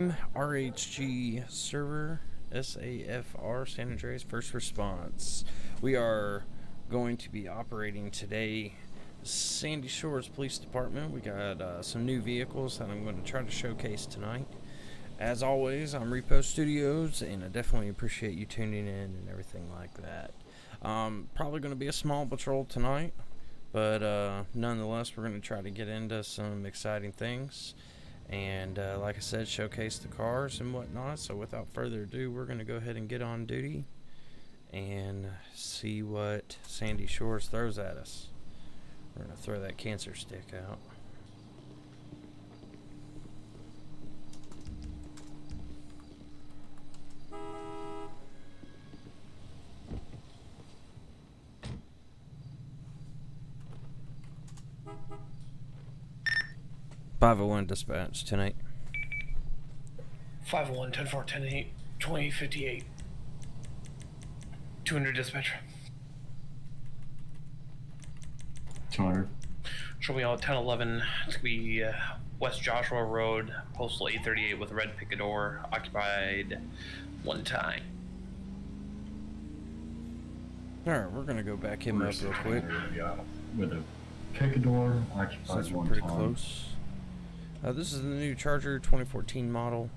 RHG server, SAFR, San Andreas First Response. We are going to be operating today Sandy Shores Police Department. We got some new vehicles that I'm going to try to showcase tonight. As always, I'm Repo Studios, and I definitely appreciate you tuning in and everything like that. Probably going to be a small patrol tonight, but nonetheless, we're going to try to get into some exciting things. And like I said, showcase the cars and whatnot. So without further ado, we're going to go ahead and get on duty and see what Sandy Shores throws at us. We're going to throw that cancer stick out. .501 dispatch tonight. 501 10-4 10-8 2058 200 dispatch. 200. Show me all 1011. It's gonna be West Joshua Road, postal 838 with a red picador, occupied one time. Alright, we're gonna go back him up real quick. With a picador, occupied Since we're one pretty time. close. This is the new Charger 2014 model.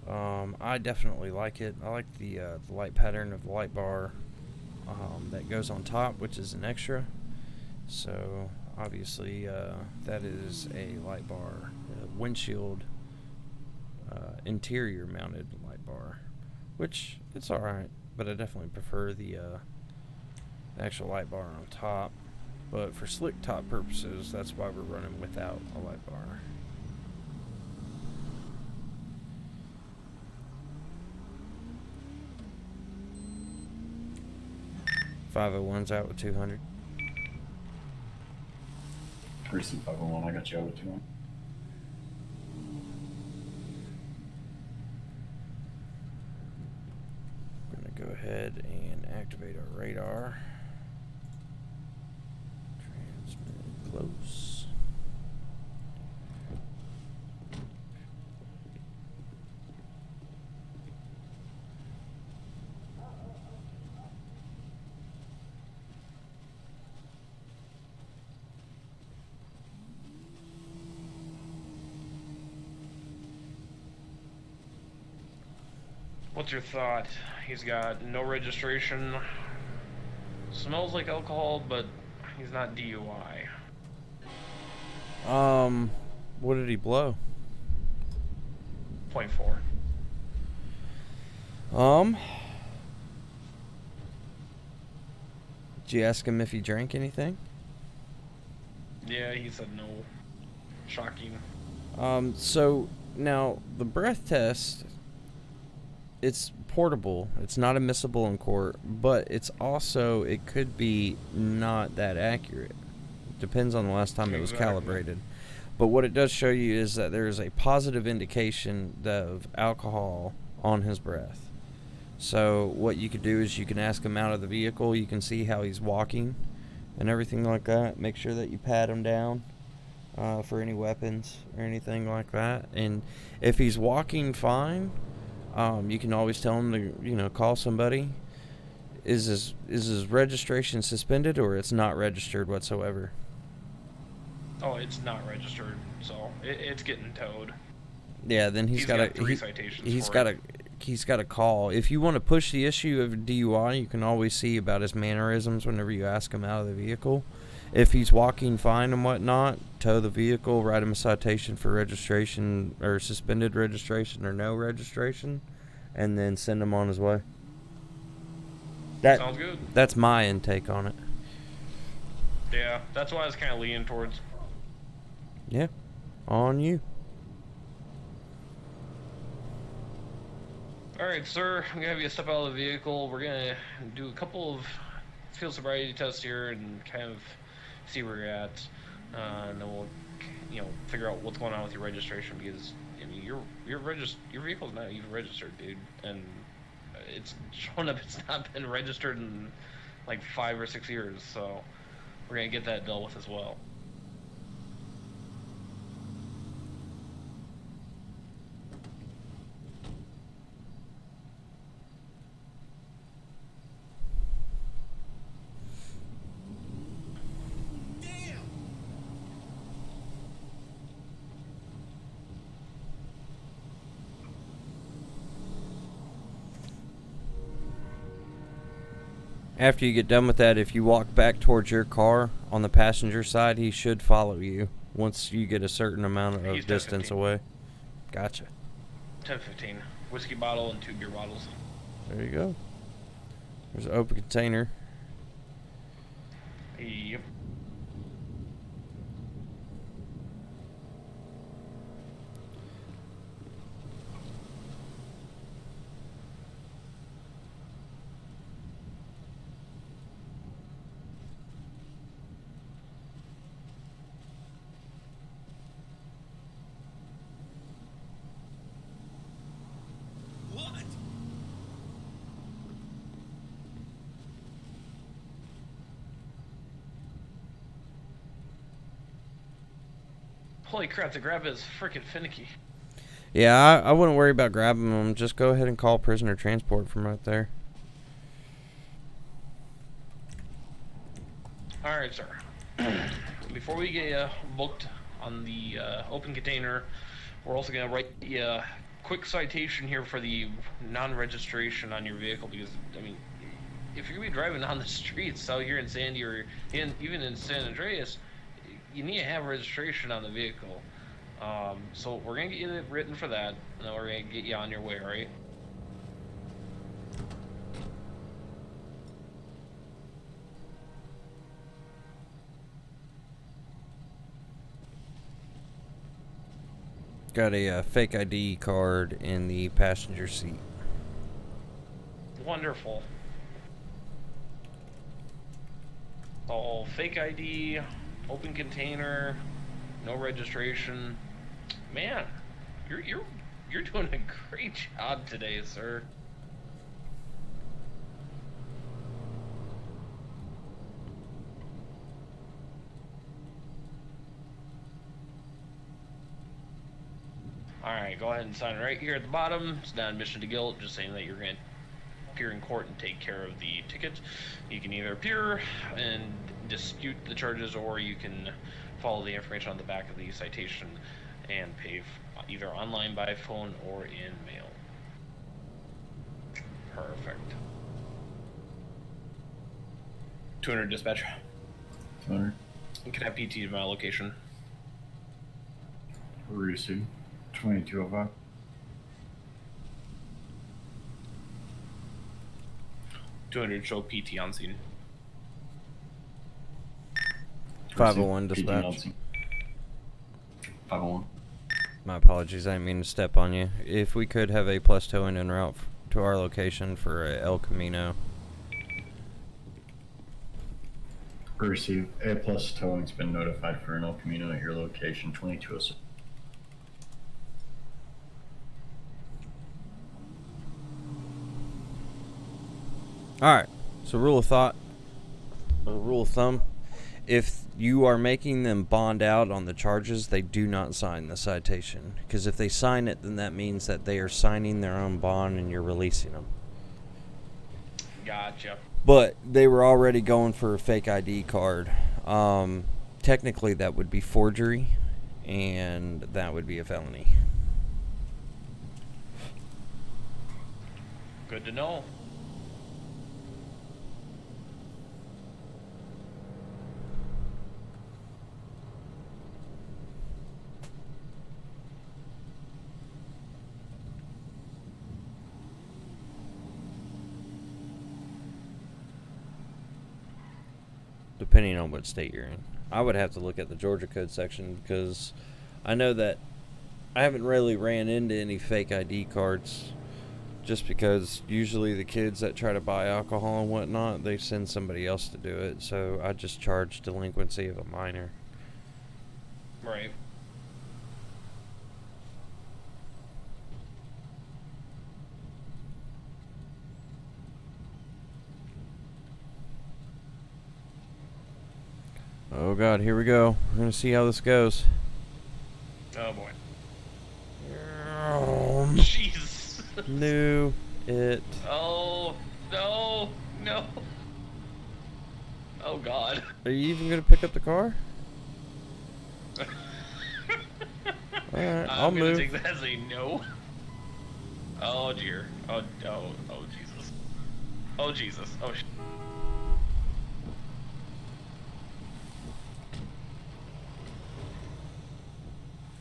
I definitely like it. I like the light pattern of the light bar that goes on top, which is an extra. So obviously that is a light bar, windshield interior mounted light bar, which it's alright, but I definitely prefer the actual light bar on top. But for slick top purposes, that's why we're running without a light bar. .501's out with 200. Precinct 501, I got you over 200. We're going to go ahead and activate our radar. Transmit close. What's your thought? He's got no registration, smells like alcohol, but he's not DUI. What did he blow? 0.4. Did you ask him if he drank anything? Yeah, he said no. Shocking. So now the breath test, it's portable. It's not admissible in court, but it's also, it could be not that accurate. Depends on the last time it was calibrated. But what it does show you is that there is a positive indication of alcohol on his breath. So what you could do is you can ask him out of the vehicle. You can see how he's walking and everything like that. Make sure that you pat him down for any weapons or anything like that. And if he's walking fine, you can always tell him to, call somebody. Is his registration suspended, or it's not registered whatsoever? Oh, it's not registered, so it's getting towed. Yeah, then he's got three citations. He's got a call. If you want to push the issue of DUI, you can always see about his mannerisms whenever you ask him out of the vehicle. If he's walking fine and whatnot, tow the vehicle, write him a citation for registration or suspended registration or no registration, and then send him on his way. That sounds good. That's my intake on it. Yeah, that's why I was kind of leaning towards. Yeah, on you. Alright, sir, I'm going to have you step out of the vehicle. We're going to do a couple of field sobriety tests here and kind of see where you're at. And then we'll, figure out what's going on with your registration, because, your vehicle's not even registered, dude. And it's showing up it's not been registered in like 5 or 6 years, so we're going to get that dealt with as well. After you get done with that, if you walk back towards your car on the passenger side, he should follow you once you get a certain amount of He's distance 10-15. away. Gotcha. 10-15. Whiskey bottle and 2 beer bottles. There you go. There's an open container. Yep. Holy crap, the grab is freaking finicky. Yeah, I wouldn't worry about grabbing them. Just go ahead and call prisoner transport from right there. Alright, sir. Before we get you booked on the open container, we're also going to write you a quick citation here for the non-registration on your vehicle because, I mean, if you're going to be driving on the streets out here in Sandy or even in San Andreas, you need to have registration on the vehicle. So we're going to get you written for that, and then we're going to get you on your way, alright? Got a fake ID card in the passenger seat. Wonderful. So, fake ID, open container, no registration. Man, you're doing a great job today, sir. Alright, go ahead and sign right here at the bottom. It's not admission to guilt, just saying that you're going to appear in court and take care of the ticket. You can either appear and dispute the charges, or you can follow the information on the back of the citation and pay either online, by phone, or in mail. Perfect. 200 dispatch. 200. You can have PT to my location. Receive. 2205. Show PT on scene. 501 Receive. dispatch. PT 501. My apologies, I didn't mean to step on you. If we could have a plus towing en route to our location for El Camino. Receive. A plus towing's been notified for an El Camino at your location. 2206. Alright, so rule of thought, or rule of thumb, if you are making them bond out on the charges, they do not sign the citation. Because if they sign it, then that means that they are signing their own bond and you're releasing them. Gotcha. But they were already going for a fake ID card. Technically, that would be forgery, and that would be a felony. Good to know. Depending on what state you're in. I would have to look at the Georgia code section because I know that I haven't really ran into any fake ID cards just because usually the kids that try to buy alcohol and whatnot, they send somebody else to do it. So I just charge delinquency of a minor. Right. Oh God, here we go. We're going to see how this goes. Oh boy. Um, Jesus. Knew it. Oh, no, no. Oh God. Are you even going to pick up the car? Alright, I'll I'm gonna move. take that as a no. Oh dear. Oh Jesus. Oh Jesus. Oh sh.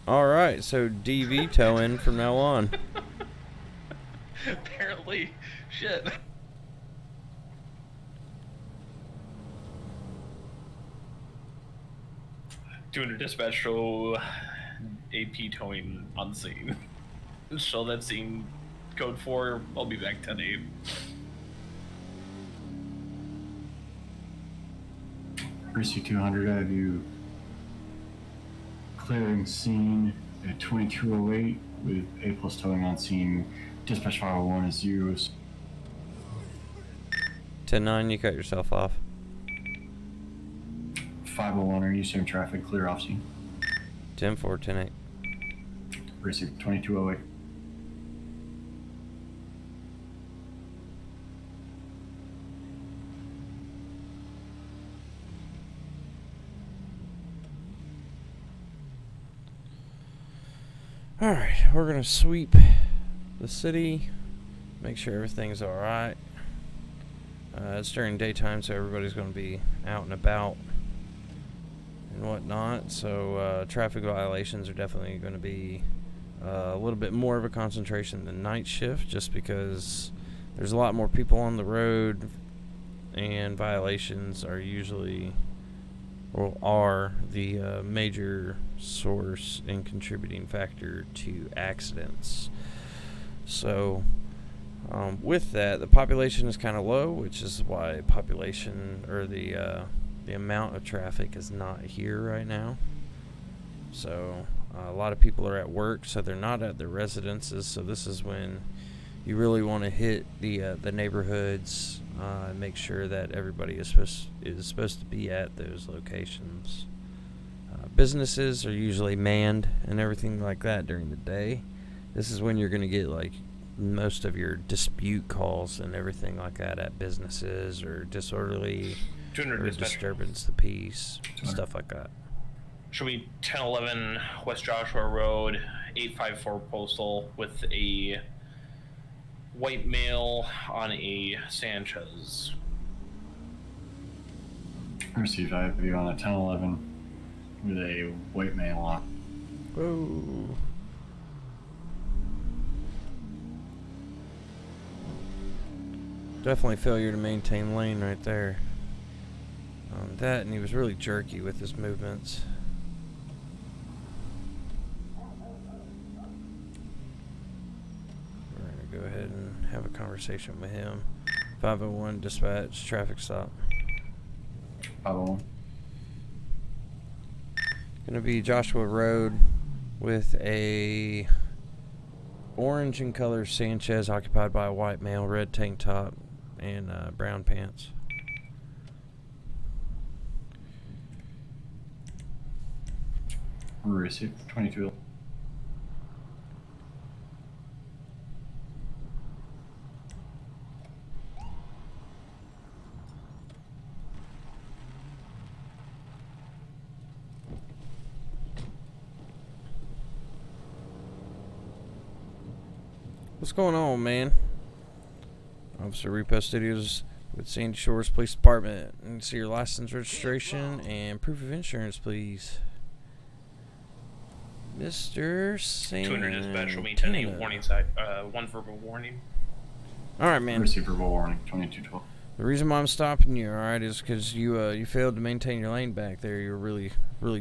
Alright, so DV towing from now on. Apparently, shit. Doing a dispatch show, AP towing on scene. Show that scene, code 4, I'll be back 10-8. Precinct 200, I have you clearing scene at 2208 with A plus towing on scene. Dispatch 501 is 0. 10-9, you cut yourself off. 501 are Eastern traffic, clear off scene. 10-4, 10-8. Precinct 2208. Alright, we're gonna sweep the city, make sure everything's alright. It's during daytime, so everybody's gonna be out and about and whatnot, so traffic violations are definitely gonna be a little bit more of a concentration than night shift, just because there's a lot more people on the road, and violations are usually, or are, the major source and contributing factor to accidents. So with that, the population is kind of low, which is why population, or the amount of traffic is not here right now. So a lot of people are at work, so they're not at their residences, so this is when you really want to hit the neighborhoods and make sure that everybody is supposed to be at those locations. Businesses are usually manned and everything like that during the day. This is when you're going to get like most of your dispute calls and everything like that at businesses, or disorderly or disturbance to peace, stuff like that. Should be 1011 West Joshua Road, 854 postal, with a white male on a Sanchez. Received, I have you on a 1011 with a white male on. Whoa. Definitely failure to maintain lane right there. That, and he was really jerky with his movements. We're going to go ahead and have a conversation with him. 501 dispatch, traffic stop. 501. Going to be Joshua Road with a orange in color Sanchez occupied by a white male, red tank top and brown pants. Received 22. What's going on, man? Officer Repo Studios with Sandy Shores Police Department. And see your license, registration, and proof of insurance, please. Mr. Santana. 200 dispatch will mean 10-8 warning side, one verbal warning. Alright, man. Received verbal warning 2212. The reason why I'm stopping you, alright, is because you failed to maintain your lane back there. You're really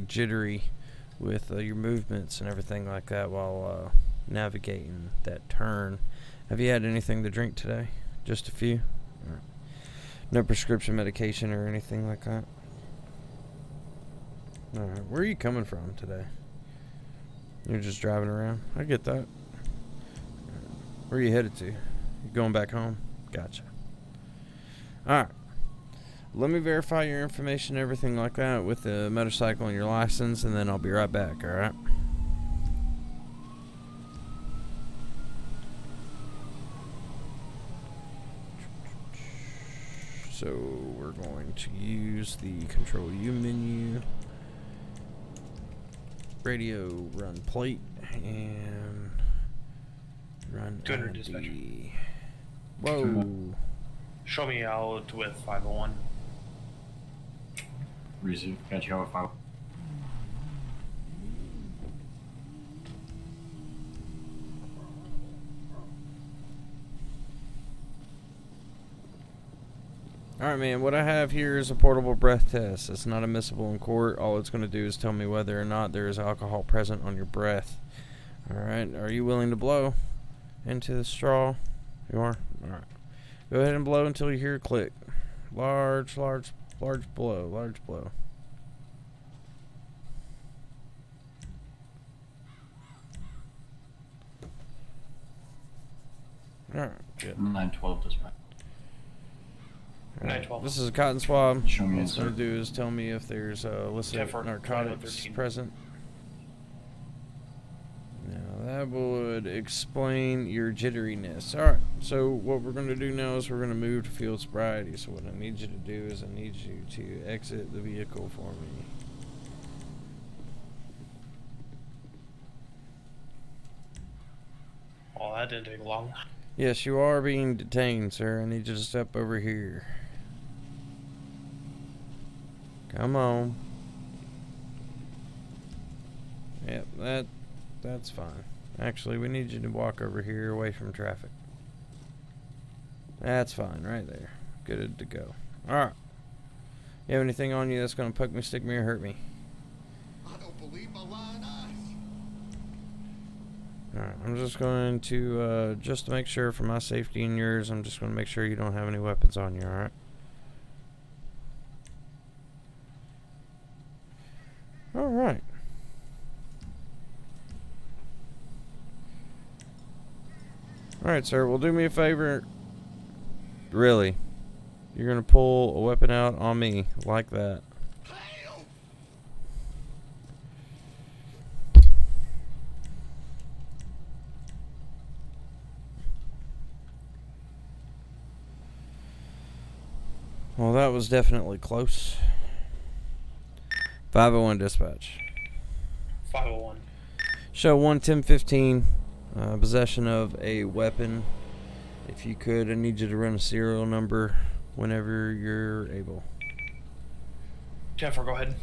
jittery with your movements and everything like that while navigating that turn. Have you had anything to drink today? Just a few? All right. No prescription medication or anything like that? Alright, where are you coming from today? You're just driving around? I get that. Where are you headed to? You going back home? Gotcha. Alright. Let me verify your information and everything like that with the motorcycle and your license, and then I'll be right back, alright? So we're going to use the Control U menu, radio, run plate, and run 200 ID. dispatch. Whoa. Show me out with 501. Received. Got you out with 5. Alright, man, what I have here is a portable breath test. It's not admissible in court. All it's going to do is tell me whether or not there is alcohol present on your breath. Alright, are you willing to blow into the straw? You are? Alright. Go ahead and blow until you hear a click. Large blow, large blow. Alright, good. 912 dispatch. Alright, 912. this is a cotton swab. Show me What it's going insert. to do is tell me if there's illicit 10-4, narcotics 21-13. present. Now that would explain your jitteriness. Alright, so what we're going to do now is we're going to move to field sobriety. So what I need you to do is I need you to exit the vehicle for me. Oh, that didn't take long. Yes, you are being detained, sir. I need you to step over here. Come on. Yep, that's fine. Actually, we need you to walk over here away from traffic. That's fine, right there. Good to go. Alright. You have anything on you that's going to poke me, stick me, or hurt me? I don't believe my lying eyes. Alright, I'm just going to, just to make sure for my safety and yours, I'm just going to make sure you don't have any weapons on you, alright? Alright. Alright, sir, well, do me a favor. Really? You're going to pull a weapon out on me like that? Help! Well, that was definitely close. 501 dispatch. 501. Show 11015. Possession of a weapon. If you could, I need you to run a serial number whenever you're able. 10-4, go ahead.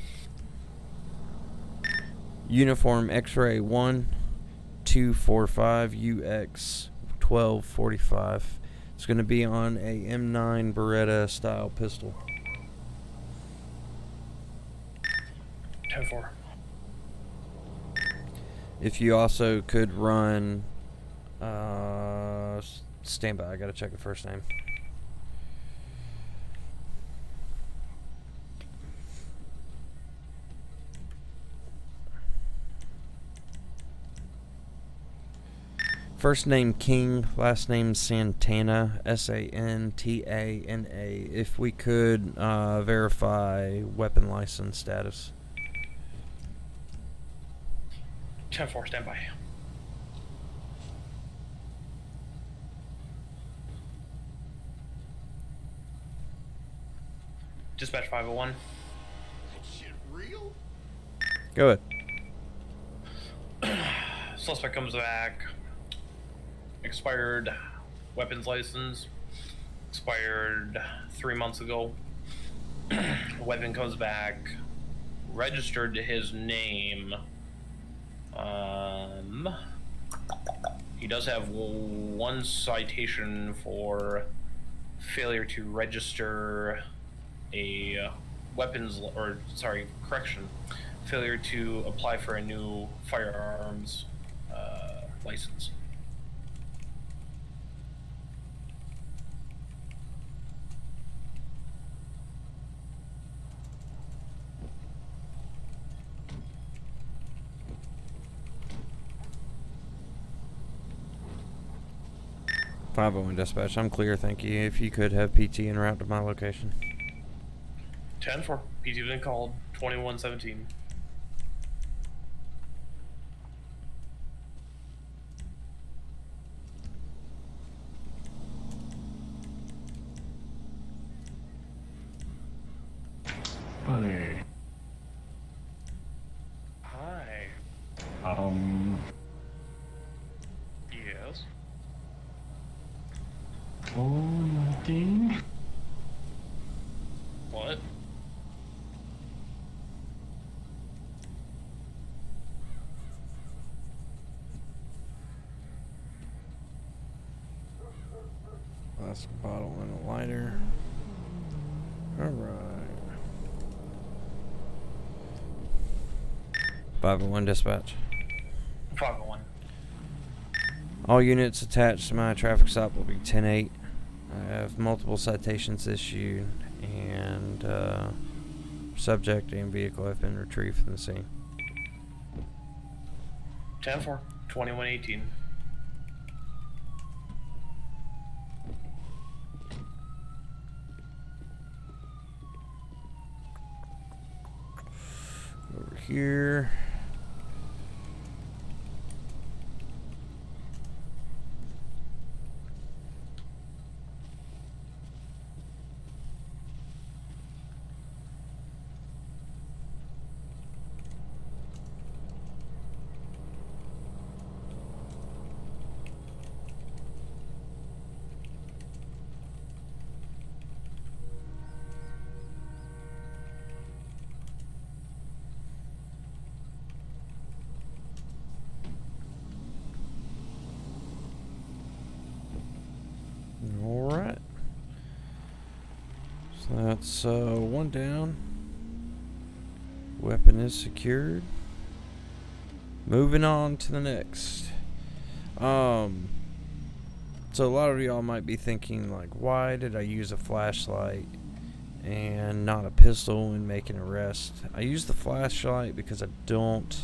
Uniform X-ray 1245 UX 1245. It's going to be on a M9 Beretta style pistol. 10-4. If you also could run, stand by. I gotta check the first name. First name King, last name Santana, Santana. If we could verify weapon license status. 10-4, stand by. Dispatch 501. That shit real? Go ahead. Suspect comes back. Expired weapons license. Expired 3 months ago. Weapon comes back. Registered to his name. He does have one citation for failure to register a failure to apply for a new firearms license. .501 dispatch. I'm clear, thank you. If you could have PT en route to my location. 10-4. PT been called. 2117. Buddy. Hi. Yes. Oh, nothing. What? Last bottle and a lighter. Alright. 501 dispatch. 501. All units attached to my traffic stop will be 10-8. I have multiple citations issued, and subject and vehicle have been retrieved from the scene. 10-4. 2118. Over here. Alright. So that's one down. Weapon is secured. Moving on to the next. So a lot of y'all might be thinking, like, why did I use a flashlight and not a pistol when making an arrest? I use the flashlight because I don't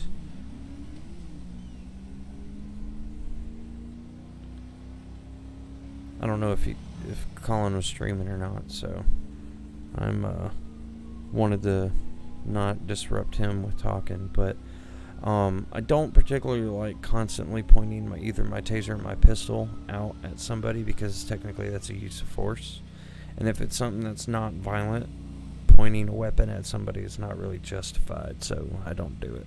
know if Colin was streaming or not, so I'm wanted to not disrupt him with talking, but I don't particularly like constantly pointing either my taser or my pistol out at somebody, because technically that's a use of force, and if it's something that's not violent, pointing a weapon at somebody is not really justified, so I don't do it.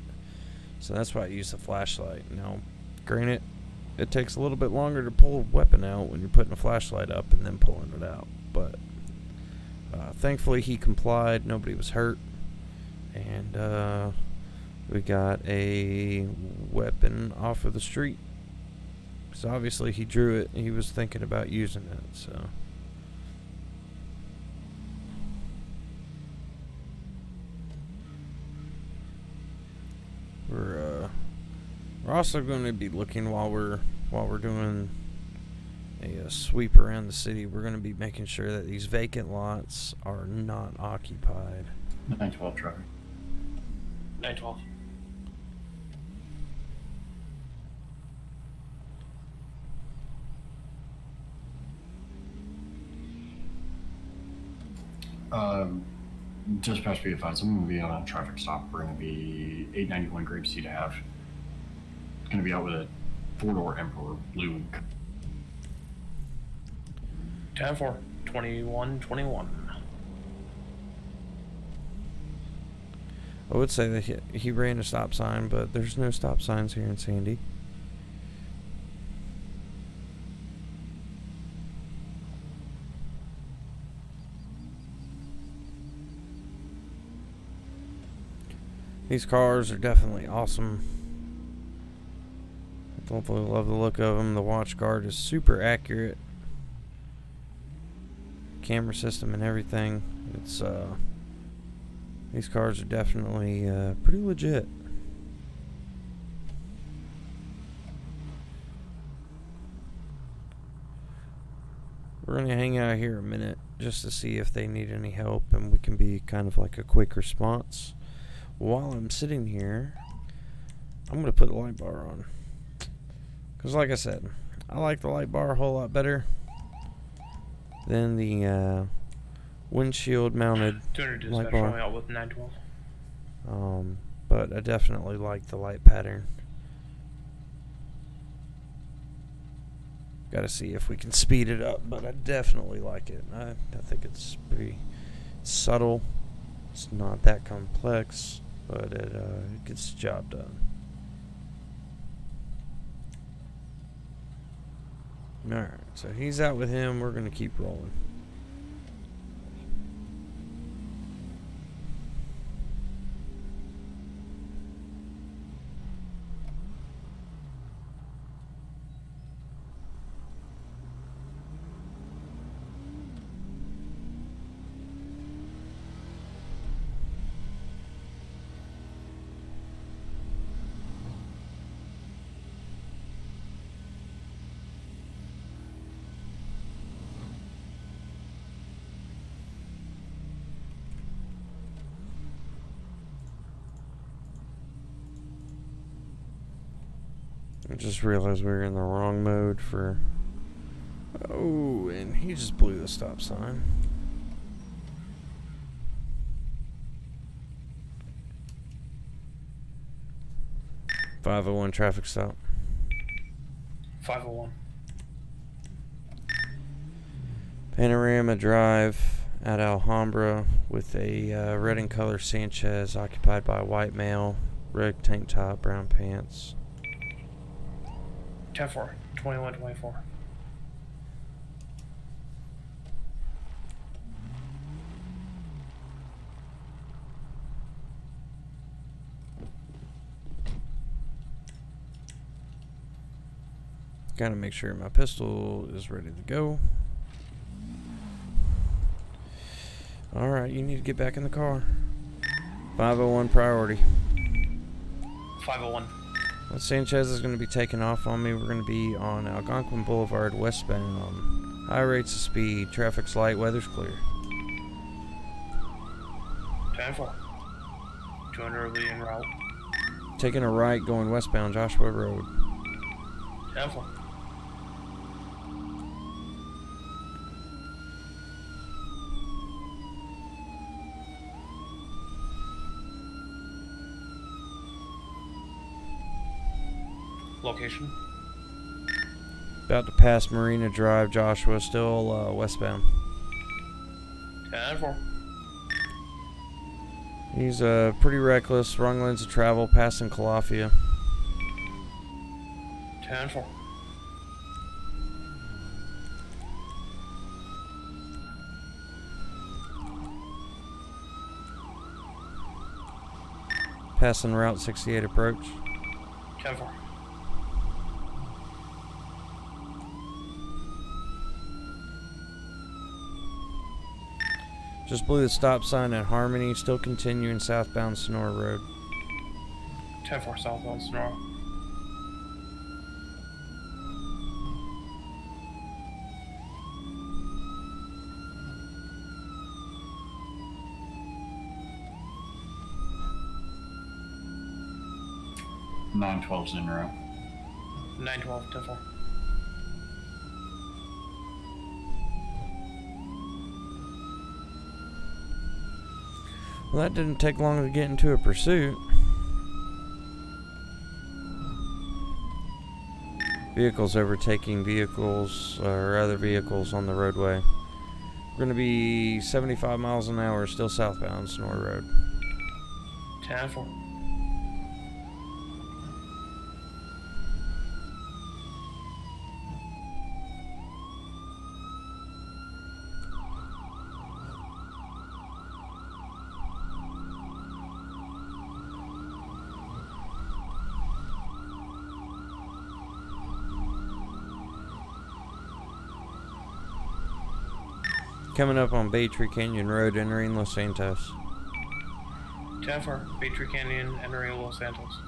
So that's why I use the flashlight. Now, granted, it takes a little bit longer to pull a weapon out when you're putting a flashlight up and then pulling it out. But thankfully he complied. Nobody was hurt. And we got a weapon off of the street. So obviously he drew it. He was thinking about using it. So we're also going to be looking while we're doing a sweep around the city. We're going to be making sure that these vacant lots are not occupied. 912 traffic. 912. Dispatch be advised, I'm going to be on a traffic stop. We're going to be 891 Grapeseed Ave. Going to be out with a 4-door Emperor blue. 10-4. 2121. I would say that he ran a stop sign, but there's no stop signs here in Sandy. These cars are definitely awesome. I definitely love the look of them. The watch guard is super accurate. Camera system and everything. It's these cars are definitely pretty legit. We're gonna hang out here a minute just to see if they need any help, and we can be kind of like a quick response. While I'm sitting here, I'm gonna put the light bar on, because like I said, I like the light bar a whole lot better than the windshield mounted 200 light dispatch bar. going out with 912. But I definitely like the light pattern. Gotta see if we can speed it up, but I definitely like it. I think it's pretty subtle. It's not that complex, but it gets the job done. Alright, so he's out with him. We're gonna keep rolling. I just realized we were in the wrong mode for... Oh, and he just blew the stop sign. .501 traffic stop. 501. Panorama Drive at Alhambra with a red and color Sanchez occupied by a white male, red tank top, brown pants. 10-4. 21-24. Gotta make sure my pistol is ready to go. Alright, you need to get back in the car. 501 priority. 501. That Sanchez is going to be taking off on me. We're going to be on Algonquin Boulevard westbound. High rates of speed. Traffic's light. Weather's clear. 10-4. 200 lead en route. Taking a right going westbound Joshua Road. 10-4. Location. About to pass Marina Drive, Joshua. Still westbound. 10-4. He's pretty reckless. Wrong lanes of travel. Passing Calafia. 10-4. Passing Route 68 approach. 10-4. Just blew the stop sign at Harmony. Still continuing southbound Sonora Road. 10-4 southbound Sonora. Nine 12's in route. 912, 10-4. Well, that didn't take long to get into a pursuit. Vehicles overtaking vehicles or other vehicles on the roadway. We're going to be 75 miles an hour, still southbound Sonora Road. 10-4. Coming up on Baytree Canyon Road, entering Los Santos. 10-4. Baytree Canyon, entering Los Santos.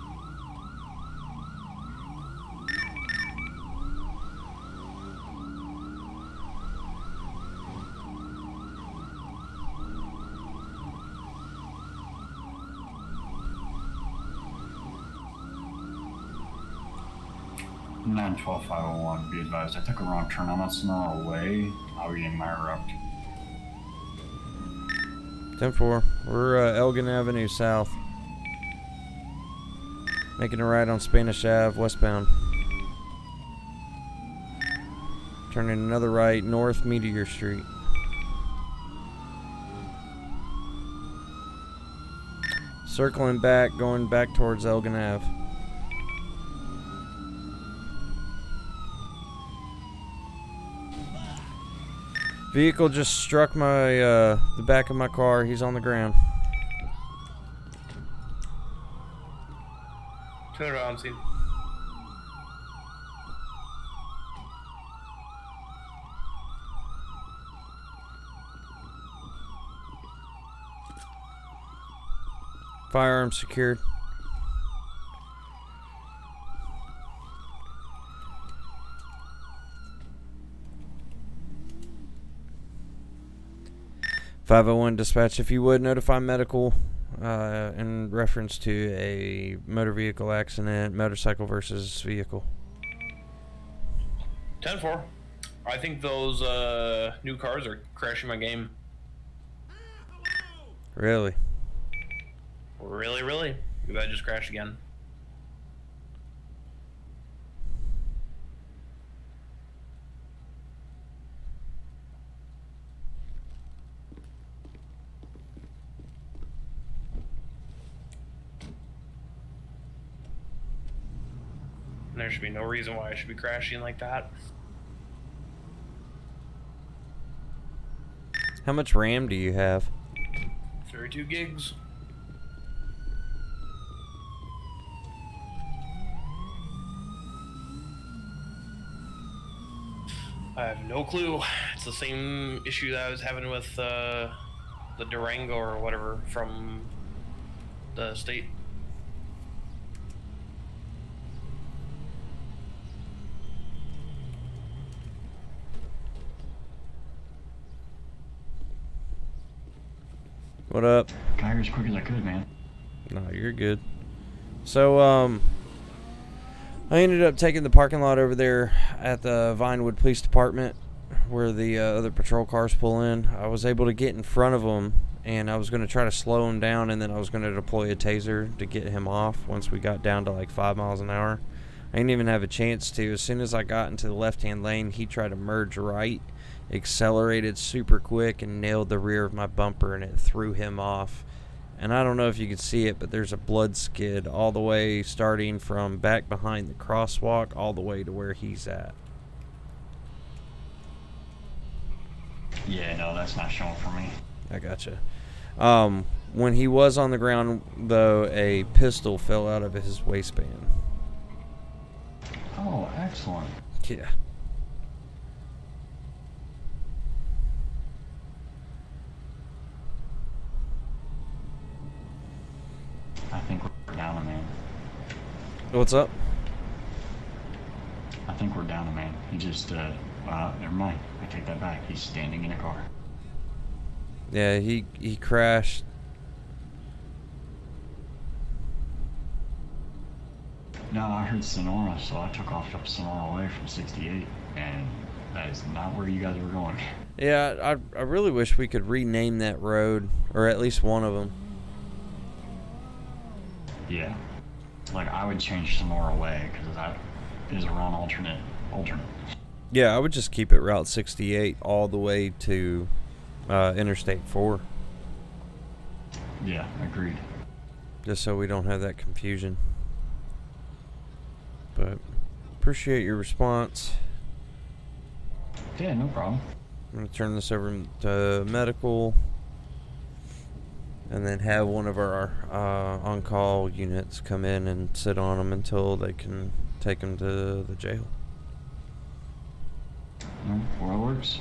Nine 12 501. Be advised, I took a wrong turn on that Sonora Way. I'll be in my route. 10-4. We're Elgin Avenue South. Making a right on Spanish Ave, westbound. Turning another right, north Meteor Street. Circling back, going back towards Elgin Ave. Vehicle just struck my the back of my car. He's on the ground. 200 on scene. Firearm secured. .501 dispatch, if you would notify medical in reference to a motor vehicle accident, motorcycle versus vehicle. 10-4. I think those new cars are crashing my game. Really? Really, really? Maybe I just crashed again. There should be no reason why I should be crashing like that. How much RAM do you have? 32 gigs. I have no clue. It's the same issue that I was having with the Durango or whatever from the state. What up? Got here as quick as I could, man. No, you're good. So, I ended up taking the parking lot over there at the Vinewood Police Department where the other patrol cars pull in. I was able to get in front of them, and I was going to try to slow him down, and then I was going to deploy a taser to get him off once we got down to like 5 miles an hour. I didn't even have a chance to. As soon as I got into the left-hand lane, he tried to merge right, accelerated super quick, and nailed the rear of my bumper, and it threw him off. And I don't know if you can see it, but there's a blood skid all the way starting from back behind the crosswalk all the way to where he's at. Yeah, no, that's not showing for me. I gotcha. When he was on the ground, though, a pistol fell out of his waistband. Oh, excellent. Yeah. I think we're down a man. What's up? I think we're down a man. He just, well, never mind. I take that back. He's standing in a car. Yeah, he crashed. No, I heard Sonora, so I took off up Sonora Way from 68, and that is not where you guys were going. Yeah, I really wish we could rename that road, or at least one of them. Yeah. Like, I would change Sonora Way, because that is a wrong alternate. Yeah, I would just keep it Route 68 all the way to Interstate 4. Yeah, agreed. Just so we don't have that confusion. But appreciate your response. Yeah, no problem. I'm going to turn this over to medical and then have one of our on-call units come in and sit on them until they can take them to the jail. No, well, it works.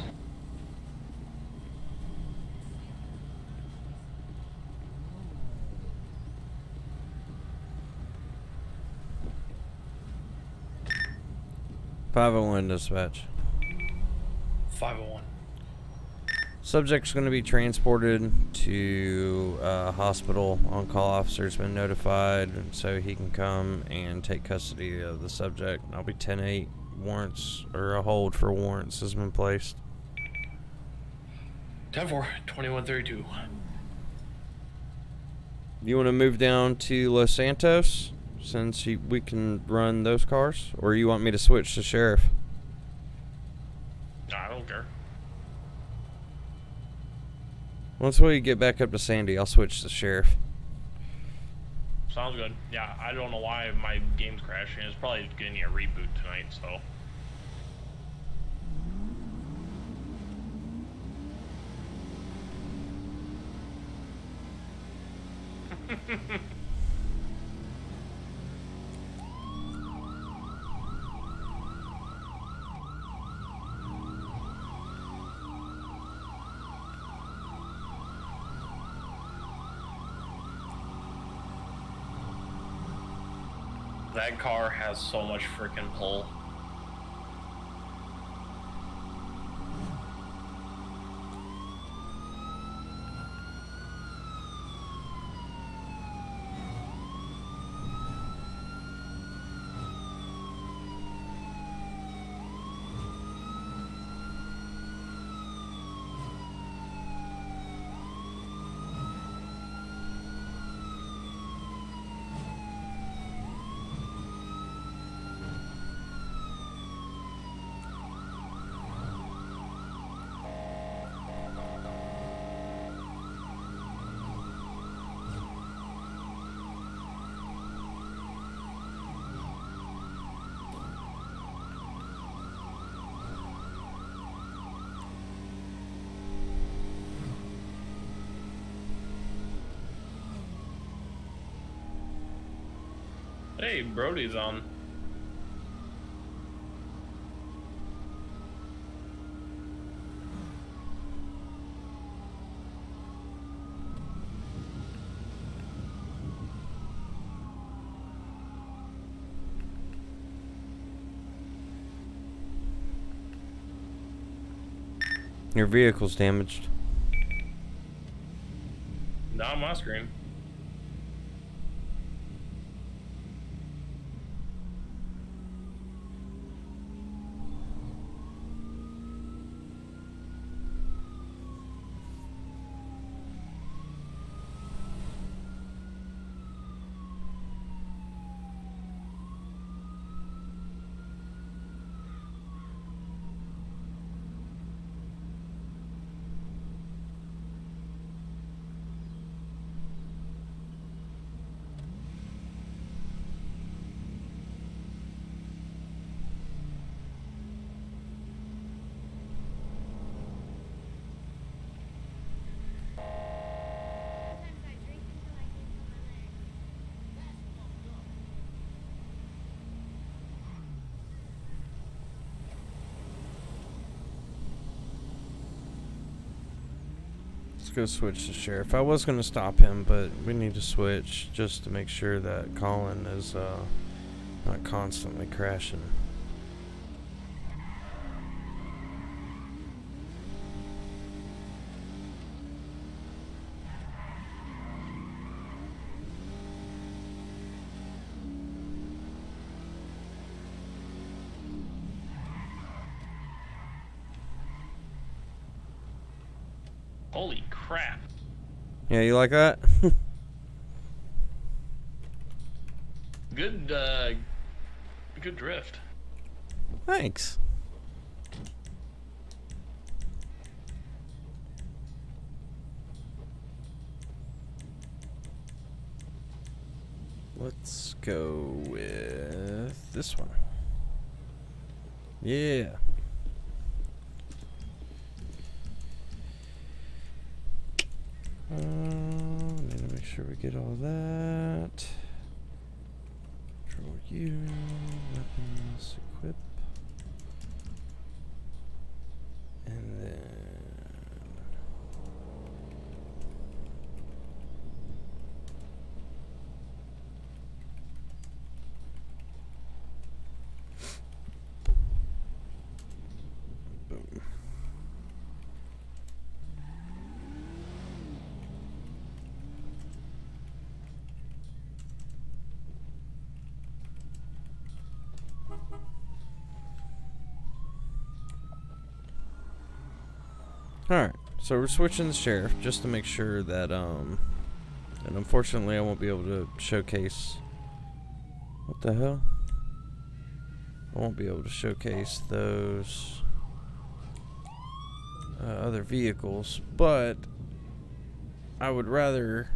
.501 dispatch. 501. Subject's going to be transported to hospital. On-call officer's been notified, so he can come and take custody of the subject. I'll be 10-8. Warrants, or a hold for warrants has been placed. 10-4, 2132. You want to move down to Los Santos since we can run those cars? Or you want me to switch to sheriff? I don't care. Once we get back up to Sandy, I'll switch to sheriff. Sounds good. Yeah, I don't know why my game's crashing. It's probably getting a reboot tonight, so. That car has so much freaking pull. Hey, Brody's on. Your vehicle's damaged. Not on my screen. Let's go switch to sheriff. I was going to stop him, but we need to switch just to make sure that Colin is not constantly crashing. Holy crap. Yeah, you like that? Good, good drift. Thanks. Let's go with this one. Yeah. Need to make sure we get all that. Control U, weapons, equip. And then boom. Alright, so we're switching the sheriff just to make sure that, and unfortunately I won't be able to showcase, what the hell? I won't be able to showcase those other vehicles, but I would rather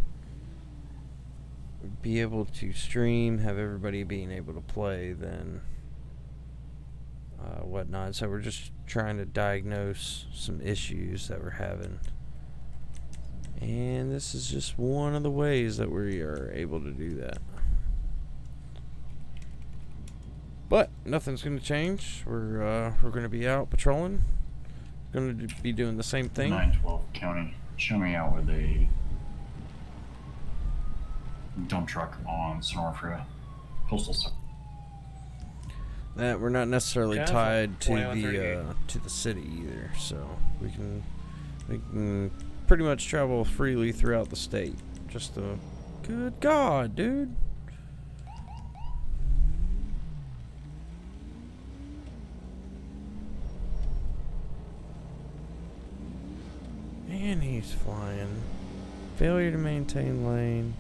be able to stream, have everybody being able to play than whatnot. So we're just trying to diagnose some issues that we're having, and this is just one of the ways that we are able to do that. But nothing's going to change. We're going to be out patrolling. Going to be doing the same thing. 912 County. Show me out with a dump truck on Sonora Freeway. Postal Service. That we're not necessarily Yeah, tied to 2138. the city either, so we can pretty much travel freely throughout the state. Just a good God, dude. And he's flying. Failure to maintain lane.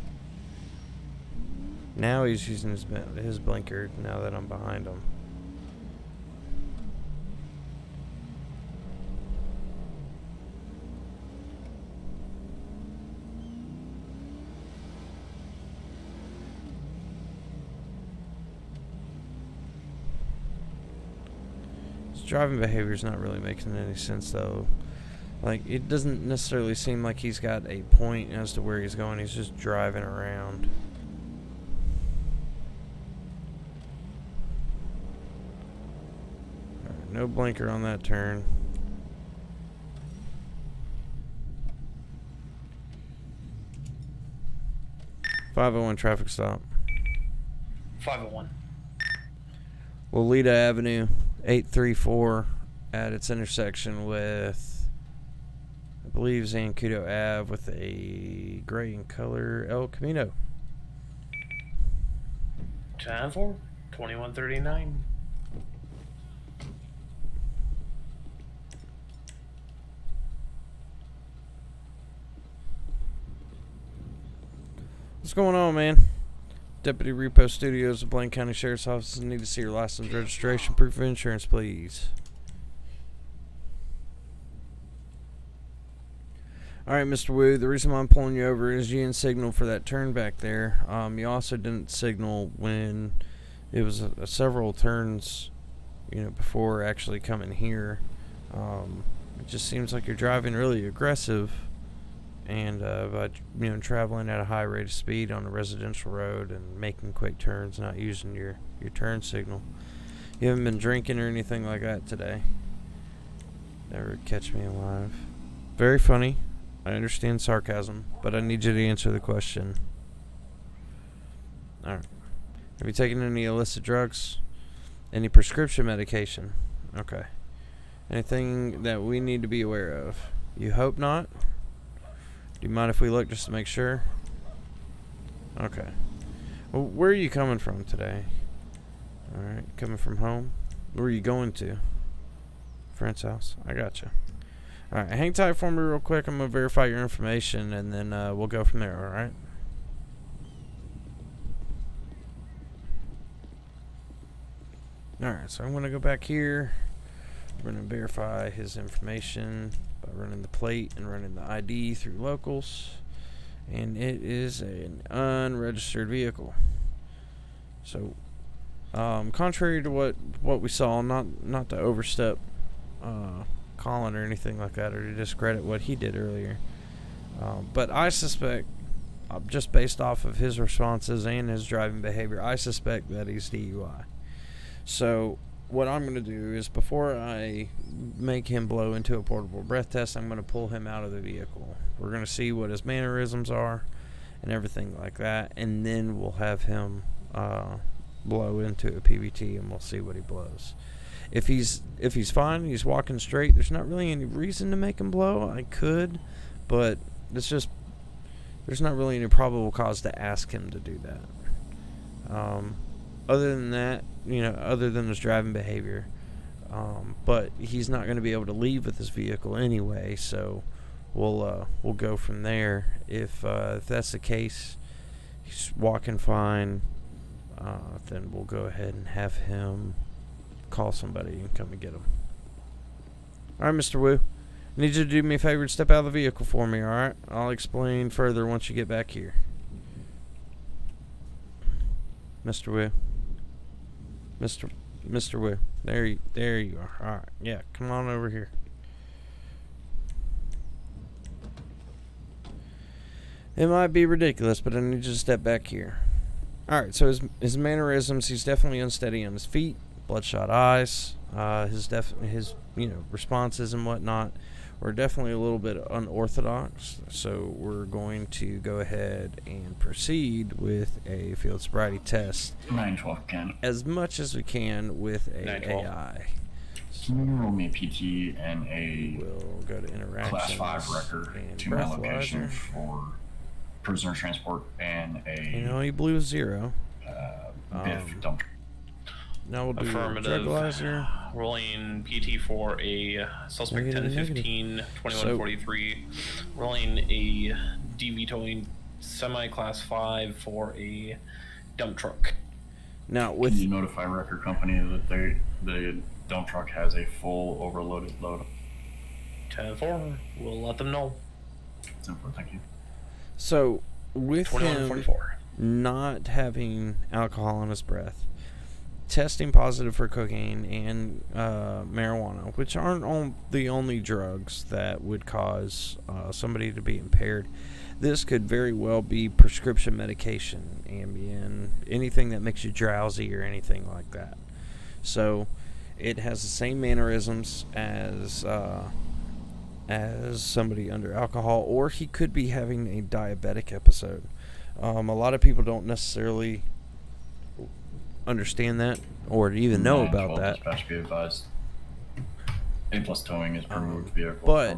Now he's using his blinker now that I'm behind him. His driving behavior is not really making any sense though. Like, it doesn't necessarily seem like he's got a point as to where he's going. He's just driving around. no blinker on that turn. .501 traffic stop. 501. Lolita Avenue, 834, at its intersection with, I believe, Zancudo Ave, with a gray in color El Camino. 10-4, 2139. What's going on, man? Deputy Repo Studios of Blaine County Sheriff's Office. Need to see your license, registration, proof of insurance, please. Alright, Mr. Wu, the reason why I'm pulling you over is you didn't signal for that turn back there. You also didn't signal when it was several turns, before actually coming here. It just seems like you're driving really aggressive, and by traveling at a high rate of speed on a residential road and making quick turns, not using your turn signal. You haven't been drinking or anything like that today. Never catch me alive. Very funny. I understand sarcasm, but I need you to answer the question. Alright. Have you taken any illicit drugs? Any prescription medication? Okay. Anything that we need to be aware of? You hope not? Do you mind if we look just to make sure? Okay. Well, where are you coming from today? Alright, coming from home? Where are you going to? Friend's house? I gotcha. Alright, hang tight for me real quick. I'm going to verify your information, and then we'll go from there, alright? Alright, so I'm going to go back here. We're going to verify his information by running the plate and running the ID through locals. And it is an unregistered vehicle. So, contrary to what we saw, not to overstep Colin or anything like that, or to discredit what he did earlier, but I suspect, just based off of his responses and his driving behavior, I suspect that he's DUI. So what I'm going to do is, before I make him blow into a portable breath test, I'm going to pull him out of the vehicle. We're going to see what his mannerisms are and everything like that, and then we'll have him blow into a PBT, and we'll see what he blows. If he's fine, he's walking straight, there's not really any reason to make him blow. I could, but it's just, there's not really any probable cause to ask him to do that. Other than that, other than his driving behavior, but he's not going to be able to leave with his vehicle anyway, so we'll go from there. If that's the case, he's walking fine, then we'll go ahead and have him call somebody and come and get him. Alright, Mr. Wu, I need you to do me a favor and step out of the vehicle for me, alright? I'll explain further once you get back here. Mr. Wu. Mr. Wu. There you are. Alright, yeah, come on over here. It might be ridiculous, but I need you to step back here. Alright, so his mannerisms, he's definitely unsteady on his feet, bloodshot eyes, his responses and whatnot were definitely a little bit unorthodox, so we're going to go ahead and proceed with a field sobriety test 912 can. as much as we can with a 912. AI. Can you roll me a PT and a We'll go to interactions Class 5 record and to my location breathalyzer. for prisoner transport and a He blew a 0. BIF dump. Now we'll do Affirmative. drugalizer. Rolling PT for a suspect Negative, 1015 2143. Rolling a DV towing semi class 5 for a dump truck. Now Can you with notify record company that the dump truck has a full overloaded load? 10-4. We'll let them know. Simple, thank you. so with him 2144. not having alcohol in his breath, testing positive for cocaine and marijuana, which aren't the only drugs that would cause somebody to be impaired. This could very well be prescription medication, Ambien, anything that makes you drowsy or anything like that. So it has the same mannerisms as somebody under alcohol, or he could be having a diabetic episode. A lot of people don't necessarily understand that or even know about that. Dispatch be advised. A plus towing is removed vehicle. But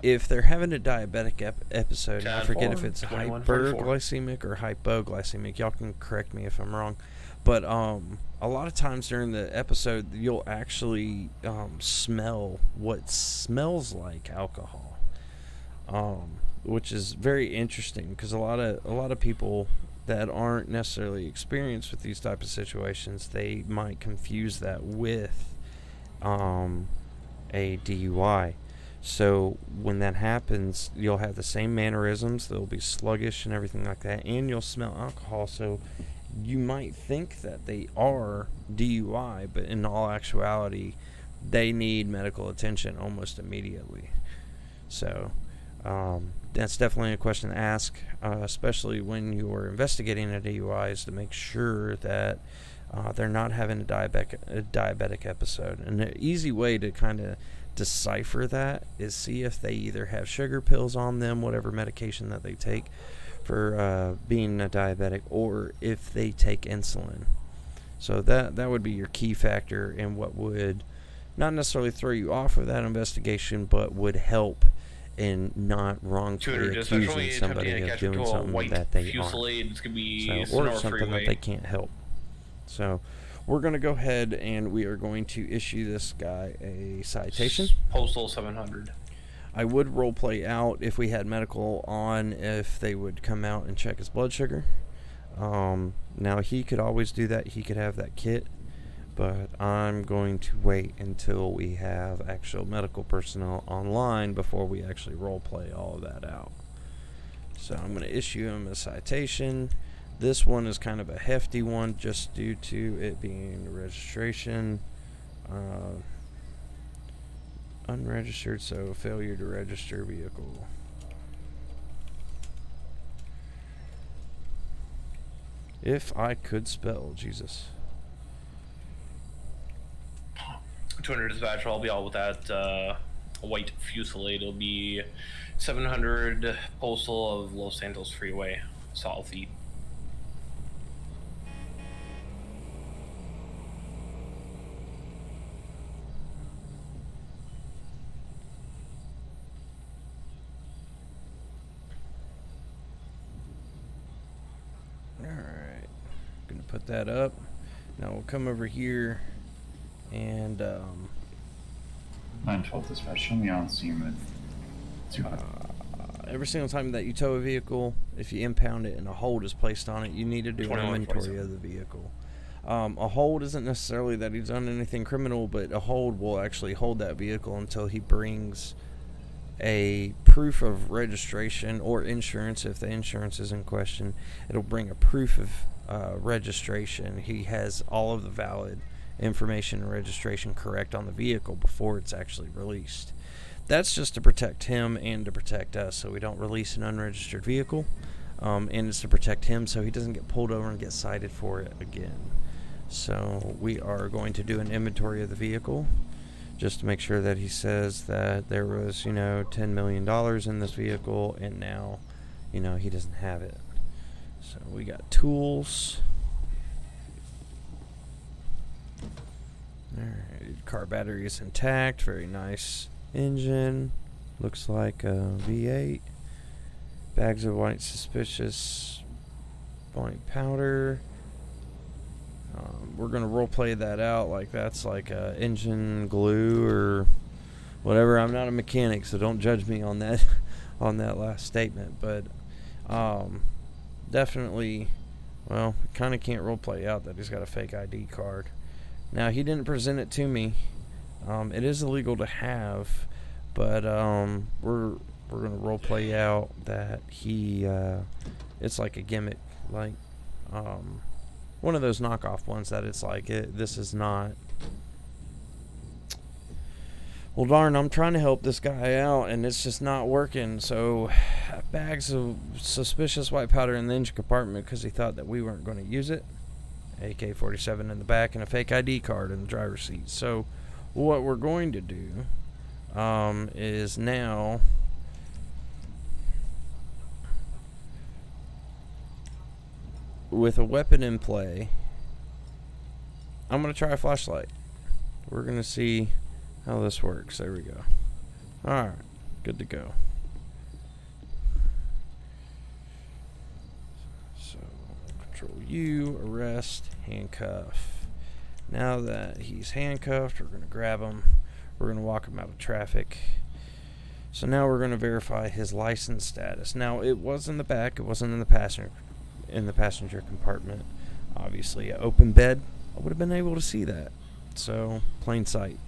if they're having a diabetic episode, and I forget if it's 2144. hyperglycemic or hypoglycemic. Y'all can correct me if I'm wrong. But a lot of times during the episode, you'll actually smell what smells like alcohol, which is very interesting because a lot of people that aren't necessarily experienced with these type of situations, they might confuse that with a DUI. So when that happens, you'll have the same mannerisms. They'll be sluggish and everything like that, and you'll smell alcohol. So you might think that they are DUI, but in all actuality, they need medical attention almost immediately. So that's definitely a question to ask, especially when you are investigating a DUI, is to make sure that they're not having a diabetic episode. And the easy way to kind of decipher that is see if they either have sugar pills on them, whatever medication that they take for being a diabetic, or if they take insulin. So that would be your key factor in what would not necessarily throw you off of that investigation, but would help in not wrongfully accusing somebody of doing something that they aren't. So, or something that they can't help. So we're going to go ahead and we are going to issue this guy a citation. Postal 700. I would role play out if we had medical on, if they would come out and check his blood sugar. Now he could always do that. He could have that kit, but I'm going to wait until we have actual medical personnel online before we actually role play all of that out. So I'm going to issue him a citation. This one is kind of a hefty one just due to it being registration. Unregistered, so failure to register vehicle. If I could spell, Jesus. 200 dispatch, I'll be all with that white Fusillade. It'll be 700 postal of Los Santos Freeway, southeast. Alright, gonna put that up. Now we'll come over here and 912 dispatch, show me on scene with 200. Every single time that you tow a vehicle, if you impound it and a hold is placed on it, you need to do an inventory of the vehicle. A hold isn't necessarily that he's done anything criminal, but a hold will actually hold that vehicle until he brings a proof of registration or insurance. If the insurance is in question, it'll bring a proof of registration. He has all of the valid information and registration correct on the vehicle before it's actually released. That's just to protect him and to protect us, so we don't release an unregistered vehicle, and it's to protect him so he doesn't get pulled over and get cited for it again. So we are going to do an inventory of the vehicle just to make sure that he says that there was, $10 million in this vehicle, and now, he doesn't have it. So we got tools. Alright, car battery is intact, very nice engine. Looks like a V8. Bags of white suspicious white powder. We're gonna role play that out like that's like engine glue or whatever. I'm not a mechanic, so don't judge me on that last statement. But definitely, well, kind of can't role play out that he's got a fake ID card. Now he didn't present it to me. It is illegal to have, but we're gonna role play out that he it's like a gimmick, like one of those knockoff ones that it's like this is not. Well, darn, I'm trying to help this guy out and it's just not working. So bags of suspicious white powder in the engine compartment because he thought that we weren't going to use it. AK-47 in the back, and a fake ID card in the driver's seat. So what we're going to do is now with a weapon in play, I'm going to try a flashlight. We're going to see how this works. There we go. Alright, good to go. So, control U, arrest, handcuff. Now that he's handcuffed, we're going to grab him. We're going to walk him out of traffic. So now we're going to verify his license status. Now, it was in the back. It wasn't in the passenger compartment. Obviously, an open bed, I would have been able to see that. So, plain sight.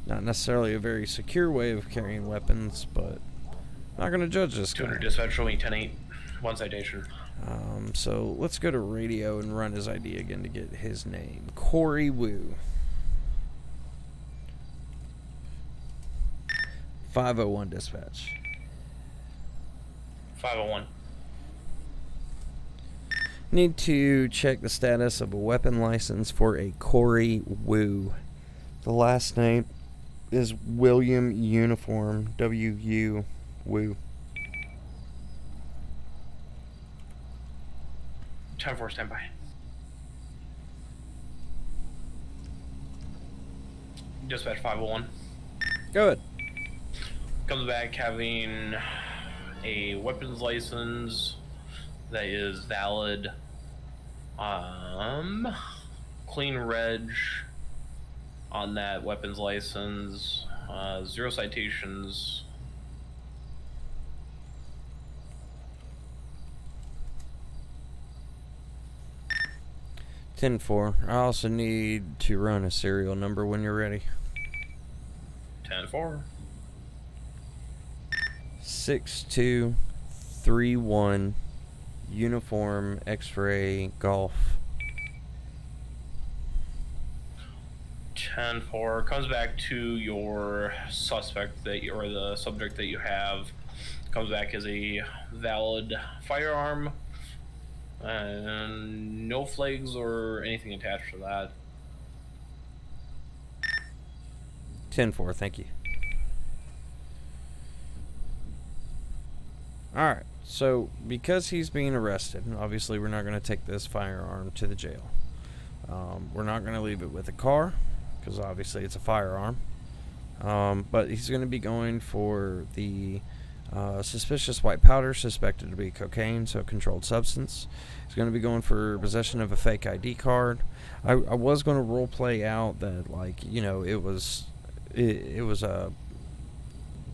Not necessarily a very secure way of carrying weapons, but not going to judge this guy. 200 dispatch, showing 10-8, 1 citation. So let's go to radio and run his ID again to get his name. Corey Wu. 501 dispatch. 501. Need to check the status of a weapon license for a Corey Wu. The last name is William Uniform, W-U, Wu. 10-4, standby. Dispatch 501. Go ahead. Comes back having a weapons license that is valid. Clean reg on that weapons license. 0 citations. Ten four. I also need to run a serial number when you're ready. 10-4. 6231 Uniform X-ray Golf. 10-4 comes back to your suspect that you, or the subject that you have, comes back as a valid firearm, and no flags or anything attached to that. 10-4, thank you. Alright, so because he's being arrested, obviously we're not going to take this firearm to the jail. We're not going to leave it with the car, because obviously it's a firearm. But he's going to be going for the suspicious white powder, suspected to be cocaine, so a controlled substance. He's going to be going for possession of a fake ID card. I was going to role play out that, like, you know, it was a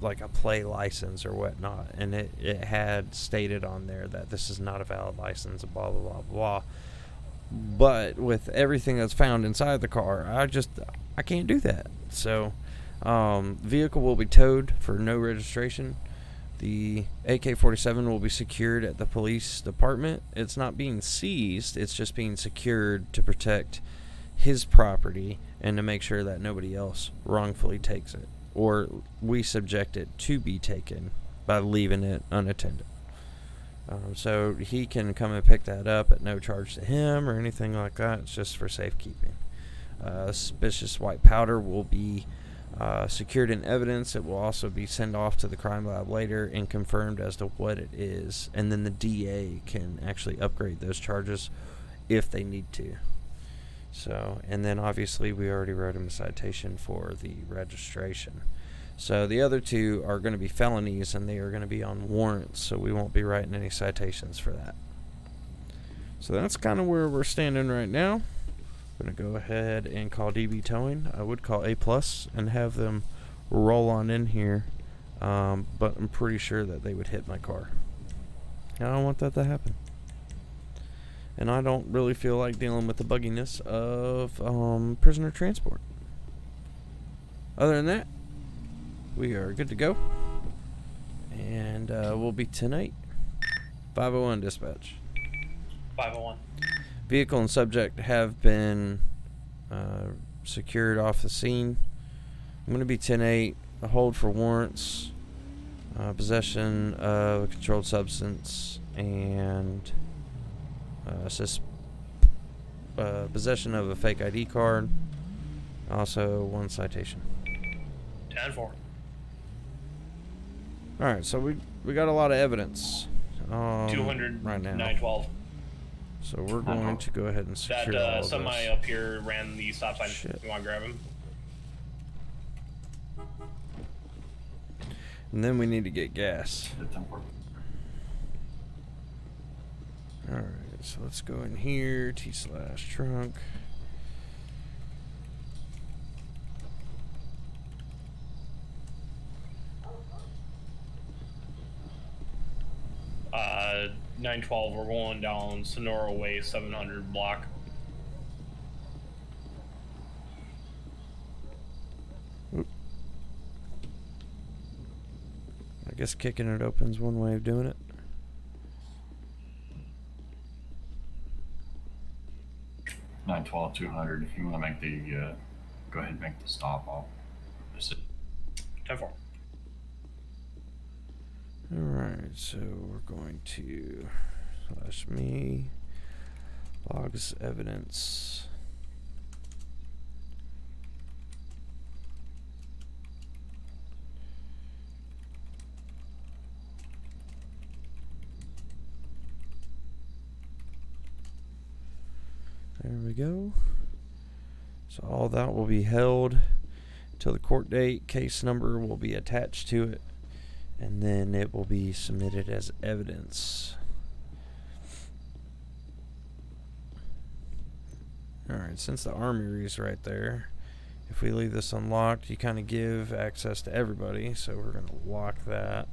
like a play license or whatnot, and it had stated on there that this is not a valid license, blah blah blah blah. But with everything that's found inside the car, I can't do that. So vehicle will be towed for no registration. The AK-47 will be secured at the police department. It's not being seized, it's just being secured to protect his property and to make sure that nobody else wrongfully takes it, or we subject it to be taken by leaving it unattended. So he can come and pick that up at no charge to him or anything like that. It's just for safekeeping. Suspicious white powder will be secured in evidence. It will also be sent off to the crime lab later and confirmed as to what it is, and then the DA can actually upgrade those charges if they need to. So, and then obviously we already wrote him a citation for the registration. So the other two are going to be felonies, and they are going to be on warrants, so we won't be writing any citations for that. So that's kind of where we're standing right now. I'm going to go ahead and call DB Towing. I would call A+ and have them roll on in here, but I'm pretty sure that they would hit my car. I don't want that to happen. And I don't really feel like dealing with the bugginess of prisoner transport. Other than that, we are good to go. And we'll be 10-8. 501 dispatch. 501. Vehicle and subject have been secured off the scene. I'm going to be 10-8. A hold for warrants, possession of a controlled substance, and possession of a fake ID card. Also, 1 citation. 10-4. Alright, so we got a lot of evidence 200 right now. 912. So we're going to go ahead and secure all That of semi this. up here ran the stop sign. Shit. You want to grab him? And then we need to get gas. The 10-4. Alright, so let's go in here, T/trunk. Uh, 912, we're going down Sonora Way, 700 block. I guess kicking it open's one way of doing it. Nine 200. If you want to make the, go ahead and make the stop. I'll. 10-4. Alright, so we're going to /me logs evidence. There we go. So all that will be held till the court date. Case number will be attached to it, and then it will be submitted as evidence. Alright, since the armory is right there, if we leave this unlocked, you kind of give access to everybody, so we're going to lock that.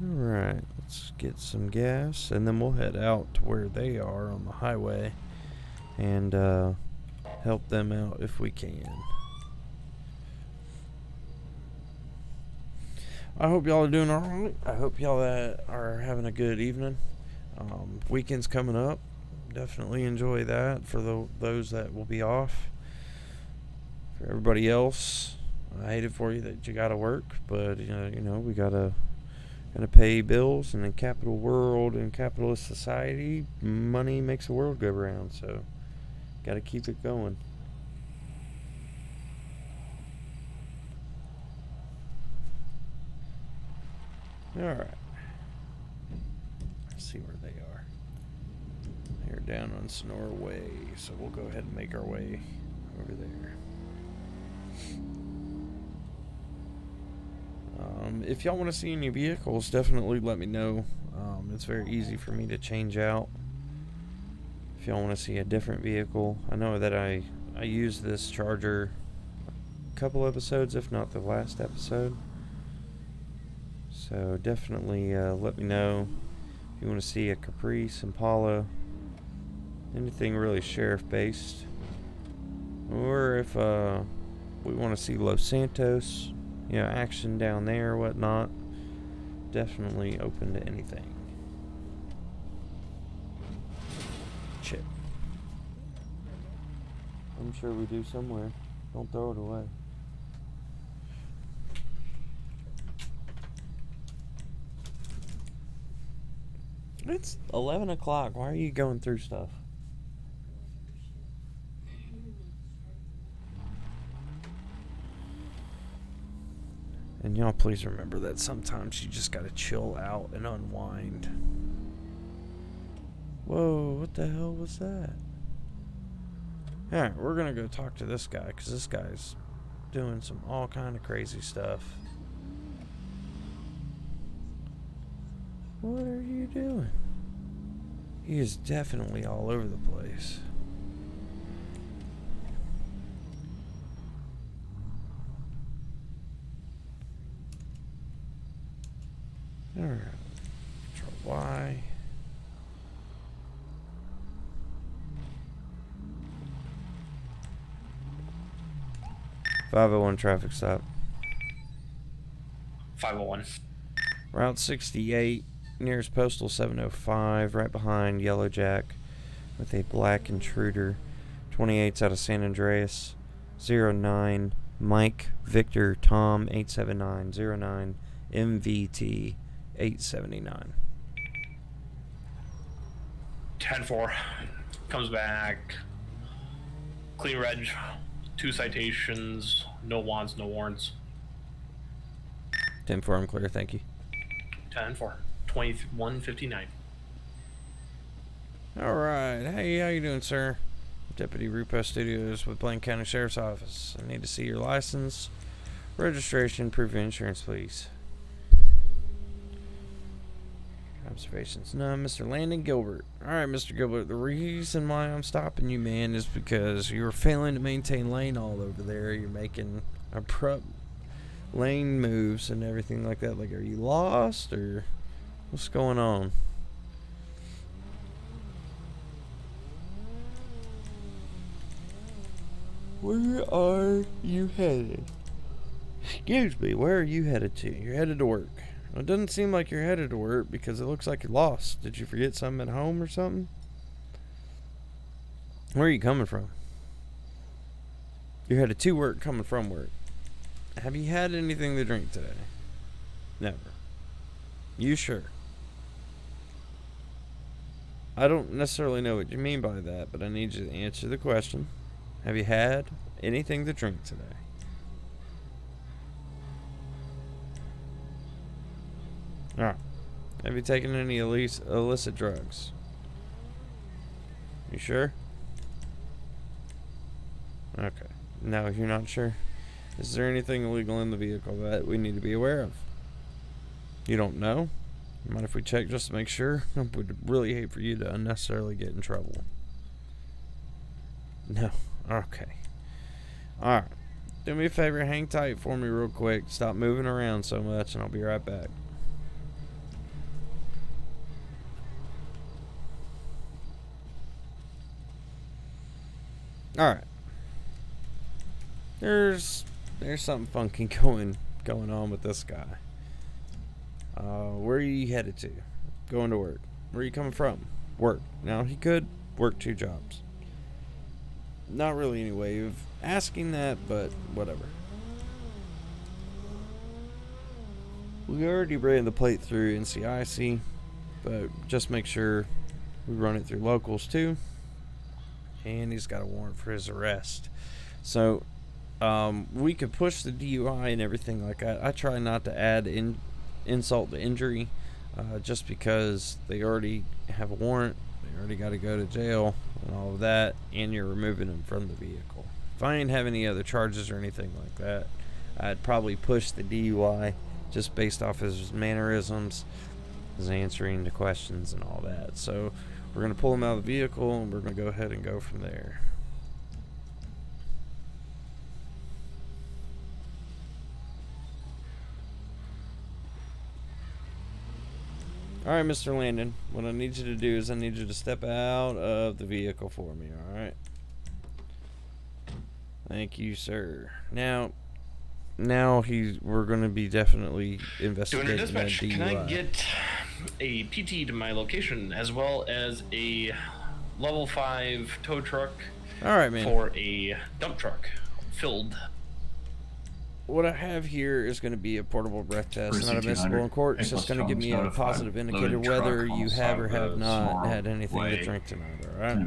Alright, let's get some gas, and then we'll head out to where they are on the highway and help them out if we can. I hope y'all are doing alright. I hope y'all are having a good evening. Weekend's coming up. Definitely enjoy that for those that will be off. For everybody else, I hate it for you that you gotta work, but you know we gotta pay bills, and in capital world and capitalist society, money makes the world go round, so gotta keep it going. Alright. Let's see where they are. They're down on Sonora Way, so we'll go ahead and make our way over there. If y'all want to see any vehicles, definitely let me know. It's very easy for me to change out. If y'all want to see a different vehicle, I know that I used this Charger a couple episodes, if not the last episode. So definitely let me know if you want to see a Caprice, Impala, anything really sheriff based, or if we want to see Los Santos, action down there or whatnot. Definitely open to anything. Chip. I'm sure we do somewhere. Don't throw it away. It's 11 o'clock. Why are you going through stuff? And y'all please remember that sometimes you just gotta chill out and unwind. Whoa, what the hell was that? Alright, we're gonna go talk to this guy, because this guy's doing some all kind of crazy stuff. What are you doing? He is definitely all over the place. Alright. Control Y. .501 traffic stop. 501. Route 68, nearest postal 705, right behind Yellow Jack with a black intruder 28's out of San Andreas. 09 Mike Victor Tom 879. 09 MVT 879. 10-4. Comes back. Clean reg. 2 citations. No wants, no warrants. 10-4, I'm clear, thank you. 10-4. 2159. Alright, hey, how you doing, sir? Deputy Rupo Studios with Blaine County Sheriff's Office. I need to see your license, registration, proof of insurance, please. Observations. No, Mr. Landon Gilbert. Alright, Mr. Gilbert, the reason why I'm stopping you, man, is because you're failing to maintain lane all over there. You're making abrupt lane moves and everything like that. Like, are you lost, or what's going on? Where are you headed? Excuse me, where are you headed to? You're headed to work. Well, it doesn't seem like you're headed to work because it looks like you're lost. Did you forget something at home or something? Where are you coming from? You're headed to work, coming from work. Have you had anything to drink today? Never. You sure? I don't necessarily know what you mean by that, but I need you to answer the question. Have you had anything to drink today? Alright. Have you taken any illicit drugs? You sure? Okay. No, you're not sure? Is there anything illegal in the vehicle that we need to be aware of? You don't know? Mind if we check just to make sure? I would really hate for you to unnecessarily get in trouble. No. Okay. Alright. Do me a favor, hang tight for me real quick. Stop moving around so much and I'll be right back. Alright. There's something funky going on with this guy. Where are you headed to? Going to work. Where are you coming from? Work. Now, he could work 2 jobs. Not really any way of asking that, but whatever. We already ran the plate through NCIC, but just make sure we run it through locals too. And he's got a warrant for his arrest. So, we could push the DUI and everything like that. I try not to add insult to injury, just because they already have a warrant. They already got to go to jail and all of that, and you're removing them from the vehicle. If I didn't have any other charges or anything like that, I'd probably push the DUI just based off his mannerisms, his answering the questions and all that. So we're going to pull him out of the vehicle, and we're going to go ahead and go from there. Alright, Mr. Landon, what I need you to do is I need you to step out of the vehicle for me, alright? Thank you, sir. Now we're going to be definitely investigating that dispatch, DUI. can I get a PT to my location as well as a level 5 tow truck Alright, man. for a dump truck filled? What I have here is going to be a portable breath test, not admissible in court. It's just going to give me a positive indicator whether you have or have not had anything to drink tonight, alright?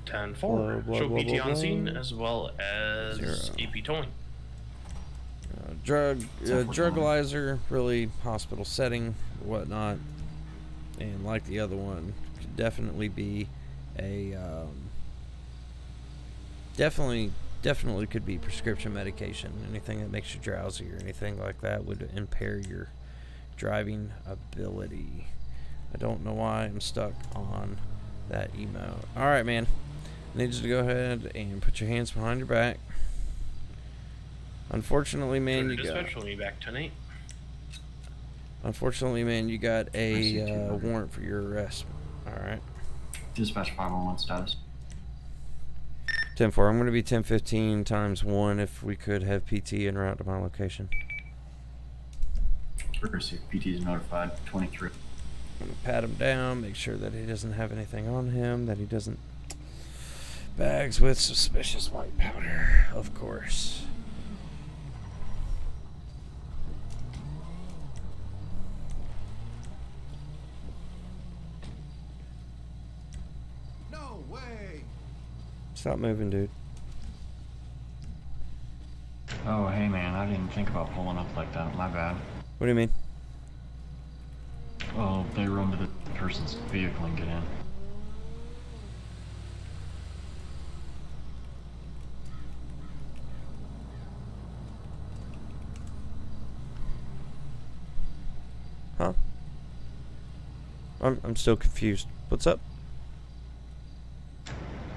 10-4. Show PT on scene as well as 0. AP towing. Drugalizer, really hospital setting, whatnot, and like the other one, could definitely be a definitely could be prescription medication. Anything that makes you drowsy or anything like that would impair your driving ability. I don't know why I'm stuck on that emote. Alright, man. I need you to go ahead and put your hands behind your back. Unfortunately, man, Unfortunately, man, you got a warrant for your arrest. Alright. Dispatch 511 status. 10-4. I'm going to be 10-15 times 1 if we could have PT en route to my location. Received. PT is notified. 23. I'm going to pat him down, make sure that he doesn't have anything on him, that he doesn't Bags with suspicious white powder, of course. No way! Stop moving, dude. Oh, hey man, I didn't think about pulling up like that. My bad. What do you mean? Well, they run to the person's vehicle and get in. Huh? I'm still confused. What's up?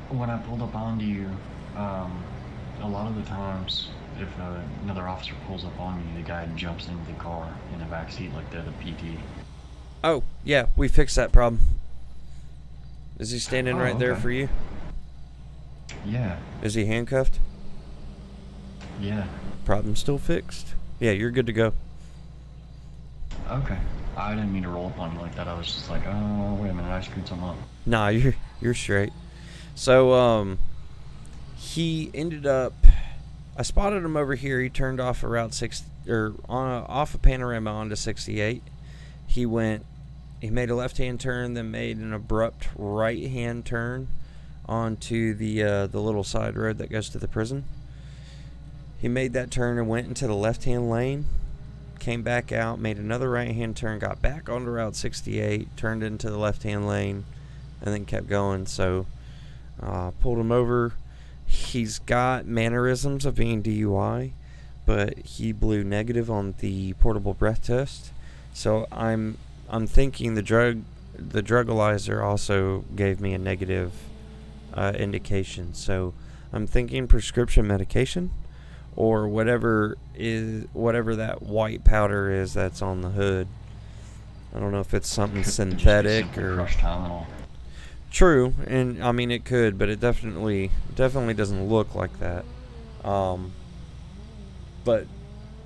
When I pulled up onto you, a lot of the times, if another officer pulls up on you, the guy jumps into the car in the back seat like they're the PT. Oh, yeah, we fixed that problem. Is he standing Oh, right there okay. for you? Yeah, Is he handcuffed? yeah. Problem still fixed. Yeah, you're good to go. Okay. I didn't mean to roll up on you like that. I was just like, oh, wait a minute, I screwed something up. Nah, you're straight. So, he ended up. I spotted him over here. He turned off a Route 6 off a Panorama onto 68. He made a left-hand turn, then made an abrupt right-hand turn onto the little side road that goes to the prison. He made that turn and went into the left-hand lane, came back out, made another right-hand turn, got back onto Route 68, turned into the left-hand lane, and then kept going. So, pulled him over. He's got mannerisms of being DUI, but he blew negative on the portable breath test. So I'm thinking the drugalyzer also gave me a negative indication. So I'm thinking prescription medication or whatever that white powder is that's on the hood. I don't know if it's something synthetic or crushed Tylenol. True, and I mean it could, but it definitely doesn't look like that. But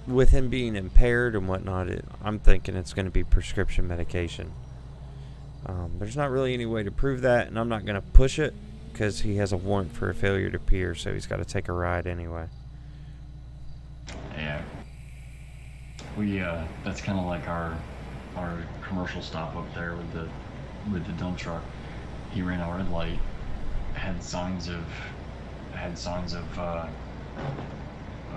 with him being impaired and whatnot, I'm thinking it's going to be prescription medication. There's not really any way to prove that, and I'm not going to push it because he has a warrant for a failure to appear, so he's got to take a ride anyway. Yeah. We that's kind of like our commercial stop up there with the dump truck. He ran a red light, had signs of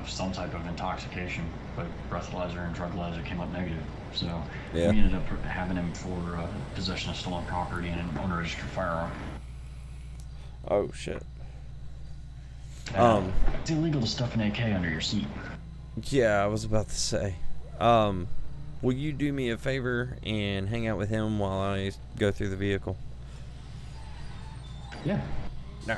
some type of intoxication, but breathalyzer and drugalyzer came up negative. So Yeah. we ended up having him for possession of stolen property and an unregistered firearm. Oh shit. It's illegal to stuff an AK under your seat. Yeah, I was about to say. Will you do me a favor and hang out with him while I go through the vehicle? Yeah. Nah.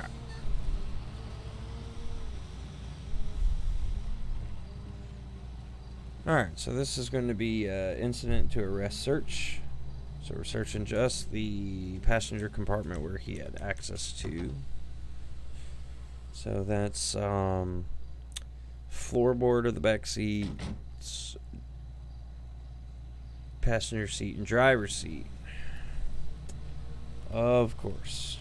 Alright, so this is going to be incident to arrest search. So we're searching just the passenger compartment where he had access to. So that's floorboard of the back seat, passenger seat, and driver's seat. Of course.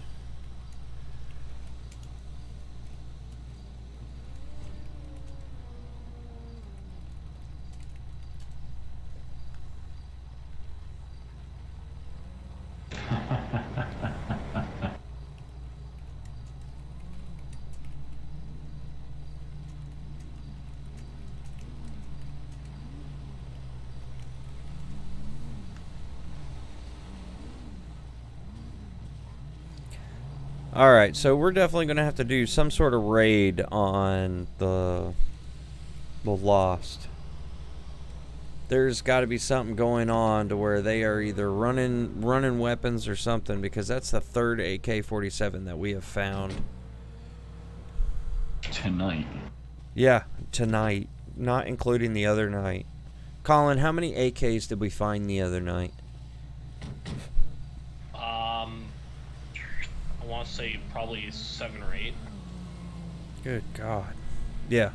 Alright, so we're definitely going to have to do some sort of raid on the Lost. There's got to be something going on to where they are either running weapons or something, because that's the third AK-47 that we have found. Tonight. Yeah, tonight, not including the other night. Colin, how many AKs did we find the other night? I want to say probably 7 or 8. Good God. Yeah.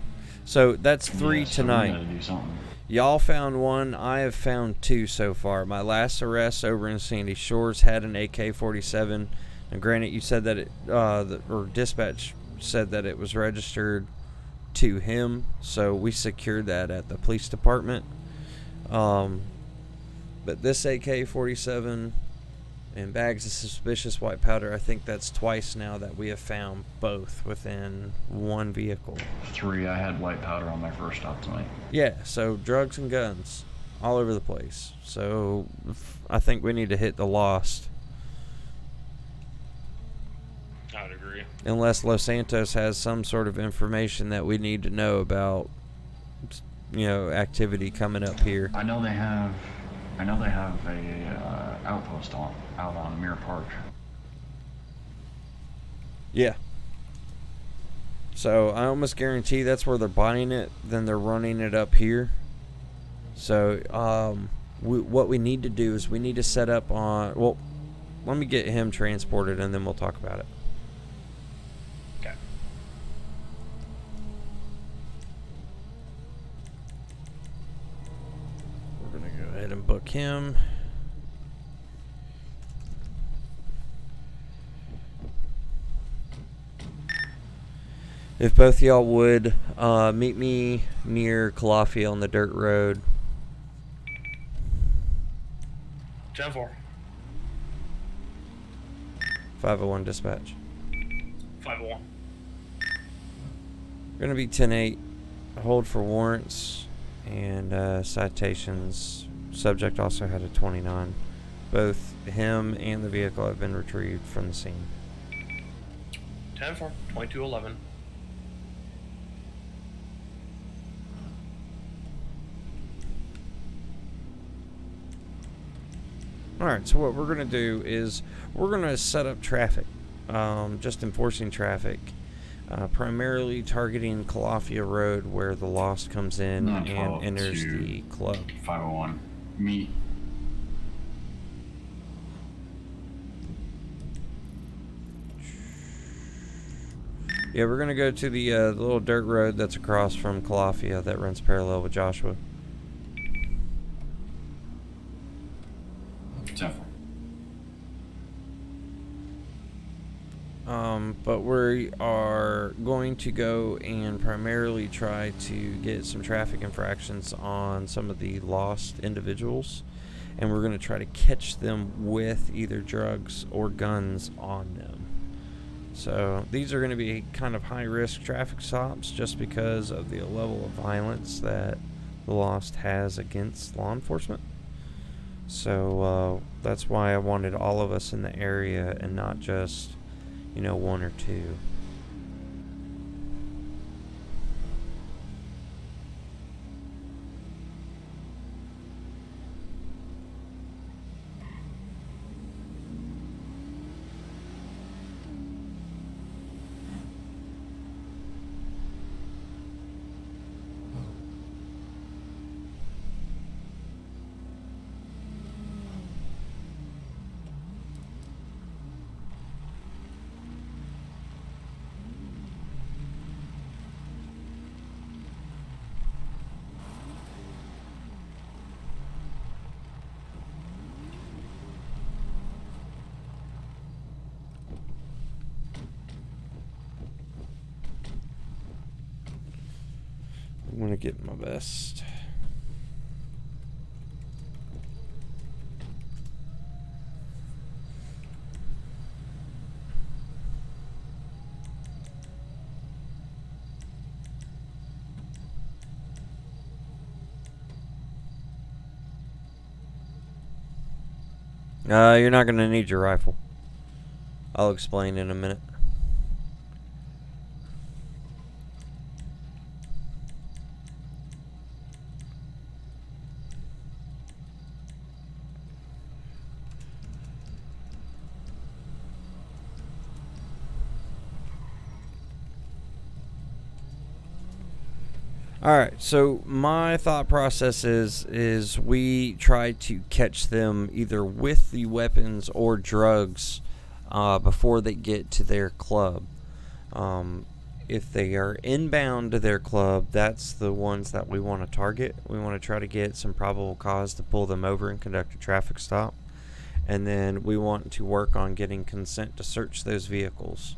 So that's 3 Yeah, so tonight. we gotta do something. Y'all found 1. I have found 2 so far. My last arrest over in Sandy Shores had an AK-47, And granted, you said that or dispatch said that it was registered to him, so we secured that at the police department. But this AK-47 and bags of suspicious white powder, I think that's twice now that we have found both within one vehicle. 3, I had white powder on my first stop tonight. Yeah, so drugs and guns all over the place. So I think we need to hit the lost. I would agree. Unless Los Santos has some sort of information that we need to know about, activity coming up here. I know they have a outpost out on Mirror Park. Yeah. So I almost guarantee that's where they're buying it. Then they're running it up here. So what we need to do is we need to set up on. Well, let me get him transported and then we'll talk about it. Okay. We're gonna go ahead and book him. If both y'all would meet me near Calafia on the dirt road. 10-4. 501 dispatch. 5-1. Gonna be 10-8. Hold for warrants and citations. Subject also had a 29. Both him and the vehicle have been retrieved from the scene. 10-4. 22-11. Alright, so what we're going to do is we're going to set up traffic, just enforcing traffic, primarily targeting Calafia Road where the Lost comes in and 912 enters to the club. 501. Meet. Yeah, we're going to go to the little dirt road that's across from Calafia that runs parallel with Joshua. 10-4. But we are going to go and primarily try to get some traffic infractions on some of the lost individuals, and we're going to try to catch them with either drugs or guns on them. So these are going to be kind of high-risk traffic stops just because of the level of violence that the Lost has against law enforcement. So that's why I wanted all of us in the area and not just, one or two. I'm going to get my best. You're not going to need your rifle. I'll explain in a minute. Alright, so my thought process is we try to catch them either with the weapons or drugs before they get to their club. If they are inbound to their club, that's the ones that we want to target. We want to try to get some probable cause to pull them over and conduct a traffic stop. and then we want to work on getting consent to search those vehicles.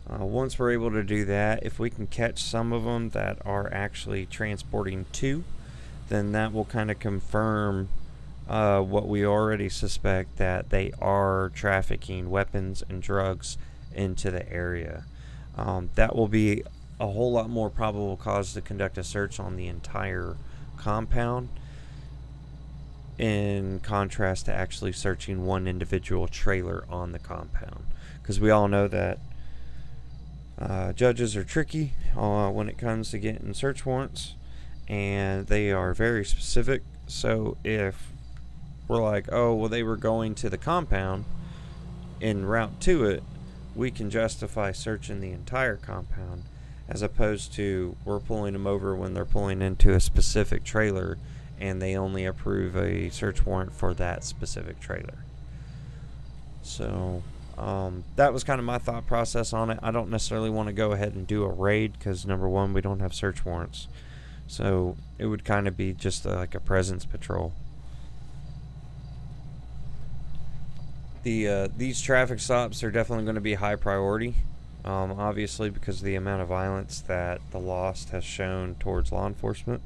Once we're able to do that, if we can catch some of them that are actually transporting two, then that will kind of confirm what we already suspect, that they are trafficking weapons and drugs into the area. That will be a whole lot more probable cause to conduct a search on the entire compound, in contrast to actually searching one individual trailer on the compound, because we all know that judges are tricky when it comes to getting search warrants, and they are very specific. So if we're like, oh, well, they were going to the compound en route to it, we can justify searching the entire compound, as opposed to we're pulling them over when they're pulling into a specific trailer and they only approve a search warrant for that specific trailer. So that was kind of my thought process on it. I don't necessarily want to go ahead and do a raid because, number one, we don't have search warrants. So it would kind of be just like a presence patrol. These traffic stops are definitely going to be high priority, obviously because of the amount of violence that the Lost has shown towards law enforcement.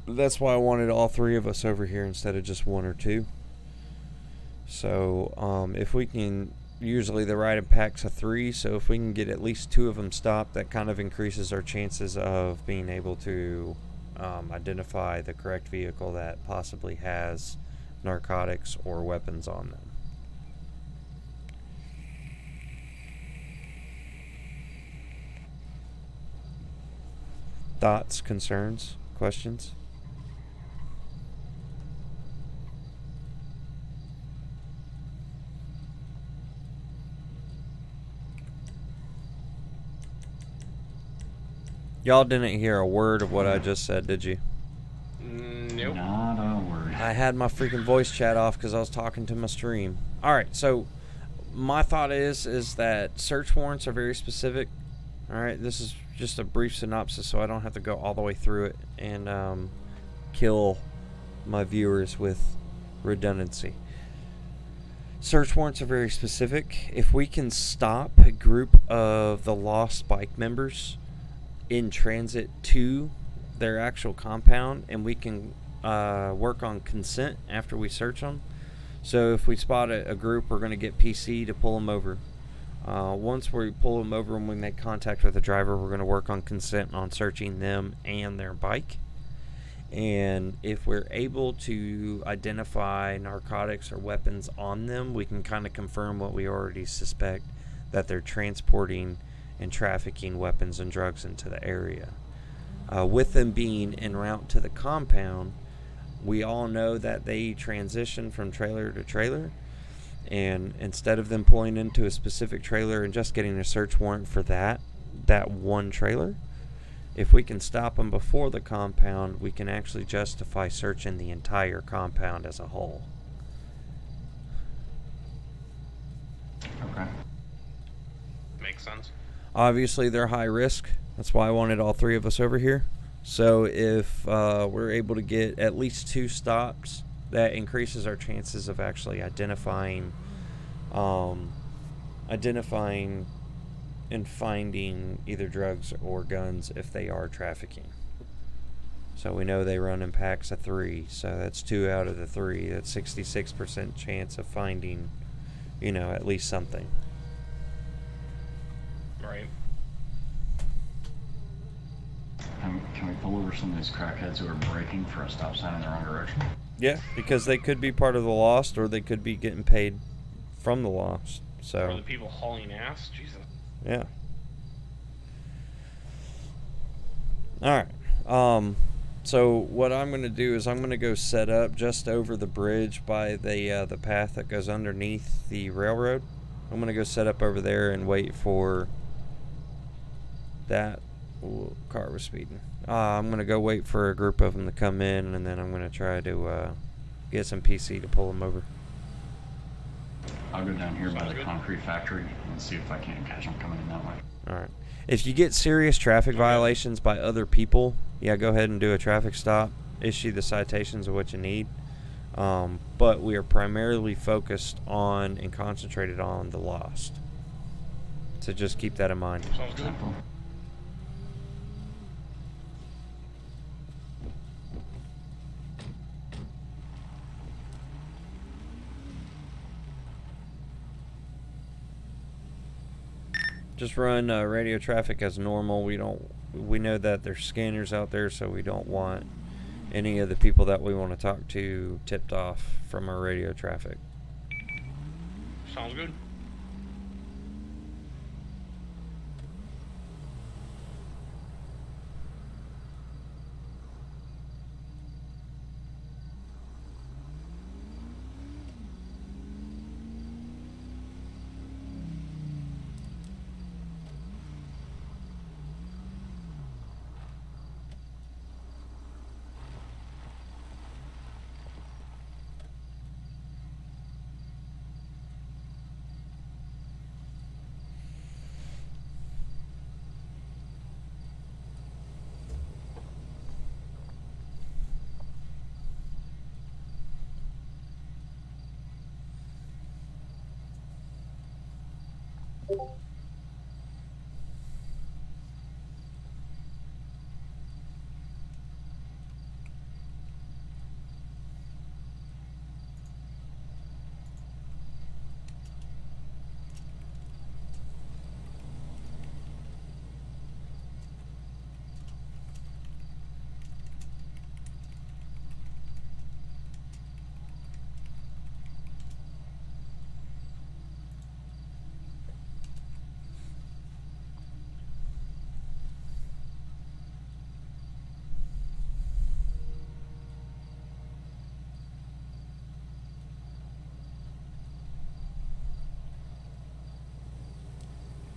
That's why I wanted all three of us over here instead of just one or two. So if we can, usually the ride in packs of 3, so if we can get at least 2 of them stopped, that kind of increases our chances of being able to identify the correct vehicle that possibly has narcotics or weapons on them. Thoughts, concerns, questions? Y'all didn't hear a word of what I just said, did you? Nope. Not a word. I had my freaking voice chat off because I was talking to my stream. Alright, so my thought is that search warrants are very specific. Alright, this is just a brief synopsis so I don't have to go all the way through it and kill my viewers with redundancy. Search warrants are very specific. If we can stop a group of the Lost bike members in transit to their actual compound, and we can work on consent after we search them. So if we spot a group, we're going to get PC to pull them over. Once we pull them over and we make contact with the driver, we're going to work on consent on searching them and their bike. And if we're able to identify narcotics or weapons on them, we can kind of confirm what we already suspect, that they're transporting and trafficking weapons and drugs into the area. With them being en route to the compound, we all know that they transition from trailer to trailer, and instead of them pulling into a specific trailer and just getting a search warrant for that one trailer, if we can stop them before the compound, we can actually justify searching the entire compound as a whole. Okay. Makes sense. Obviously, they're high risk. That's why I wanted all 3 of us over here. So if we're able to get at least 2 stops, that increases our chances of actually identifying and finding either drugs or guns if they are trafficking. So we know they run in packs of 3, so that's 2 out of the 3. That's 66% chance of finding, at least something. Right. Can we pull over some of these crackheads who are braking for a stop sign in the wrong direction? Yeah, because they could be part of the Lost, or they could be getting paid from the Lost. So. Or the people hauling ass? Jesus. Yeah. Alright. So what I'm going to do is I'm going to go set up just over the bridge by the path that goes underneath the railroad. I'm going to go set up over there and wait for that. Ooh, car was speeding. I'm going to go wait for a group of them to come in, and then I'm going to try to get some PC to pull them over. I'll go down here by the concrete factory and see if I can't catch them coming in that way. Alright. If you get serious traffic violations by other people, yeah, go ahead and do a traffic stop. Issue the citations of what you need. But we are primarily focused on and concentrated on the lost. So just keep that in mind. Sounds good. Just run radio traffic as normal. We know that there's scanners out there, so we don't want any of the people that we want to talk to tipped off from our radio traffic. Sounds good.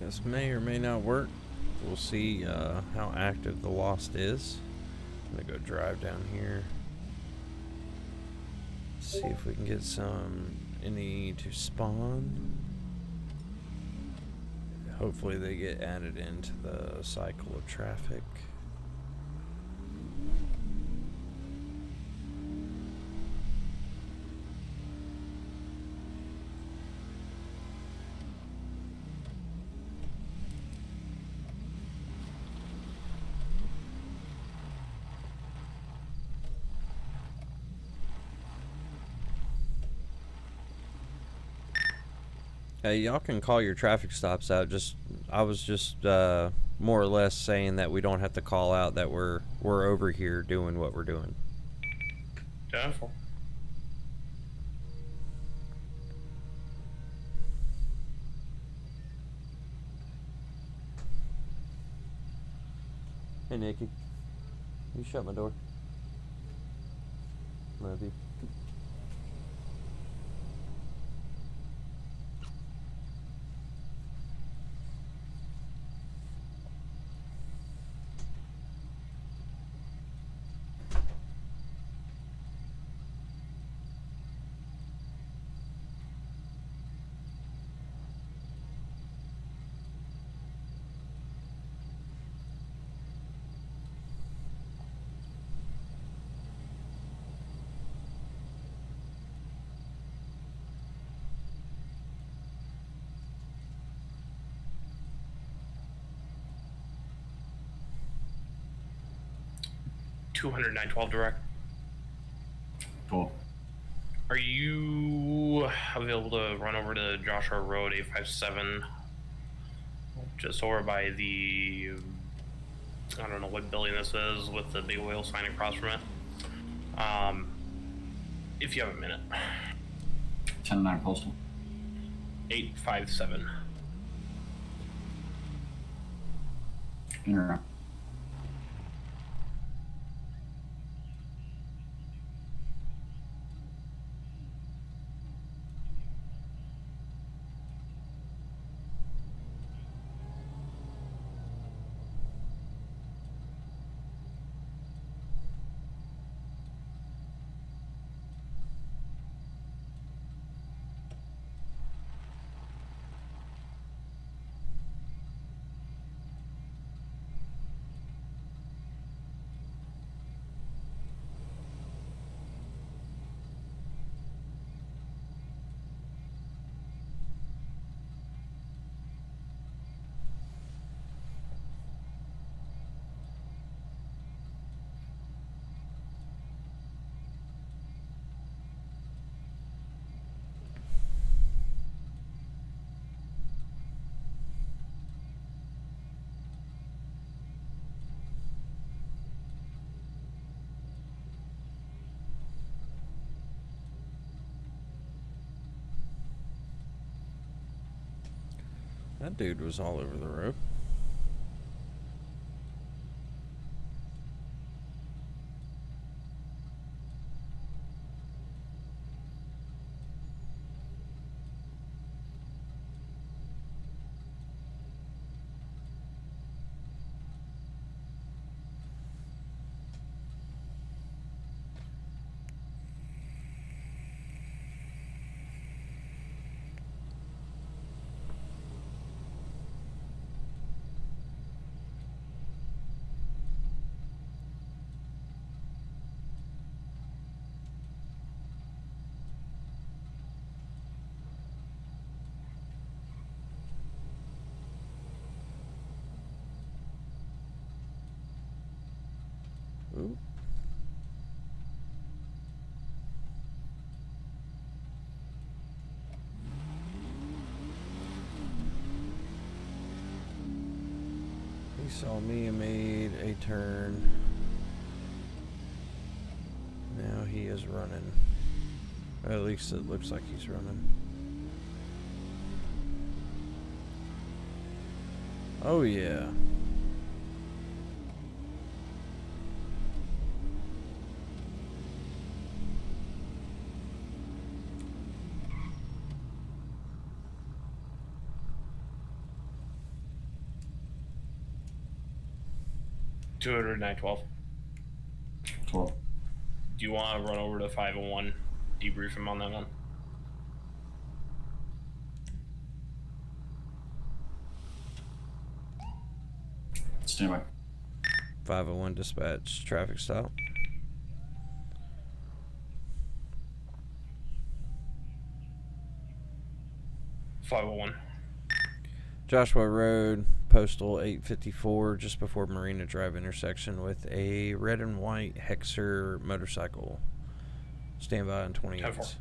This may or may not work. We'll see how active the lost is. I'm gonna go drive down here. See if we can get any to spawn. Hopefully they get added into the cycle of traffic. Y'all can call your traffic stops out. I was just more or less saying that we don't have to call out that we're over here doing what we're doing. Careful. Hey Nikki, you shut my door. Love you. $209.12 direct. Cool. Are you available to run over to Joshua Road 857? Just over by the, I don't know what building this is with the big oil sign across from it. If you have a minute. 10-9 postal. 857. Interrupt. That dude was all over the road. Ooh. He saw me and made a turn. Now he is running. Or at least it looks like he's running. Oh yeah. Two hundred 912. 12. Do you want to run over to 501, debrief him on that one? Stand by. 501 dispatch, traffic stop. .501. Joshua Road, postal 854, just before Marina Drive intersection with a red and white Hexer motorcycle. Stand by on 28. 10-4.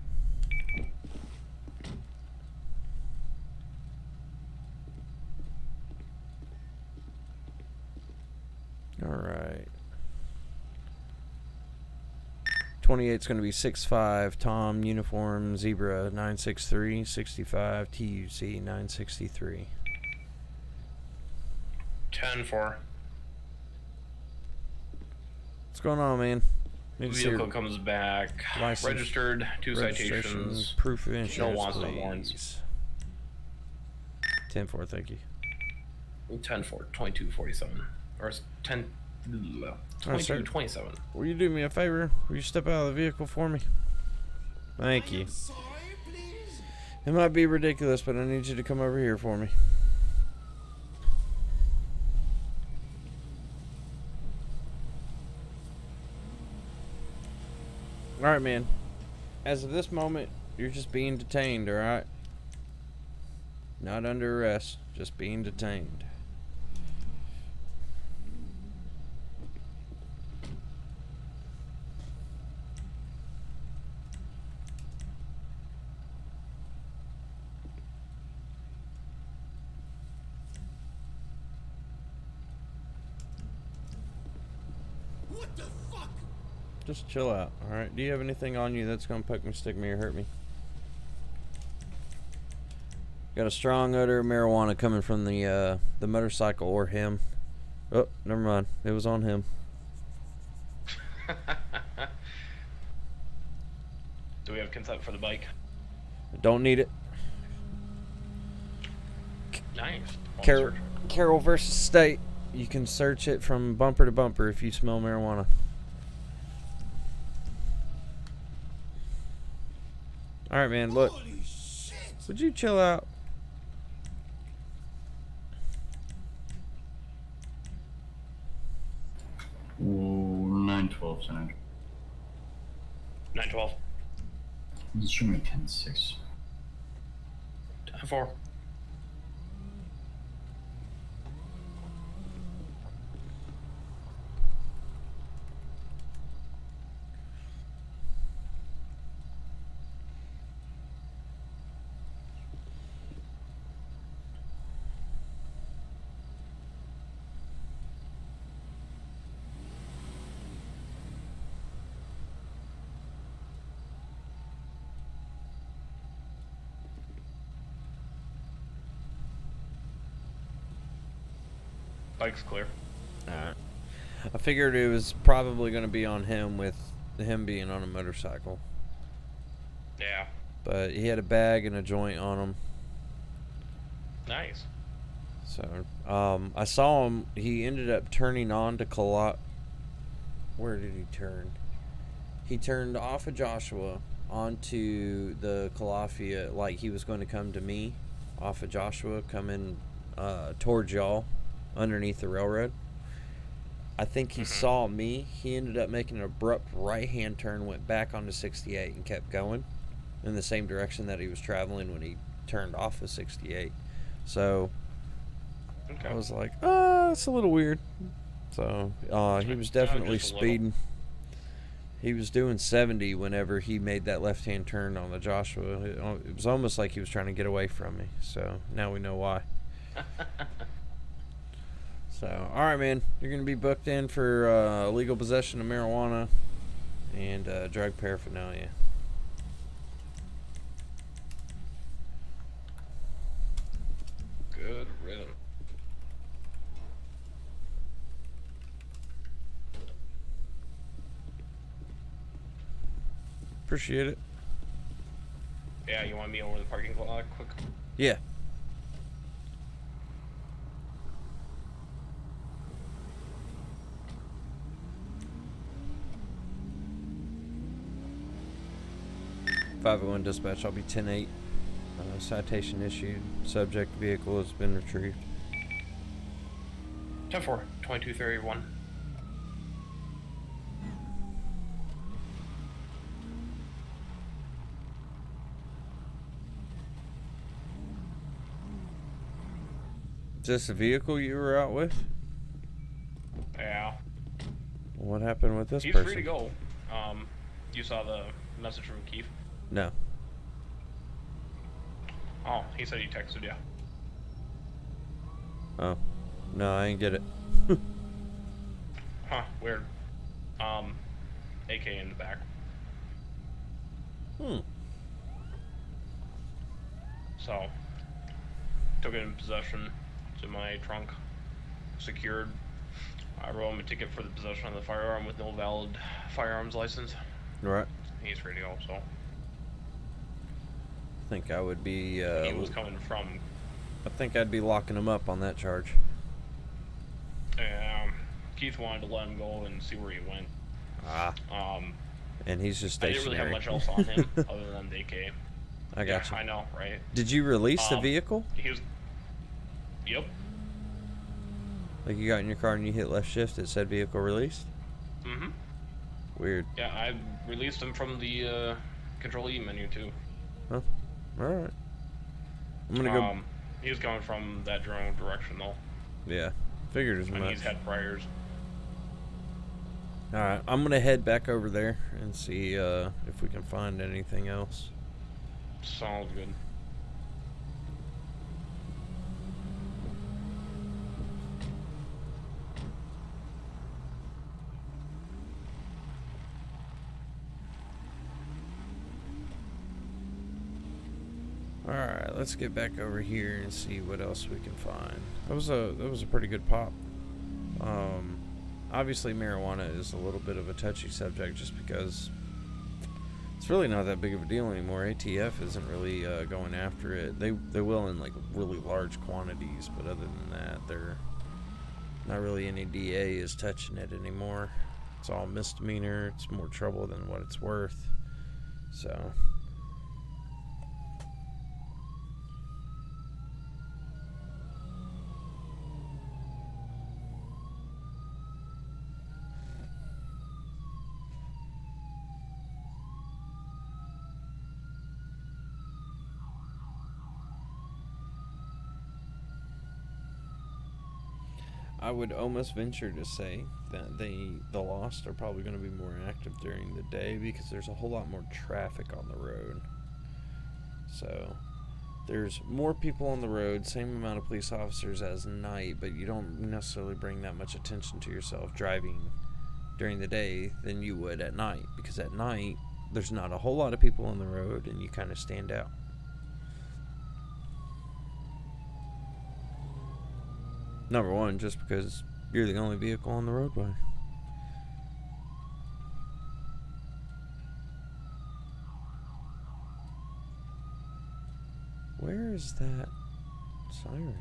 All right. 28 is going to be 6'5", Tom, uniform, zebra, 963, 65, TUC, 963. 10-4. What's going on, man? Need to see Vehicle your comes back. license, Registered. 2 registration, citations. proof of insurance, wants, no warrants. please. 10-4, thank you. 10-4. 2247. Or 10. Alright, sir. 2227. Will you do me a favor? Will you step out of the vehicle for me? Thank you. Sorry, please. It might be ridiculous, but I need you to come over here for me. Alright, man. As of this moment, you're just being detained, alright? Not under arrest, just being detained. What the fuck? Just chill out, alright? Do you have anything on you that's gonna poke me, stick me, or hurt me? Got a strong odor of marijuana coming from the motorcycle or him. Oh, never mind. It was on him. Do we have consent for the bike? Don't need it. Nice. Carroll versus State. You can search it from bumper to bumper if you smell marijuana. Alright, man, look. Holy shit! Would you chill out? Ooh, 912, Senator. 912. Let's show me 10-6. 10-4. Bike's clear. Alright. I figured it was probably going to be on him with him being on a motorcycle. Yeah. But he had a bag and a joint on him. Nice. So, I saw him. He ended up turning on to Where did he turn? He turned off of Joshua onto the Calafia, like he was going to come to me off of Joshua, coming towards y'all underneath the railroad. I think he saw me. He ended up making an abrupt right-hand turn, went back onto 68, and kept going in the same direction that he was traveling when he turned off of 68. So I was like, that's a little weird. So he was definitely just a little. speeding. He was doing 70 whenever he made that left-hand turn on the Joshua. It was almost like he was trying to get away from me. So now we know why. So, all right, man. You're going to be booked in for illegal possession of marijuana and drug paraphernalia. Good rhythm. Appreciate it. Yeah, you want me over the parking lot quick? Yeah. (501) dispatch. I'll be 10-8. Citation issued. Subject vehicle has been retrieved. 10-4, 2231. Is this the vehicle you were out with? Yeah. What happened with this He's person? free to go. You saw the message from Keith? No. Oh, he said he texted you. Oh. No, I didn't get it. Huh, weird. AK in the back. So, took it in possession. It's in my trunk. Secured. I wrote him a ticket for the possession of the firearm with no valid firearms license. Right. He's free to go, so. I think I would be. He was coming from. I think I'd be locking him up on that charge. Keith wanted to let him go and see where he went. And he's just I didn't stationary. really have much else on him other than the AK. I got you. I know, right? Did you release the vehicle? He was. Yep. Like you got in your car and you hit left shift, it said vehicle released? Mm-hmm. Weird. Yeah, I released him from the Control E menu too. Huh? Alright. I'm gonna go. He was coming from that general direction though. Yeah. Figured as And much. he's had priors. Alright, I'm gonna head back over there and see if we can find anything else. Sounds good. Alright, let's get back over here and see what else we can find. That was a pretty good pop. Obviously marijuana is a little bit of a touchy subject just because it's really not that big of a deal anymore. ATF isn't really going after it. They will in like really large quantities, but other than that, they're not really any DA is touching it anymore. It's all misdemeanor. It's more trouble than what it's worth. So I would almost venture to say that the Lost are probably going to be more active during the day because there's a whole lot more traffic on the road. So there's more people on the road, same amount of police officers as night, but you don't necessarily bring that much attention to yourself driving during the day than you would at night, because at night there's not a whole lot of people on the road and you kind of stand out. Number one, just because you're the only vehicle on the roadway. Where is that siren?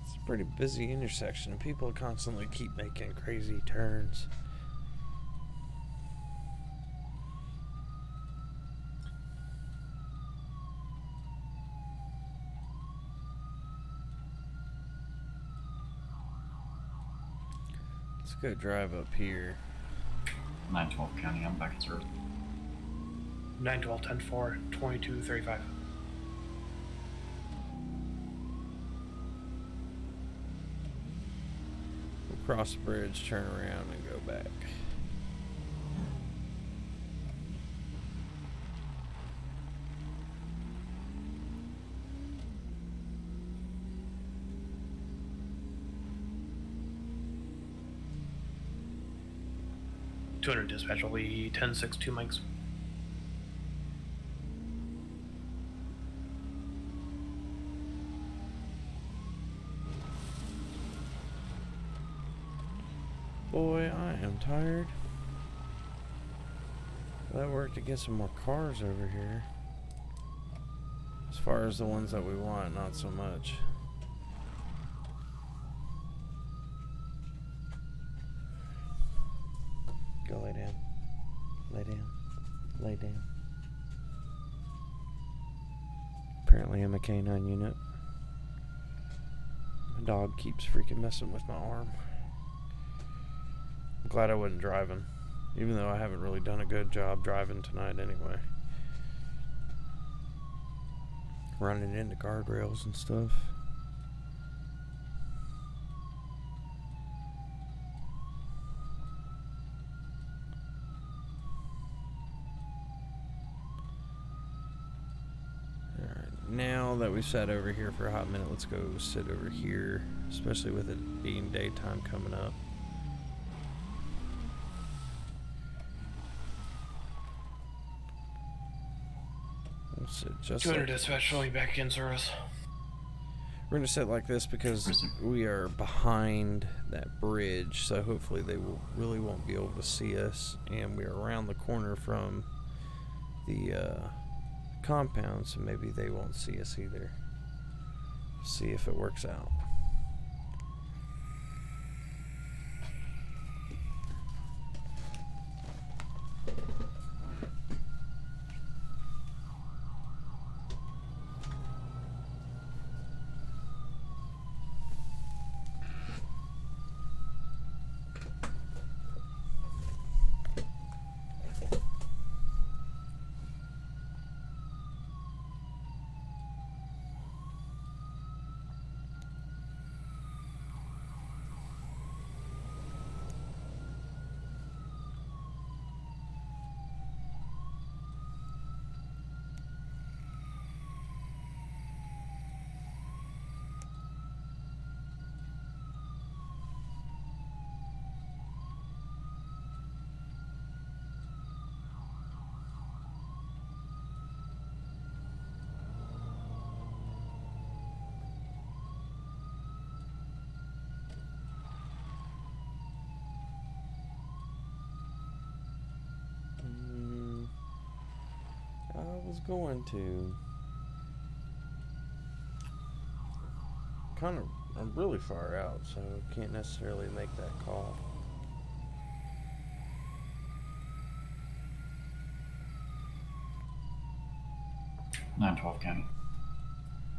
It's a pretty busy intersection, and people constantly keep making crazy turns. Let's go drive up here. 912 County, I'm back at service. 912 10-4, 2235. We'll cross the bridge, turn around, and go back. Two dispatch will be 10-6, 2 mics. Boy, I am tired. That worked to get some more cars over here. As far as the ones that we want, not so much. Go lay down. Lay down. Lay down. Apparently I'm a canine unit. My dog keeps freaking messing with my arm. I'm glad I wasn't driving. Even though I haven't really done a good job driving tonight anyway. Running into guardrails and stuff. Alright, now that we've sat over here for a hot minute, let's go sit over here. Especially with it being daytime coming up. Just 200 like dispatch will be back in service. we're gonna sit like this because we are behind that bridge, so hopefully they really won't be able to see us, and we are around the corner from the compound, so maybe they won't see us either. See if it works out. I was going to. I'm really far out, so can't necessarily make that call. Nine 12 County.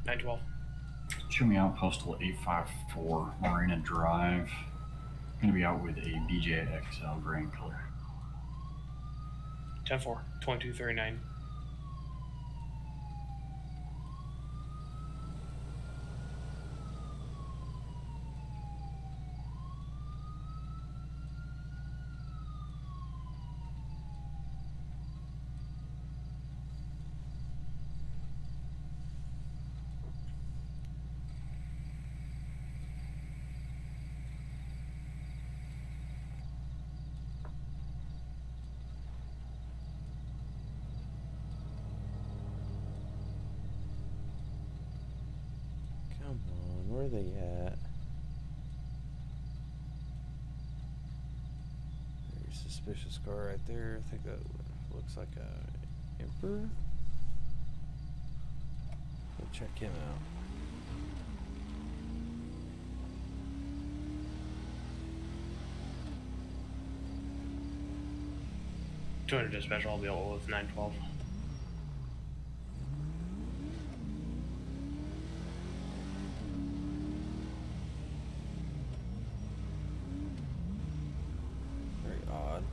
912. Show me out postal 854 Marina Drive. Gonna be out with a BJ XL gray in color. 10-4, 2239. Where are they at? Very suspicious car right there. I think that looks like a Emperor. We'll check him out. 200 dispatch, I'll be able with 912. Very odd.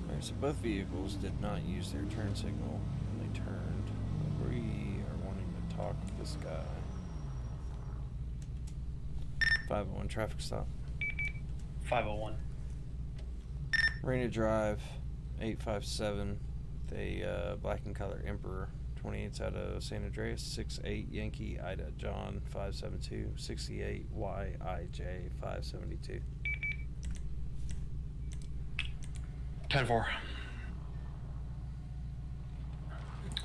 Alright, so both vehicles did not use their turn signal when they turned. We are wanting to talk with this guy. 501 traffic stop. 501. Marina Drive, 857. They black and color Emperor. 28's out of San Andreas. 68 Yankee Ida John 572. 68 YIJ 572. 10-4.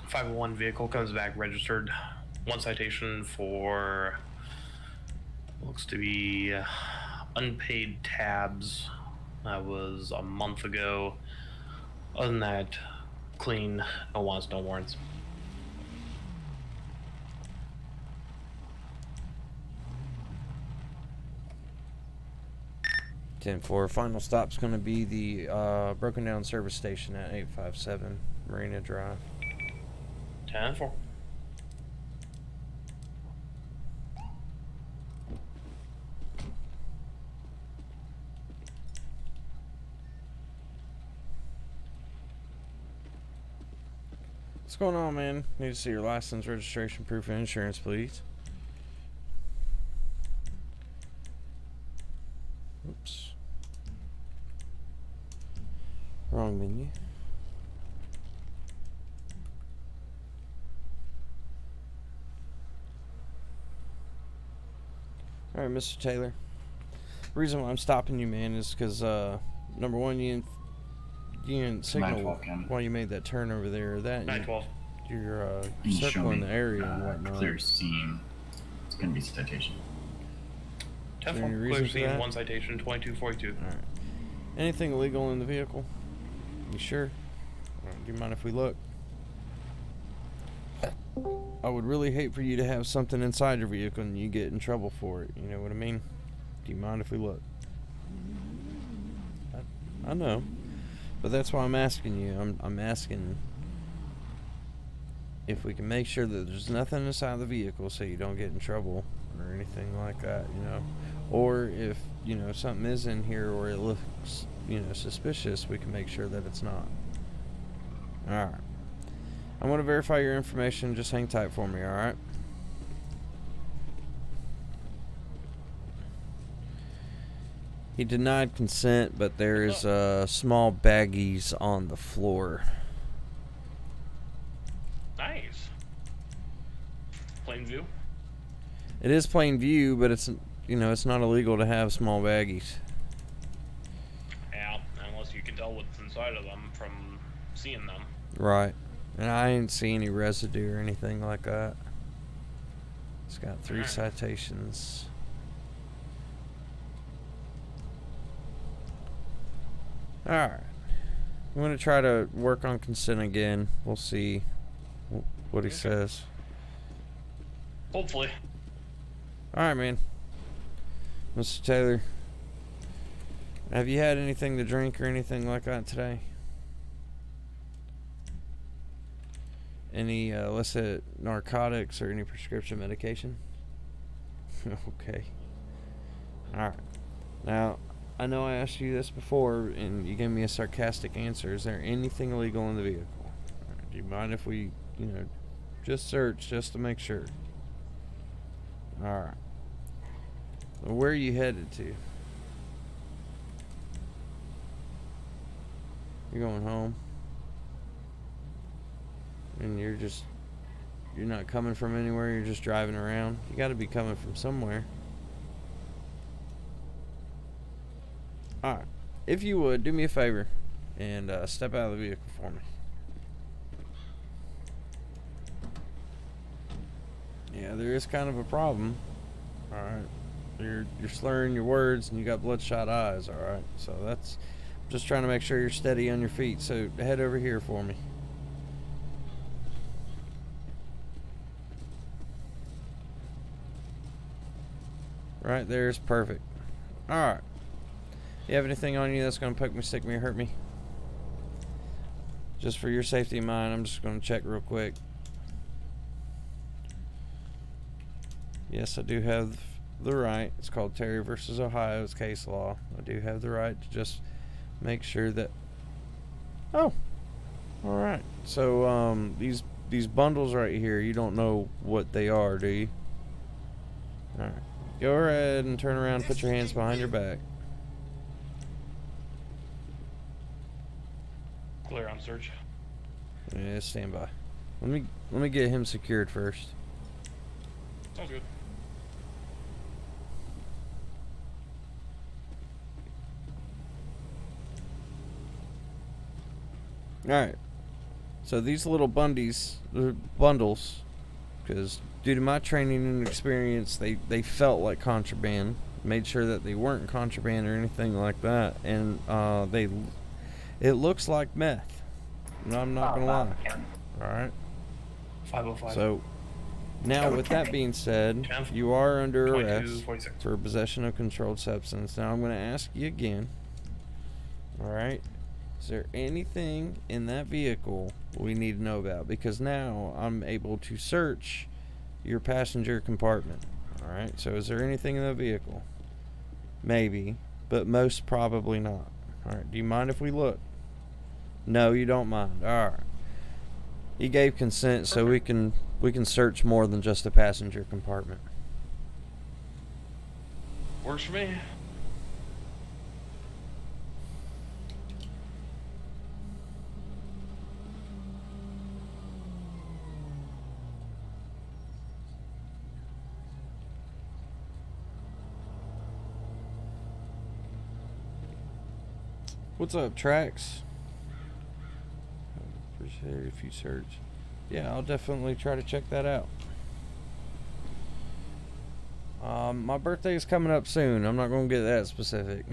501 vehicle comes back registered. One citation for looks to be unpaid tabs. That was a month ago. Other than that, clean, no wants, no warrants. Final stop's going to be the broken down service station at 857 Marina Drive. 10-4. What's going on, man? Need to see your license, registration, proof of insurance, please. Oops. Wrong menu. Alright, Mr. Taylor. The reason why I'm stopping you, man, is because, number one, you didn't signal while you made that turn over there. That 912. you're circling the area and whatnot. Clear scene. It's gonna be citation. 10-4. any reason Clear for scene, that? one citation, 2242. Alright. Anything illegal in the vehicle? You sure? Alright, do you mind if we look? I would really hate for you to have something inside your vehicle and you get in trouble for it. You know what I mean? Do you mind if we look? I know. But that's why I'm asking you. I'm asking if we can make sure that there's nothing inside the vehicle so you don't get in trouble or anything like that, you know. Or if, you know, something is in here or it looks, you know, suspicious, we can make sure that it's not. Alright. I'm going to verify your information. Just hang tight for me, alright? He denied consent, but there is small baggies on the floor. Nice. Plain view. It is plain view, but it's, you know, it's not illegal to have small baggies. Yeah, unless you can tell what's inside of them from seeing them. Right. And I didn't see any residue or anything like that. It's got 3 Alright. citations. Alright. I'm going to try to work on consent again. We'll see what he says. Hopefully. Alright, man. Mr. Taylor, have you had anything to drink or anything like that today? Any illicit narcotics or any prescription medication? Okay. Alright. Now, I know I asked you this before and you gave me a sarcastic answer. Is there anything illegal in the vehicle? Alright, do you mind if we, you know, just search just to make sure? Alright. Well, where are you headed to? You're going home? And you're not coming from anywhere, you're just driving around. You gotta be coming from somewhere. Alright. If you would, do me a favor and step out of the vehicle for me. Yeah, there is kind of a problem. All right. You're slurring your words and you got bloodshot eyes. All right. So that's just trying to make sure you're steady on your feet. So head over here for me. Right there is perfect. All right. You have anything on you that's going to poke me, stick me, or hurt me? Just for your safety and mine, I'm just going to check real quick. Yes, I do have the right. It's called Terry versus Ohio. It's case law. I do have the right to just make sure that... Oh. Alright. So, these bundles right here, you don't know what they are, do you? Alright. Go ahead and turn around and put your hands behind your back. Clear on search. Yeah, stand by. Let me get him secured first. Sounds good. Alright. So these little bundles, because due to my training and experience, they felt like contraband. Made sure that they weren't contraband or anything like that. And it looks like meth. No, I'm not gonna lie. Alright. 505. So now with that being said, you are under 22, arrest 46. for possession of controlled substance. Now I'm gonna ask you again. Alright. Is there anything in that vehicle we need to know about? Because now I'm able to search your passenger compartment. Alright, so is there anything in the vehicle? Maybe, but most probably not. Alright, do you mind if we look? No, you don't mind. Alright. He gave consent, so we can search more than just the passenger compartment. Works for me. What's up, Trax? Appreciate it if you search. Yeah, I'll definitely try to check that out. My birthday is coming up soon. I'm not going to get that specific.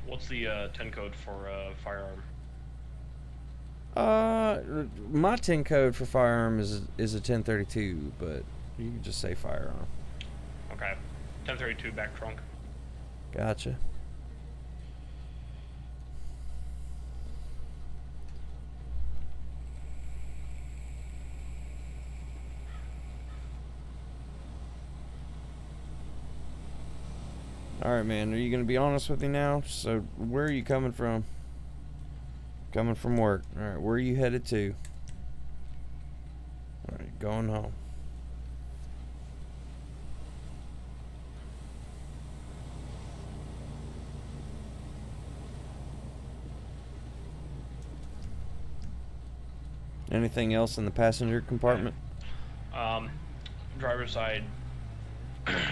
What's the 10 code for firearm? My 10 code for firearm is a 1032, but you can just say firearm. Okay. 1032 back trunk. Gotcha. Alright, man, are you going to be honest with me now? So, where are you coming from? Coming from work. Alright, where are you headed to? Alright, going home. Anything else in the passenger compartment? Driver's side,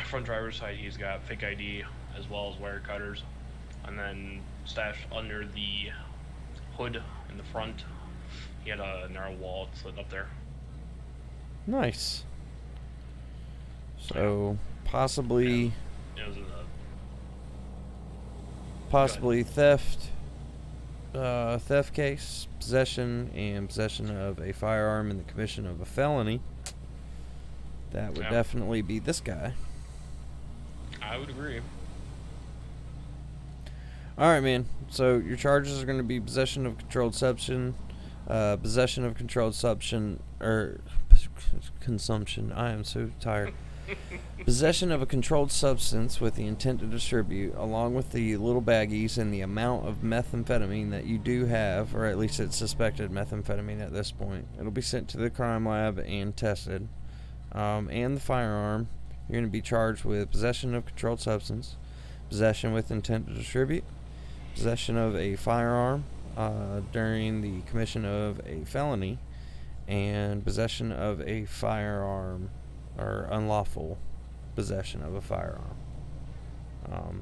front driver's side, he's got fake ID as well as wire cutters, and then stashed under the hood in the front, he had a narrow wall slid up there. Nice. So, possibly It was in the theft, theft case, possession, and possession of a firearm in the commission of a felony. That would definitely be this guy. I would agree. Alright, man. So, your charges are going to be possession of controlled substance, possession of controlled substance, or consumption. I am so tired. Possession of a controlled substance with the intent to distribute, along with the little baggies and the amount of methamphetamine that you do have, or at least it's suspected methamphetamine at this point. It'll be sent to the crime lab and tested. And the firearm, you're going to be charged with possession of controlled substance, possession with intent to distribute, possession of a firearm during the commission of a felony, and possession of a firearm, or unlawful possession of a firearm.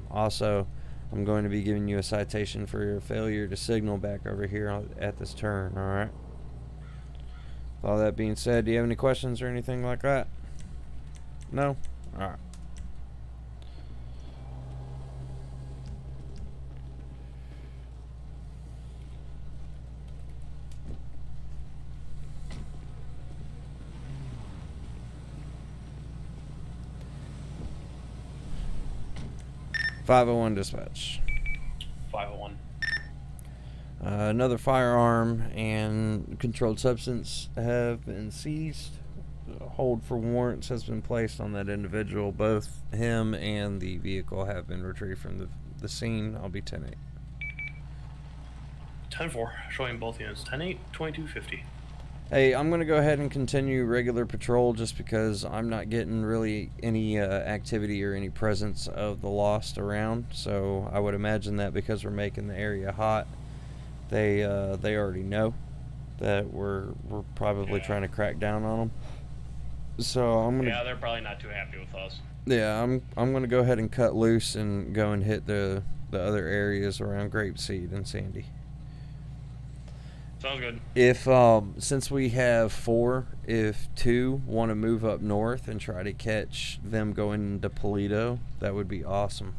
Also, I'm going to be giving you a citation for your failure to signal back over here at this turn, alright? With all that being said, do you have any questions or anything like that? No? All right. (501) dispatch. 501. Another firearm and controlled substance have been seized. Hold for warrants has been placed on that individual. Both him and the vehicle have been retrieved from the scene. I'll be 10-8. 10-4, showing both units. 10-8, 2250. Hey, I'm going to go ahead and continue regular patrol just because I'm not getting really any activity or any presence of the lost around. So I would imagine that because we're making the area hot, they already know that we're probably trying to crack down on them. So I'm gonna. Yeah, they're probably not too happy with us. Yeah, I'm gonna go ahead and cut loose and go and hit the other areas around Grapeseed and Sandy. Sounds good. If since we have 4, if 2 want to move up north and try to catch them going to Polito, that would be awesome.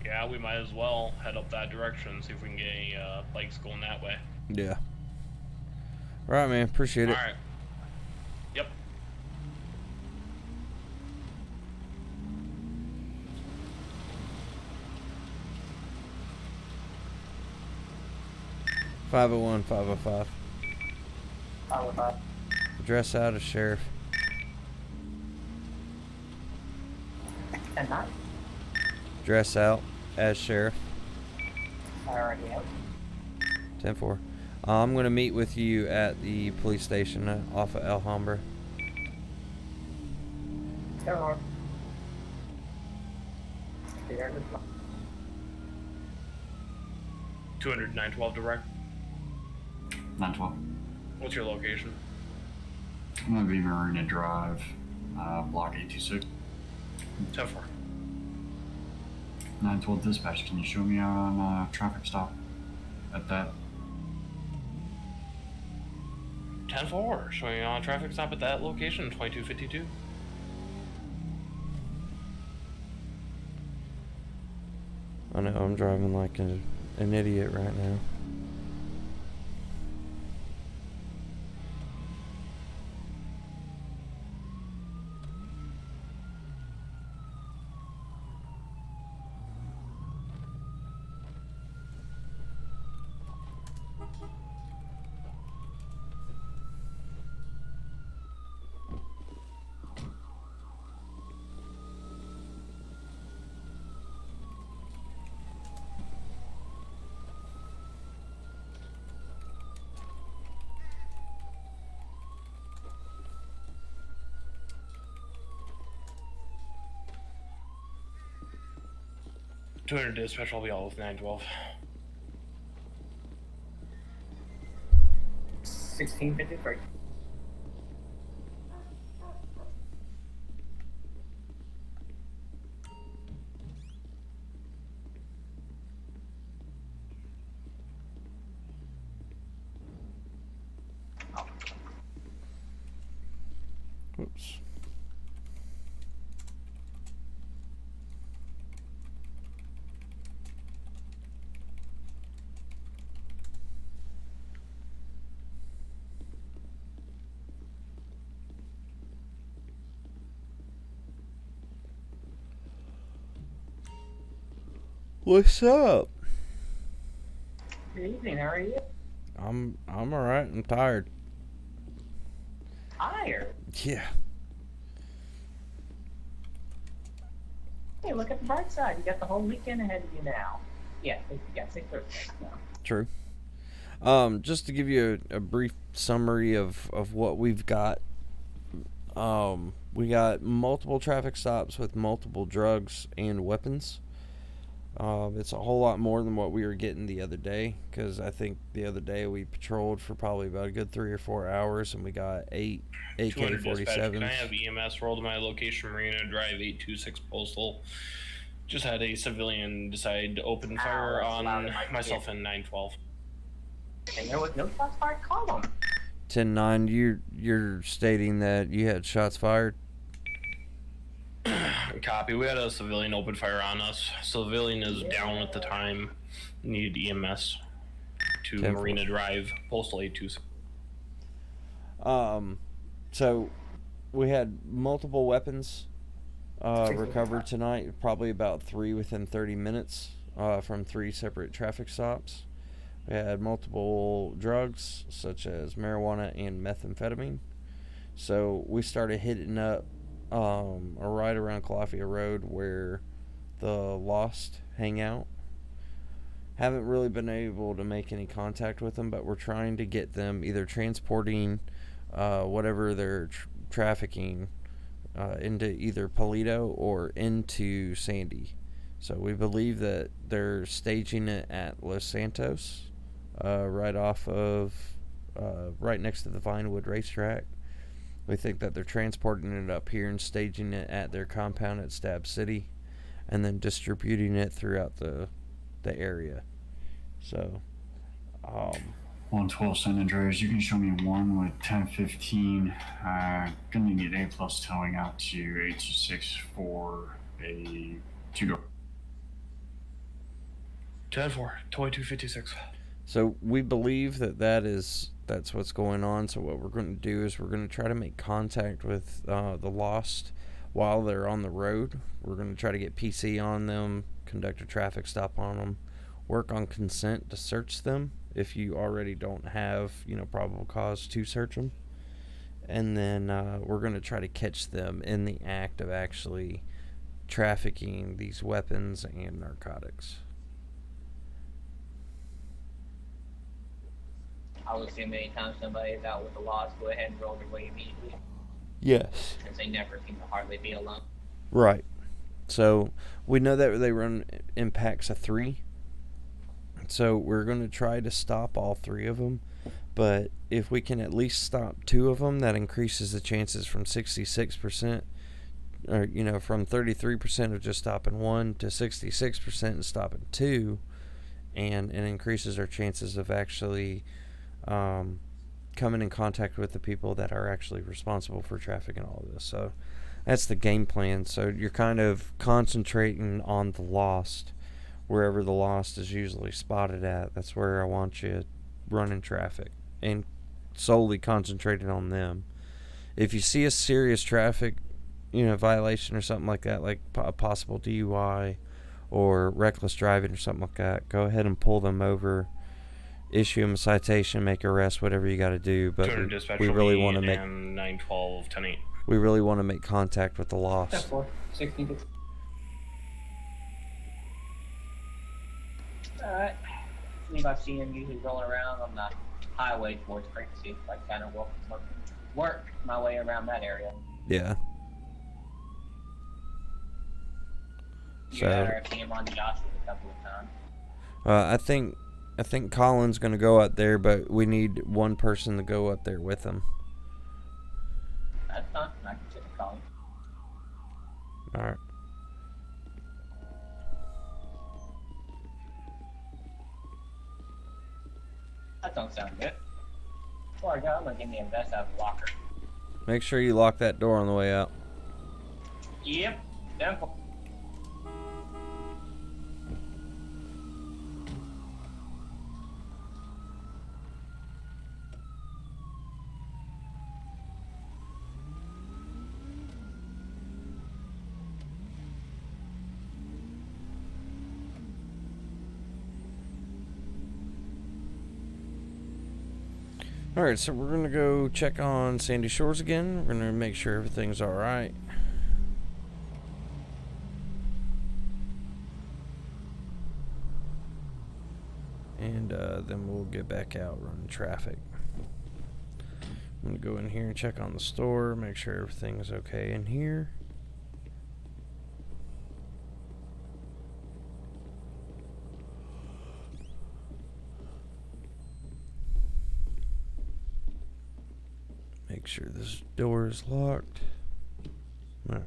Yeah, we might as well head up that direction, see if we can get any bikes going that way. Yeah. All right, man. Appreciate it. All right. Yep. (501) 505. 505. Address out as sheriff. 10-9. Dress out as sheriff. I already have. 10-4. I'm going to meet with you at the police station off of Alhambra. 10-4. 200, 912 direct. 912. What's your location? I'm gonna be Marina Drive, block 826. 10-4. 912 dispatch, can you show me out on traffic stop at that? 10-4, showing you on traffic stop at that location, 2252. I know I'm driving like an idiot right now. $200 dispatch, I'll be all with 912. 1653. Oops. What's up? Good evening, how are you? I'm alright. I'm tired. Tired? Yeah. Hey, look at the bright side. You got the whole weekend ahead of you now. Yeah, you got 6 birthdays now. True. Just to give you a brief summary of what we've got. We got multiple traffic stops with multiple drugs and weapons. It's a whole lot more than what we were getting the other day, because I think the other day we patrolled for probably about a good 3 or 4 hours, and we got 8 AK-47s. Can I have EMS roll to my location, Marina Drive 826 Postal? Just had a civilian decide to open fire that's on loud in my myself ear. in 912. And there was no shots fired, call them. 10-9, you're stating that you had shots fired? Copy. We had a civilian open fire on us. Civilian is down at the time. Needed EMS to 10-4. Marina Drive, Postal 82. So we had multiple weapons recovered tonight, probably about 3 within 30 minutes from 3 separate traffic stops. We had multiple drugs such as marijuana and methamphetamine. So we started hitting up right around Calafia Road where the Lost hang out. Haven't really been able to make any contact with them, but we're trying to get them either transporting whatever they're trafficking into either Polito or into Sandy. So we believe that they're staging it at Los Santos, right next to the Vinewood racetrack. We think that they're transporting it up here and staging it at their compound at Stab City, and then distributing it throughout the area. So, 112 San Andreas, you can show me one with 1015. Gonna need A plus towing out to 826 for a 2-door. 10-4, 2256. So we believe that's what's going on. So what we're going to do is we're going to try to make contact with the Lost while they're on the road. We're going to try to get PC on them, conduct a traffic stop on them, work on consent to search them if you already don't have, probable cause to search them. And then we're going to try to catch them in the act of actually trafficking these weapons and narcotics. I would assume anytime somebody is out with the Lost, go ahead and roll their way immediately, Yes. since they never seem to hardly be alone. Right. So we know that they run in packs of 3. So we're going to try to stop all 3 of them. But if we can at least stop 2 of them, that increases the chances from 66%, or, from 33% of just stopping 1 to 66% and stopping 2. And it increases our chances of actually coming in contact with the people that are actually responsible for traffic and all of this. So that's the game plan. So you're kind of concentrating on the Lost, wherever the Lost is usually spotted at. That's where I want you running traffic and solely concentrating on them. If you see a serious traffic, violation or something like that, like a possible DUI or reckless driving or something like that, go ahead and pull them over, issue them a citation, make arrest, whatever you got to do. But we really want to make 912 10-8. We really want to make contact with the Lost. 10-4, 16. Alright. I believe I've seen them usually rolling around on the highway towards Cranksey. I kind of work my way around that area. Yeah. You and I've seen him on Joshua a couple of times. I think Colin's going to go up there, but we need one person to go up there with him. That's fine. I can check the Colin. Alright. That don't sound good. Before I go, I'm gonna give me a vest out of the locker. Make sure you lock that door on the way out. Yep. Definitely. Alright, so we're going to go check on Sandy Shores again. We're going to make sure everything's alright. And then we'll get back out running traffic. I'm going to go in here and check on the store, make sure everything's okay in here. Make sure this door is locked. Alright.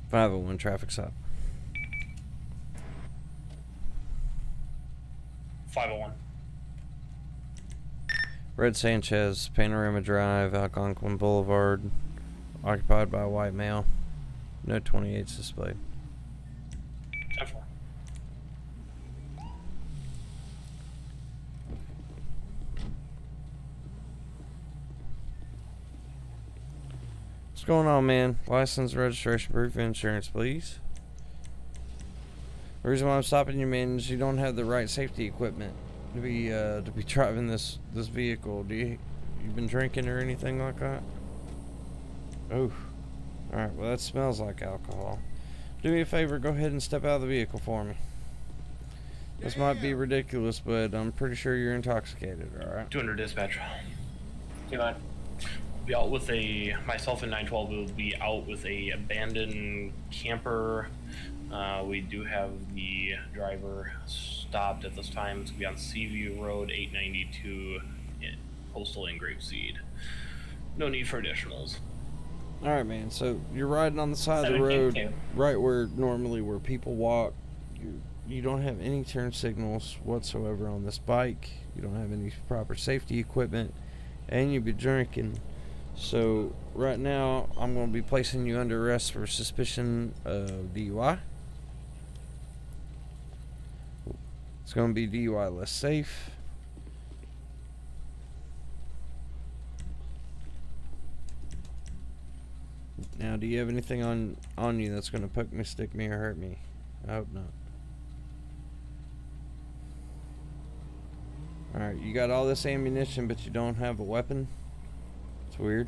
501 traffic stop. 501. Red Sanchez, Panorama Drive, Algonquin Boulevard, occupied by a white male. No 28s displayed. 10-4. What's going on, man? License, registration, proof of insurance, please. The reason why I'm stopping you, man, is you don't have the right safety equipment to be driving this vehicle. You been drinking or anything like that? Oh, all right. Well, that smells like alcohol. Do me a favor. Go ahead and step out of the vehicle for me. This might be ridiculous, but I'm pretty sure you're intoxicated. All right. 200 dispatch. 200. Be out with myself and 912 will be out with a abandoned camper. We do have the driver stopped at this time. It's gonna be on Seaview Road 892 in Postal and Grapeseed. No need for additionals. All right, man. So you're riding on the side of the road, 17-2. right where people walk. You don't have any turn signals whatsoever on this bike. You don't have any proper safety equipment, and you've been drinking. So right now, I'm going to be placing you under arrest for suspicion of DUI. It's going to be DUI less safe. Now, do you have anything on you that's going to poke me, stick me, or hurt me? I hope not. Alright, you got all this ammunition, but you don't have a weapon? It's weird.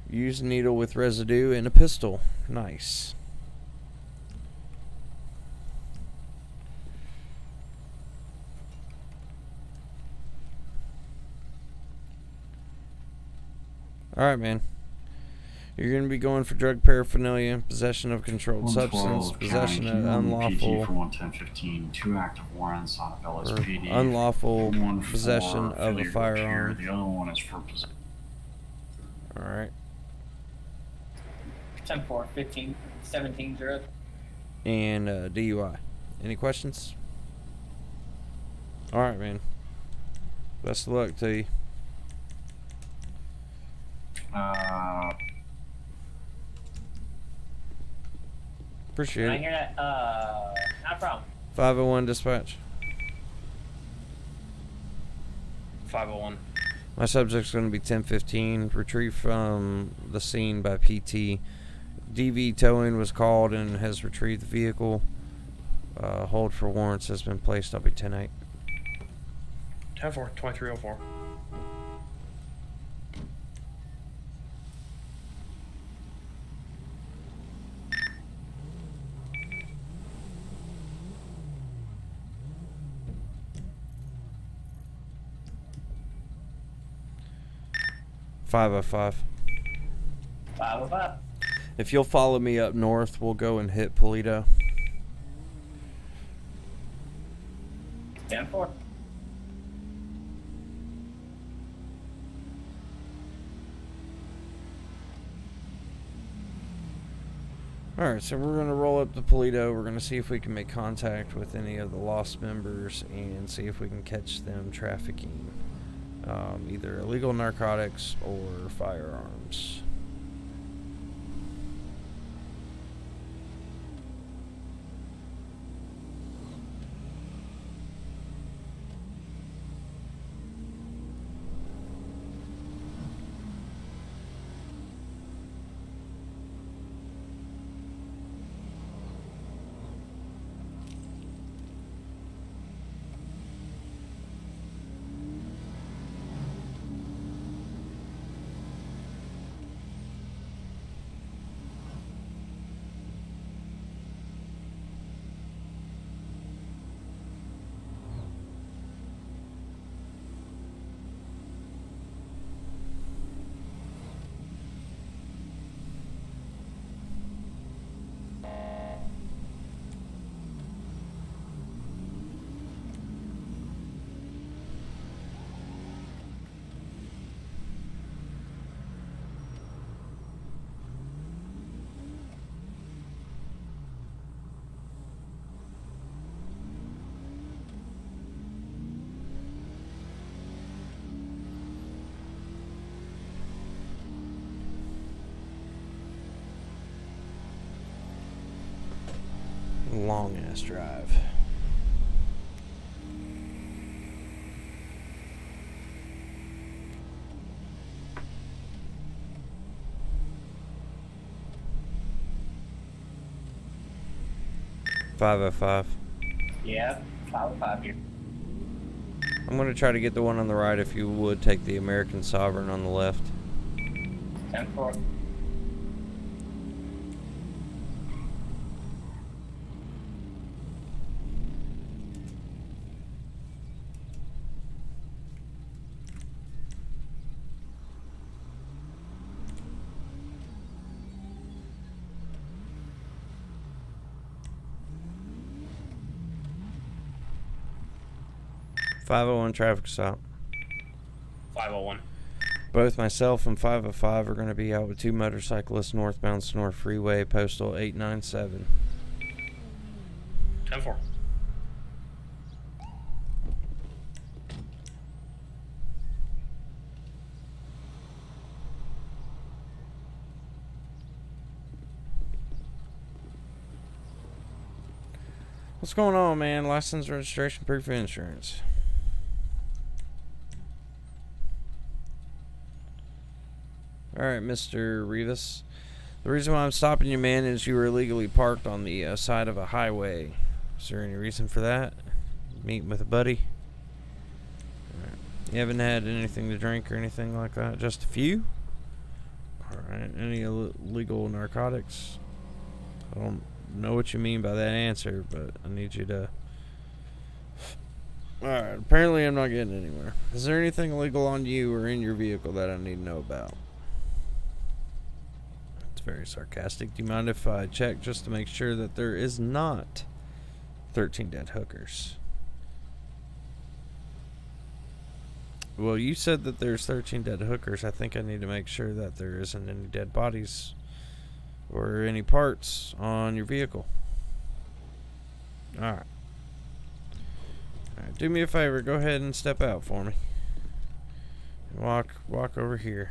Use needle with residue and a pistol. Nice. Alright, man. You're going to be going for drug paraphernalia, possession of controlled substance, possession of unlawful, for 11015, 2 active warrants on LSPD. unlawful one for possession of a failure to firearm. appear. The other one is for possession. Alright. 10-4, 15, 17-0. And DUI. Any questions? Alright, man. Best of luck to you. Appreciate Can I it. hear that? Not a problem. 501 dispatch. 501. My subject's going to be 1015. Retrieved from the scene by PT. DV towing was called and has retrieved the vehicle. Hold for warrants has been placed. I'll be 10-8. 10-4, 2304. Five. 505. If you'll follow me up north, we'll go and hit Polito. 10-4. Alright, so we're going to roll up to Polito. We're going to see if we can make contact with any of the lost members and see if we can catch them trafficking either illegal narcotics or firearms. long ass drive. $505. Yeah, 505 here. I'm going to try to get the one on the right. If you would take the American Sovereign on the left. 10-4. $501 traffic stop. 501. Both myself and $505 are going to be out with 2 motorcyclists northbound Snore Freeway, postal 897. 10-4. What's going on, man? License, registration, proof of insurance. Alright, Mr. Rivas. The reason why I'm stopping you, man, is you were illegally parked on the side of a highway. Is there any reason for that? Meeting with a buddy? Alright. You haven't had anything to drink or anything like that? Just a few? Alright. Any illegal narcotics? I don't know what you mean by that answer, but I need you to... Alright, apparently I'm not getting anywhere. Is there anything illegal on you or in your vehicle that I need to know about? It's very sarcastic. Do you mind if I check just to make sure that there is not 13 dead hookers? Well, you said that there's 13 dead hookers. I think I need to make sure that there isn't any dead bodies or any parts on your vehicle. Alright. Alright, do me a favor, go ahead and step out for me. Walk over here.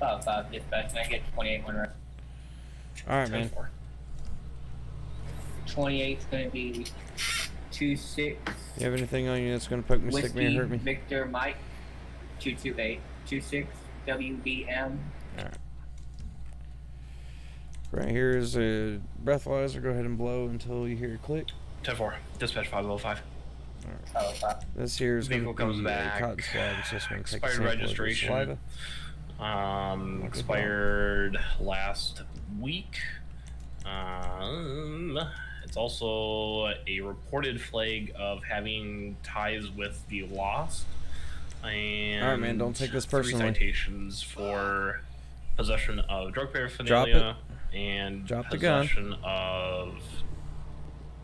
Five dispatch, and I get 28 one right. Alright, man. 28's gonna be 26. You have anything on you that's gonna poke me, stick me, or Whiskey hurt me? Victor Mike 228 26 WBM. Alright. Right here is a breathalyzer. Go ahead and blow until you hear a click. 10-4. Dispatch 505. This here is going to Vehicle be comes a back. cotton swab. It's just going to take a Expired sample of your registration. saliva. Expired last week. It's also a reported flag of having ties with the lost. And Alright, man, don't take this 3 personally. citations for possession of drug Drop paraphernalia and Drop the gun. possession of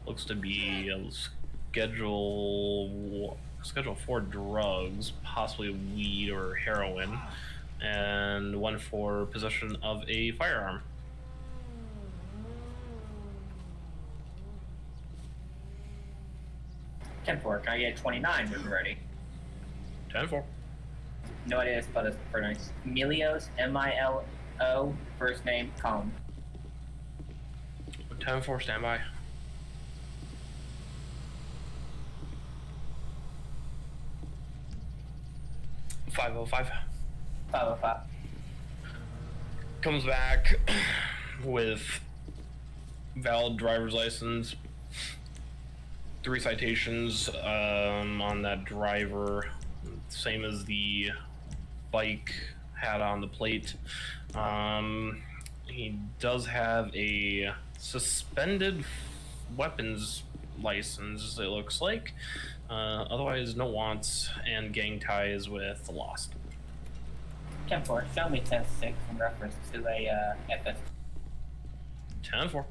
looks to be a schedule 4 drugs, possibly weed or heroin, and 1 for possession of a firearm. Can I get 29 when we're ready? 10-4. No idea how to spell this for nice. Milios, M-I-L-O, first name, Com. 10-4, standby. $505. 505. Comes back with valid driver's license, 3 citations on that driver, same as the bike had on the plate. He does have a suspended weapons license, it looks like. Otherwise, no wants and gang ties with the lost. 10-4, show me 10-6 in reference to a FS. 10-4.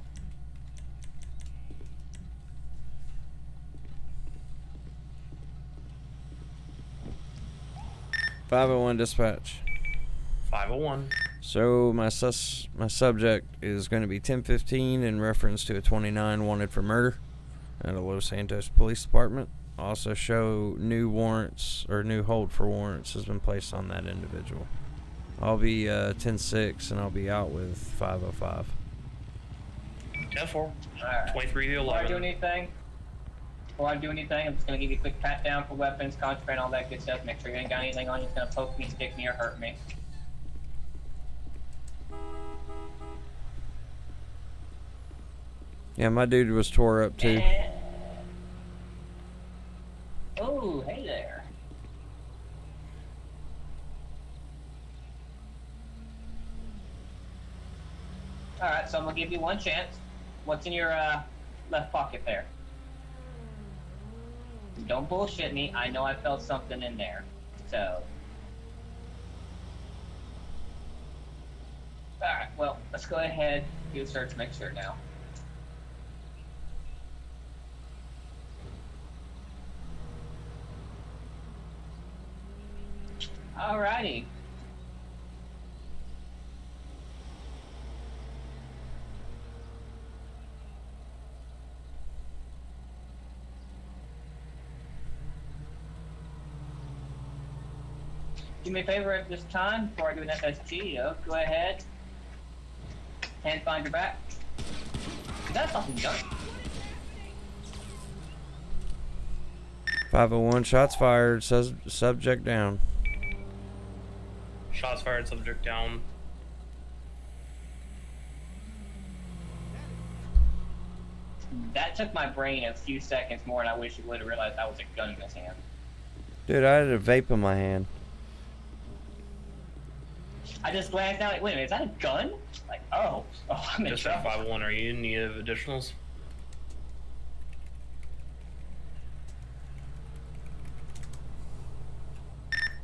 $501 dispatch. 501. So my subject is going to be 1015 in reference to a 29 wanted for murder at a Los Santos Police Department. Also show new warrants or new hold for warrants has been placed on that individual. I'll be 10-6, and I'll be out with 505. 10-4. Alright. 23 to Before I do 11. anything, I'm just gonna give you a quick pat down for weapons, contraband, all that good stuff. Make sure you ain't got anything on you that's gonna poke me, stick me, or hurt me. Yeah, my dude was tore up too. Oh, hey there. Alright, so I'm gonna give you one chance. What's in your left pocket there? Don't bullshit me. I know I felt something in there. So. Alright, well, let's go ahead, do a search, make sure now. Alrighty. Do me a favor at this time before I do an FSG, go ahead and find your back. Is that fucking gun? 501, shots fired, subject down. Shots fired, subject down. That took my brain a few seconds more, and I wish you would have realized that was a gun in his hand. Dude, I had a vape in my hand. I just glanced down, like, wait a minute, is that a gun? Like, oh, I'm in Just trouble. 501, are you in need of additionals?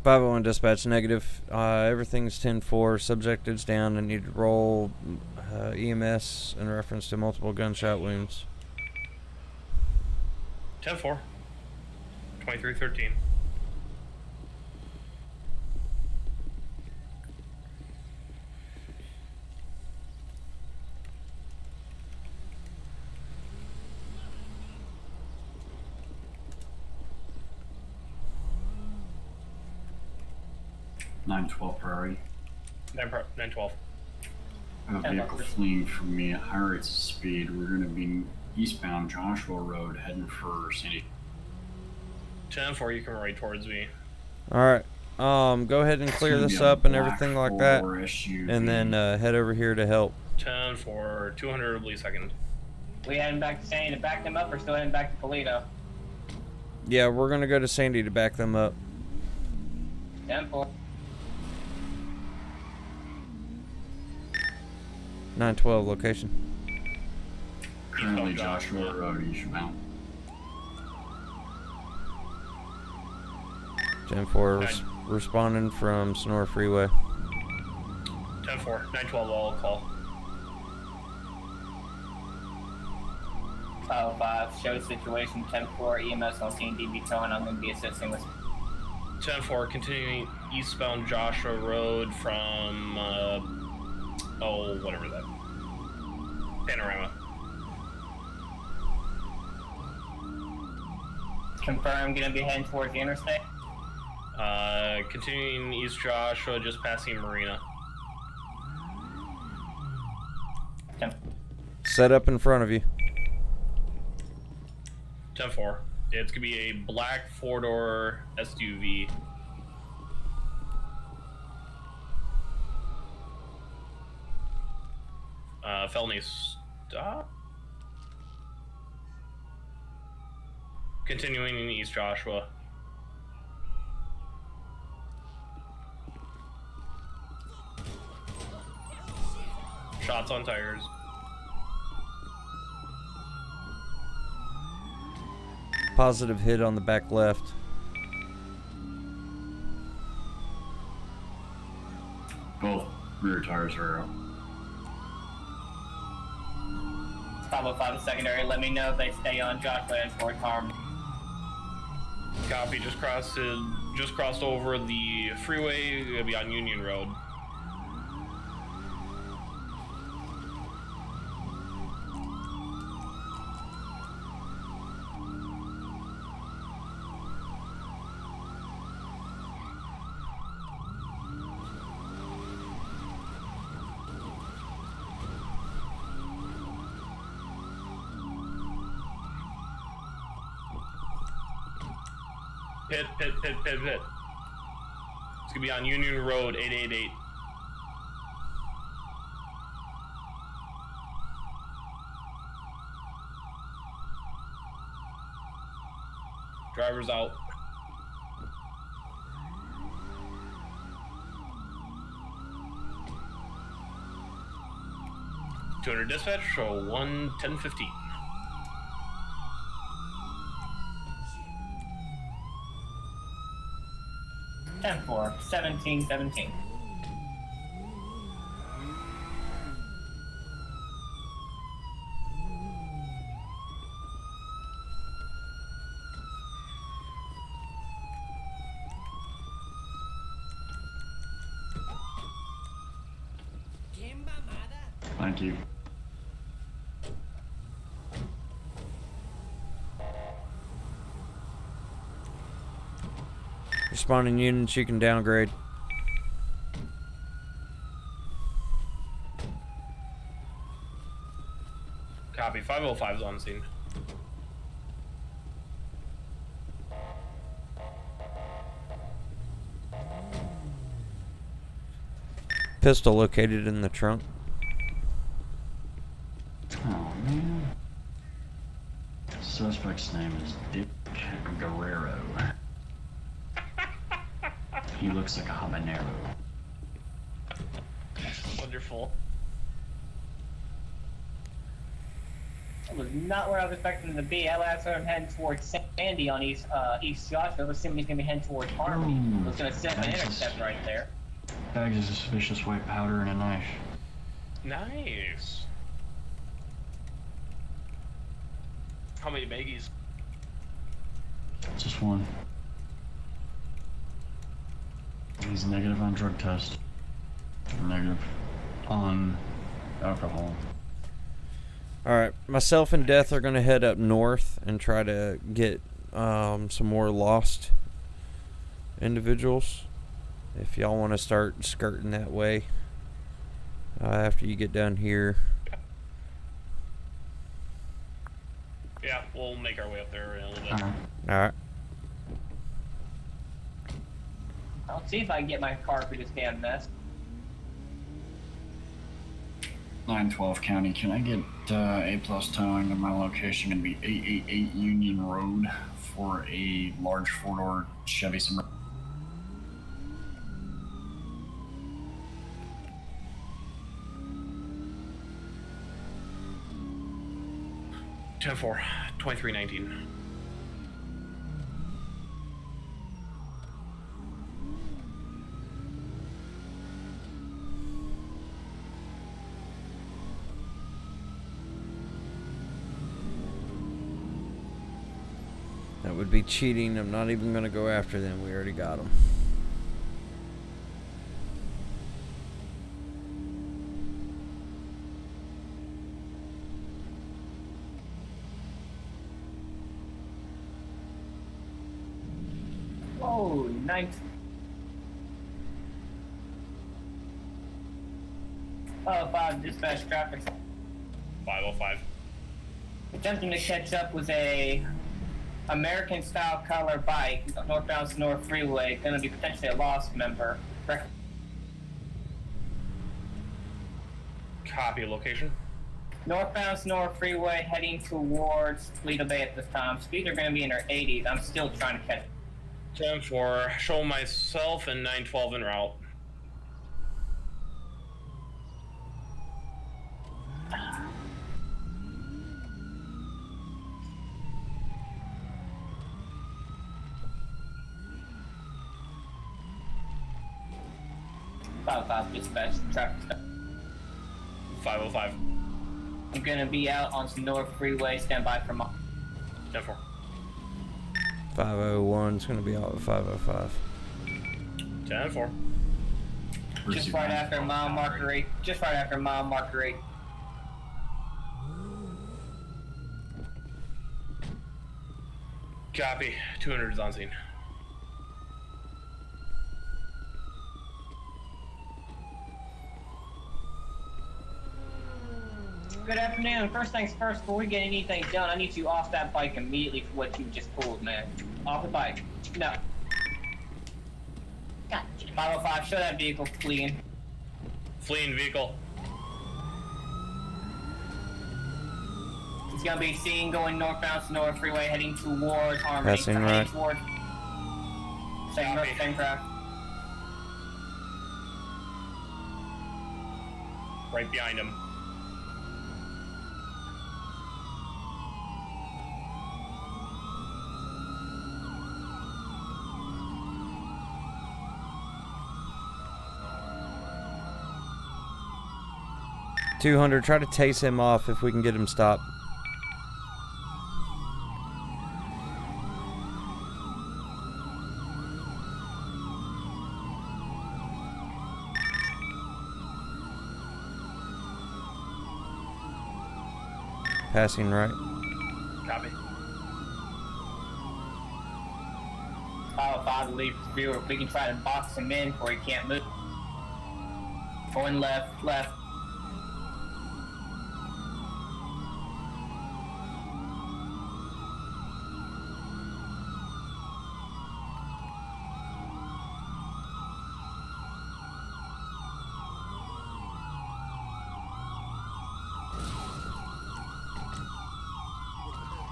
.501 dispatch negative. Everything's 10-4. Subject is down. I need to roll EMS in reference to multiple gunshot wounds. 10-4. 23-13. Nine 12 priority. 9-12. I have a vehicle fleeing from me at high rates of speed. We're going to be eastbound Joshua Road heading for Sandy. 10-4, you come right towards me. Alright. Go ahead and clear this up and everything like that. And then head over here to help. 10-4, 200 oblique-second. We heading back to Sandy to back them up, or still heading back to Polito? Yeah, we're gonna go to Sandy to back them up. 10-4. 912 location. Currently Joshua Road eastbound. 10-4 responding from Sonora Freeway. 10-4, 9-12, all call. 505, show situation, 10-4, EMS on scene, DB towing, I'm going to be assisting with... 10-4, continuing eastbound Joshua Road from, whatever that. Panorama. Confirm, going to be heading towards the interstate? Continuing East Joshua, just passing Marina. 10. Set up in front of you. 10-4. It's gonna be a black 4-door SUV. Felony stop. Continuing in East Joshua. Shots on tires. Positive hit on the back left. Both rear tires are out. 505 secondary, let me know if they stay on Joshua and Fort Harm. Copy. Just crossed over the freeway. Gonna be on Union Road. Pit. It's gonna be on Union Road, 888. Driver's out. $200 dispatch, so 1:10:15. Ten four, 1717. Thank you. Responding units, you can downgrade. Copy. 505's on scene. Pistol located in the trunk. Oh man. Suspect's name is Dick Guerrero. He looks like a habanero. Wonderful. That was not where I was expecting him to be. I last saw him heading towards Sandy on East Joshua. I was assuming he's going to be heading towards Harmony. I was going to set up an intercept right there. Bags of suspicious white powder and a knife. Nice. How many baggies? Just one. He's negative on drug test. Negative on alcohol. Alright, myself and Death are going to head up north and try to get some more lost individuals. If y'all want to start skirting that way after you get down here. Yeah, we'll make our way up there in a little bit. Alright. I'll see if I can get my car through this damn mess. 912 County, can I get A plus towing to my location? Gonna be 888 Union Road for a large 4-door Chevy Suburban. Ten 4, 2319. That would be cheating. I'm not even going to go after them. We already got them. Oh, nice. 505 dispatch traffic. 505. Attempting to catch up with a American style color bike northbound Sonora Freeway, gonna be potentially a lost member. Copy location. Northbound Sonora Freeway heading towards Toledo Bay at this time. Speeds are gonna be in their 80s. I'm still trying to catch. 10 4, show myself and 912 en route. Five dispatch traffic stop. 505. I'm gonna be out on Sonora Freeway. Stand by for my. 10 4. 501 is going to be out at 505. 10 4. Just right after mile marker 8. Just right after mile marker 8. Copy. 200 is on scene. Good afternoon. First things first, before we get anything done, I need you off that bike immediately for what you just pulled, man. Off the bike. No. God, 505, show that vehicle fleeing. Fleeing vehicle. It's gonna be seen going northbound Sonora Freeway, heading towards Harmony. Passing Heading right. towards same craft. Right behind him. $200. Try to tase him off if we can get him stopped. Passing right. Copy. 505 leave viewer. We can try to box him in before he can't move. Going left.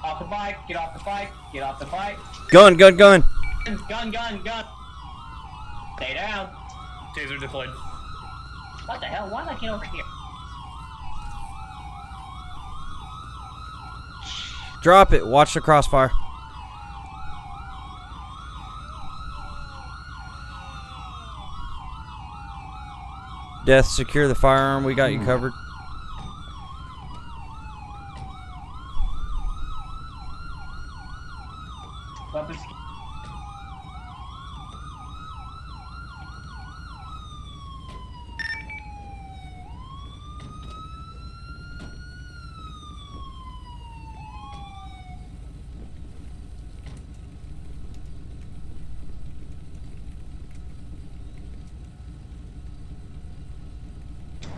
Off the bike, get off the bike, get off the bike. Gun. Gun. Stay down. Taser deployed. What the hell? Why did I get over here? Drop it. Watch the crossfire. Death, secure the firearm. We got you covered. Weapons.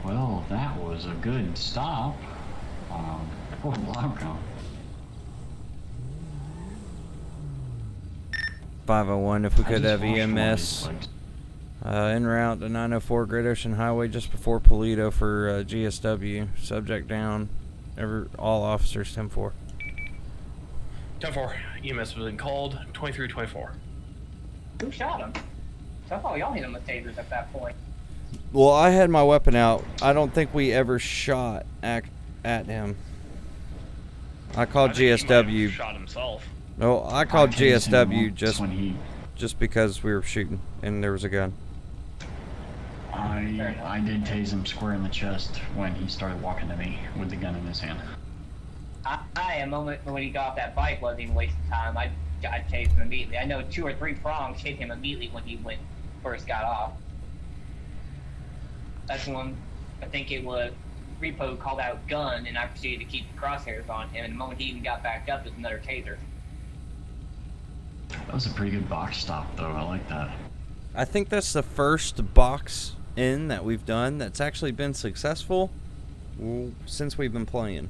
Well, that was a good stop. Horrible outcome. 501, if we I could just have watched one of these EMS flights. en route to 904 Great Ocean Highway just before Polito for GSW. Subject down. All officers 10-4. 10-4. EMS has been called. 23-24. Who shot him? So I thought y'all hit him with tasers at that point. Well, I had my weapon out. I don't think we ever shot at him. I called I think he might have GSW. shot himself. No, I called tased him GSW once just when he. just because we were shooting and there was a gun. I did tase him square in the chest when he started walking to me with the gun in his hand. A moment when he got off that bike wasn't even wasting time. I tased him immediately. I know 2 or 3 prongs hit him immediately when he first got off. That's when I think it was Repo called out gun, and I proceeded to keep the crosshairs on him. And the moment he even got back up, there's another taser. That was a pretty good box stop, though. I like that. I think that's the first box in that we've done that's actually been successful since we've been playing.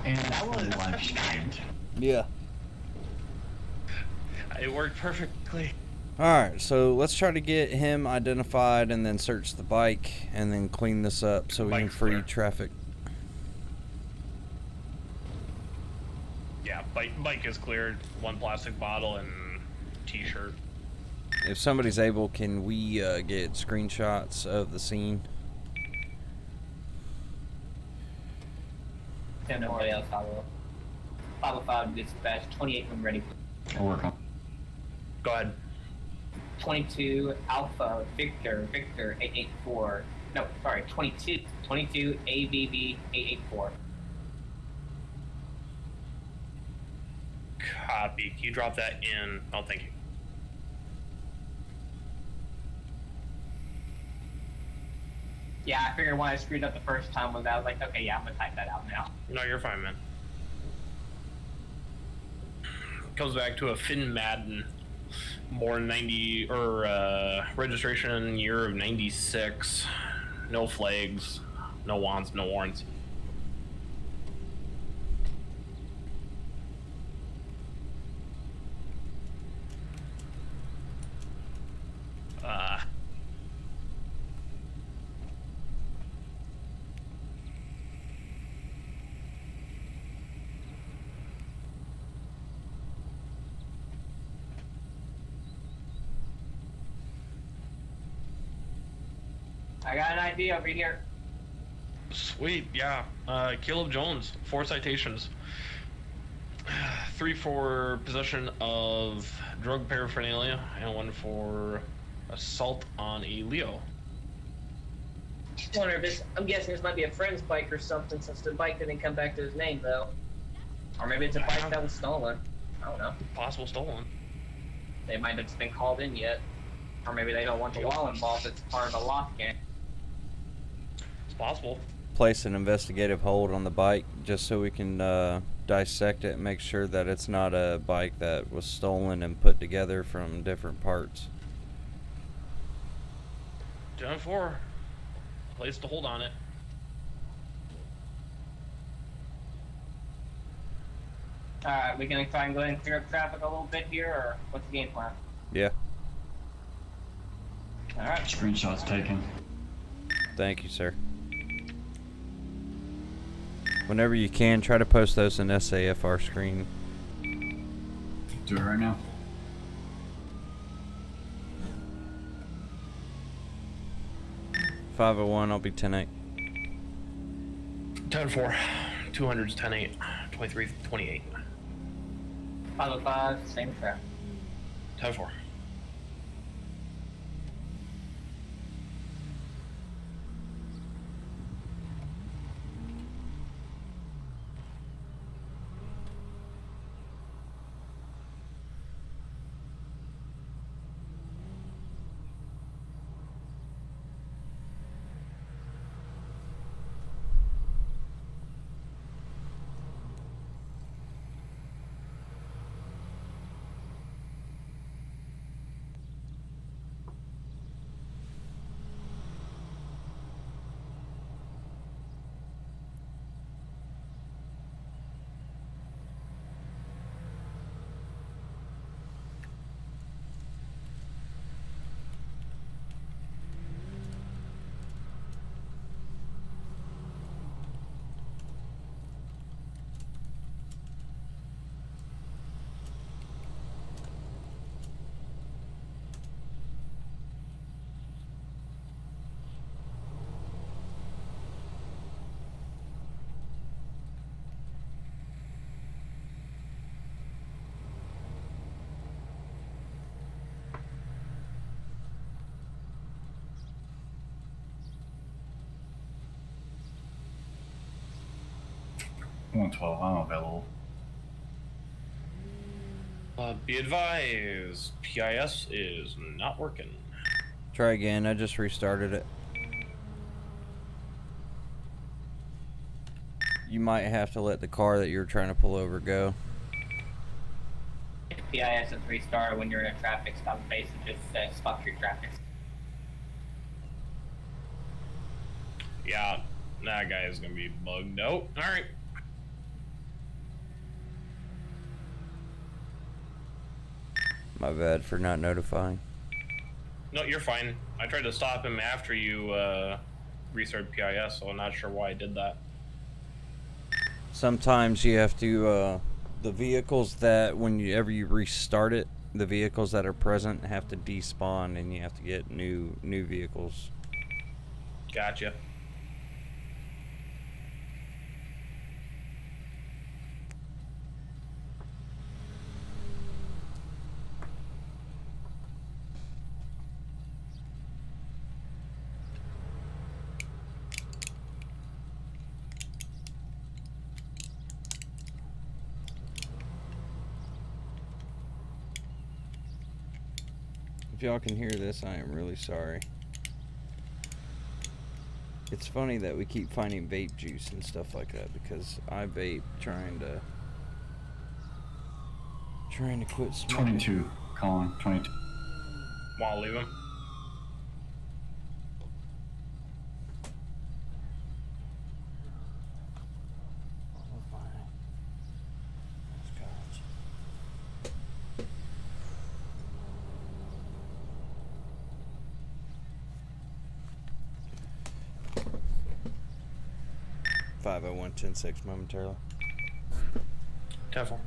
And that was live streamed. Yeah. It worked perfectly. Alright, so let's try to get him identified and then search the bike and then clean this up so we can Bike's free clear. traffic. Yeah, bike is cleared. 1 plastic bottle and t-shirt. If somebody's able, can we get screenshots of the scene? And nobody else, I will. 505 dispatch, 28 when ready. I'll work on. Go ahead. 22 Alpha Victor 884. No, sorry, 22 AVV 884. Copy. Can you drop that in? Oh, thank you. Yeah, I figured when I screwed up the first time with that, I was like, okay, yeah, I'm gonna type that out now. No, you're fine, man. Comes back to a Finn Madden. Born 90 or registration year of 96. No flags, no wants, no warrants. I got an idea over here. Sweet, yeah. Caleb Jones, 4 citations. 3 for possession of drug paraphernalia, and 1 for assault on a Leo. I wonder if this. I'm guessing this might be a friend's bike or something, since the bike didn't come back to his name though. Or maybe it's a bike that was stolen. I don't know. Possible stolen. They might have just been called in yet. Or maybe they don't want the law involved. It's part of the lock gang. It's possible. Place an investigative hold on the bike just so we can dissect it and make sure that it's not a bike that was stolen and put together from different parts. 10-4. Place to hold on it. Alright, we gonna try and go ahead and clear up traffic a little bit here, or what's the game plan? Yeah. Alright. Screenshots taken. Thank you, sir. Whenever you can, try to post those in SAFR screen. Do it right now. .501, I'll be 10-8. 10-4. 200's 10-8. 23-28. 505, same trap. 10-4. One 12. I'm available. Be advised, PIS is not working. Try again, I just restarted it. You might have to let the car that you're trying to pull over go. PIS is restart when you're in a traffic stop. Basically just says stop your traffic. Yeah, that guy is gonna be bugged out. Alright. My bad for not notifying. No, you're fine. I tried to stop him after you restarted PIS, so I'm not sure why I did that. Sometimes you have to, the vehicles that, whenever you restart it, the vehicles that are present have to despawn and you have to get new vehicles. Gotcha. If y'all can hear this, I am really sorry. It's funny that we keep finding vape juice and stuff like that because I vape trying to quit smoking. 22. Colin. 22. Wanna leave him? .501 10-6 momentarily. 10-4.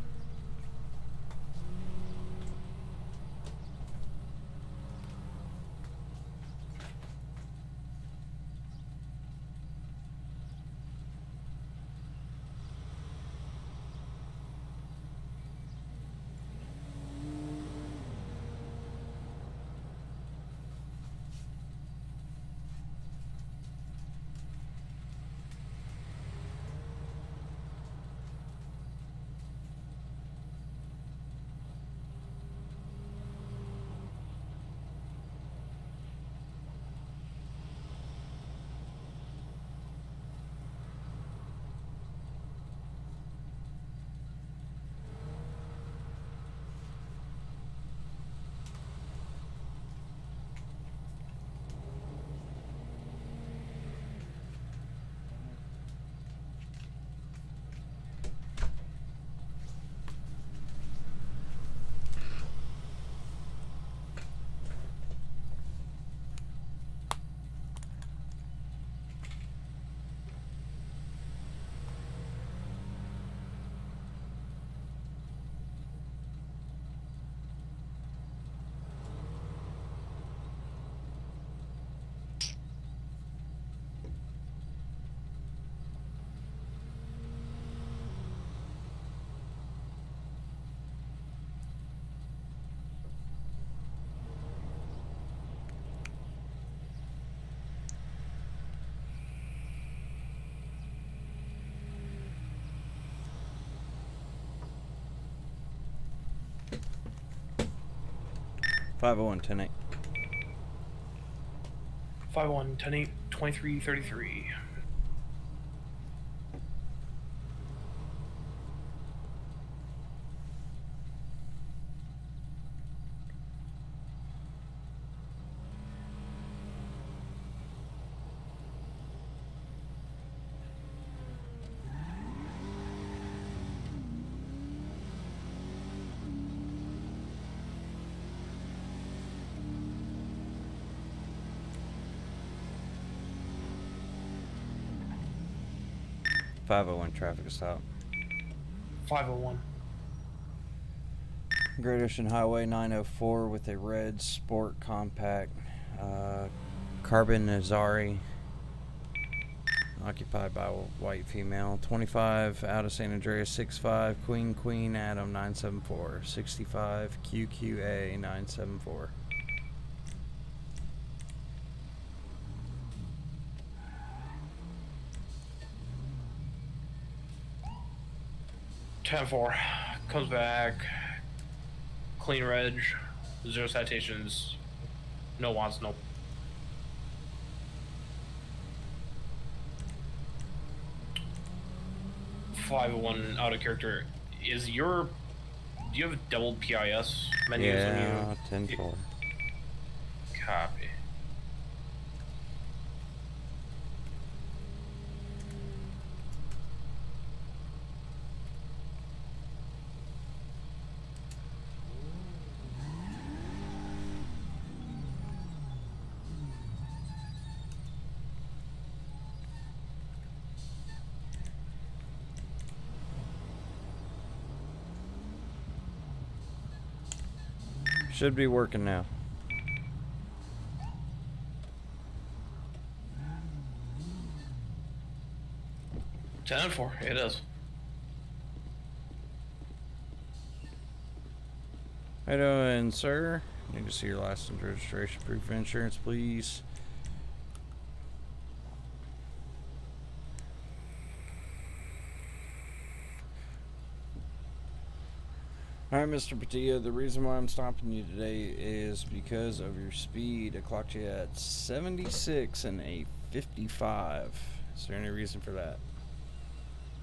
501, 10-8. 501, 10-8, 2333. Traffic stop. 501. Great Ocean Highway 904 with a red sport compact carbon Azari occupied by a white female. 25 out of San Andreas 65 Queen Adam 974 65 QQA 974. Ten four comes back, clean reg, 0 citations, no wants, no. .501 out of character. Is your, do you have double PIS menus Yeah, when you 10-4. copy? Should be working now. Ten four, it is. How you doing, sir? Need to see your license, registration, proof of insurance, please. Alright, Mr. Padilla, the reason why I'm stopping you today is because of your speed. I clocked you at 76 and a 55. Is there any reason for that?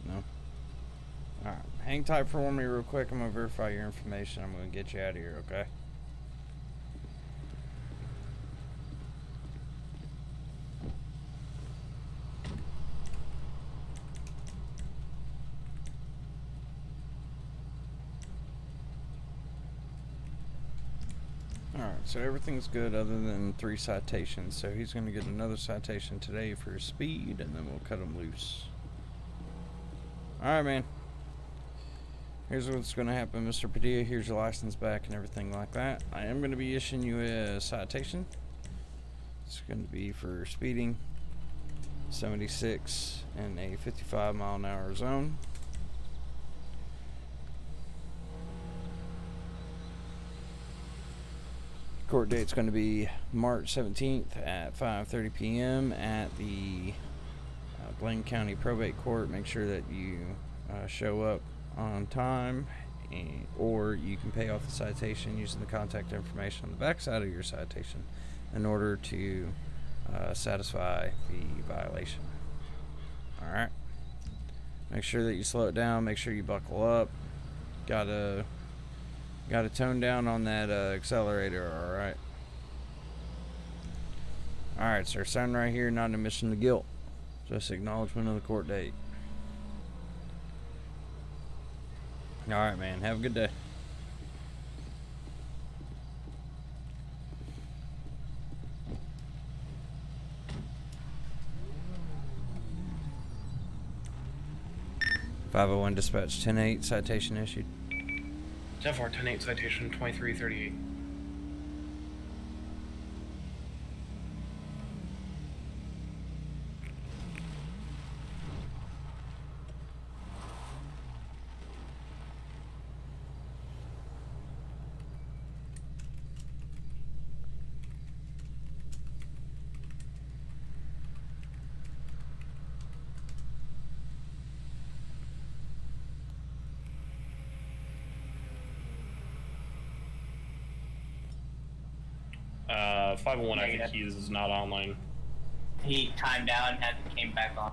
No? Alright, hang tight for me real quick. I'm going to verify your information. I'm going to get you out of here, okay? Alright, so everything's good other than 3 citations. So he's going to get another citation today for his speed, and then we'll cut him loose. Alright, man. Here's what's going to happen, Mr. Padilla. Here's your license back and everything like that. I am going to be issuing you a citation. It's going to be for speeding 76 in a 55 mile an hour zone. Court date's going to be March 17th at 5:30 p.m. at the Blaine County Probate Court. Make sure that you show up on time, or you can pay off the citation using the contact information on the back side of your citation in order to satisfy the violation. Alright. Make sure that you slow it down. Make sure you buckle up. Gotta tone down on that accelerator, alright? Alright, sir. Sign right here, not an admission to guilt. Just acknowledgement of the court date. Alright, man. Have a good day. .501 dispatch 10-8, citation issued. 10-4, 10-8, citation 2338. 501, I think he's not online. He timed out and came back on.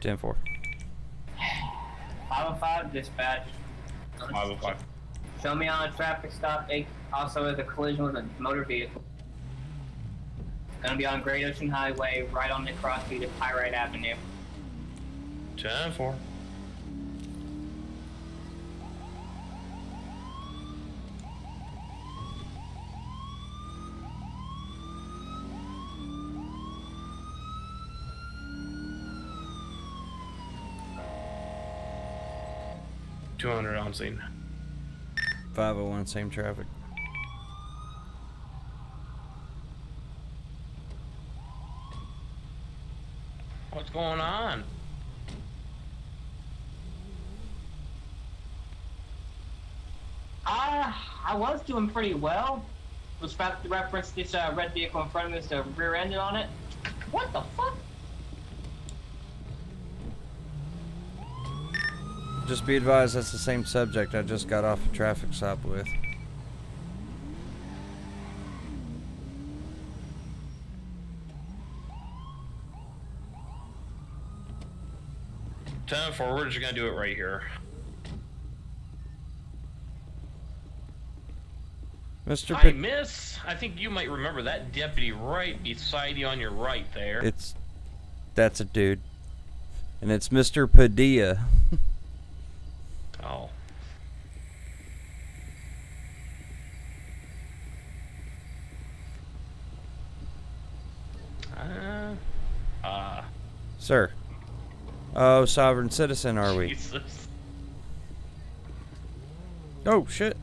10-4. 505 dispatch. 505. Show me on a traffic stop. Also, with a collision with a motor vehicle. Gonna be on Great Ocean Highway, right on the crossfeed of Pyrite Avenue. 10-4. $200 on scene. 501, same traffic. What's going on? I was doing pretty well. Was about to reference this red vehicle in front of us, the rear-ended on it. What the fuck? Just be advised, that's the same subject I just got off a traffic stop with. We're just gonna do it right here. Mr. Hi, miss. I think you might remember that deputy right beside you on your right there. That's a dude. And it's Mr. Padilla. Oh. Sir. Oh, sovereign citizen, are we? Jesus. Oh, shit.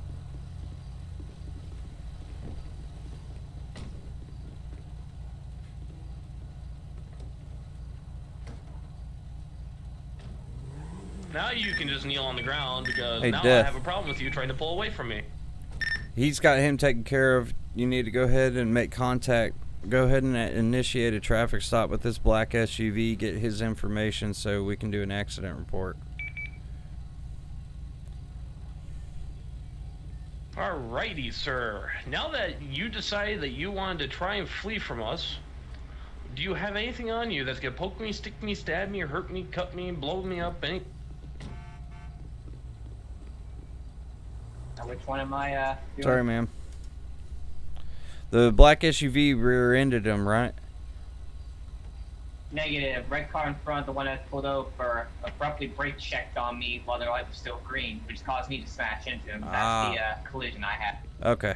Now you can just kneel on the ground because Hey, now Death. I have a problem with you trying to pull away from me. He's got him taken care of. You need to go ahead and make contact. Go ahead and initiate a traffic stop with this black SUV. Get his information so we can do an accident report. Alrighty, sir. Now that you decided that you wanted to try and flee from us, do you have anything on you that's gonna poke me, stick me, stab me, or hurt me, cut me, blow me up, any... Which one am I, doing? Sorry, ma'am. The black SUV rear-ended him, right? Negative. Red car in front, the one that pulled over, abruptly brake checked on me while their light was still green, which caused me to smash into him. That's the collision I had. Okay.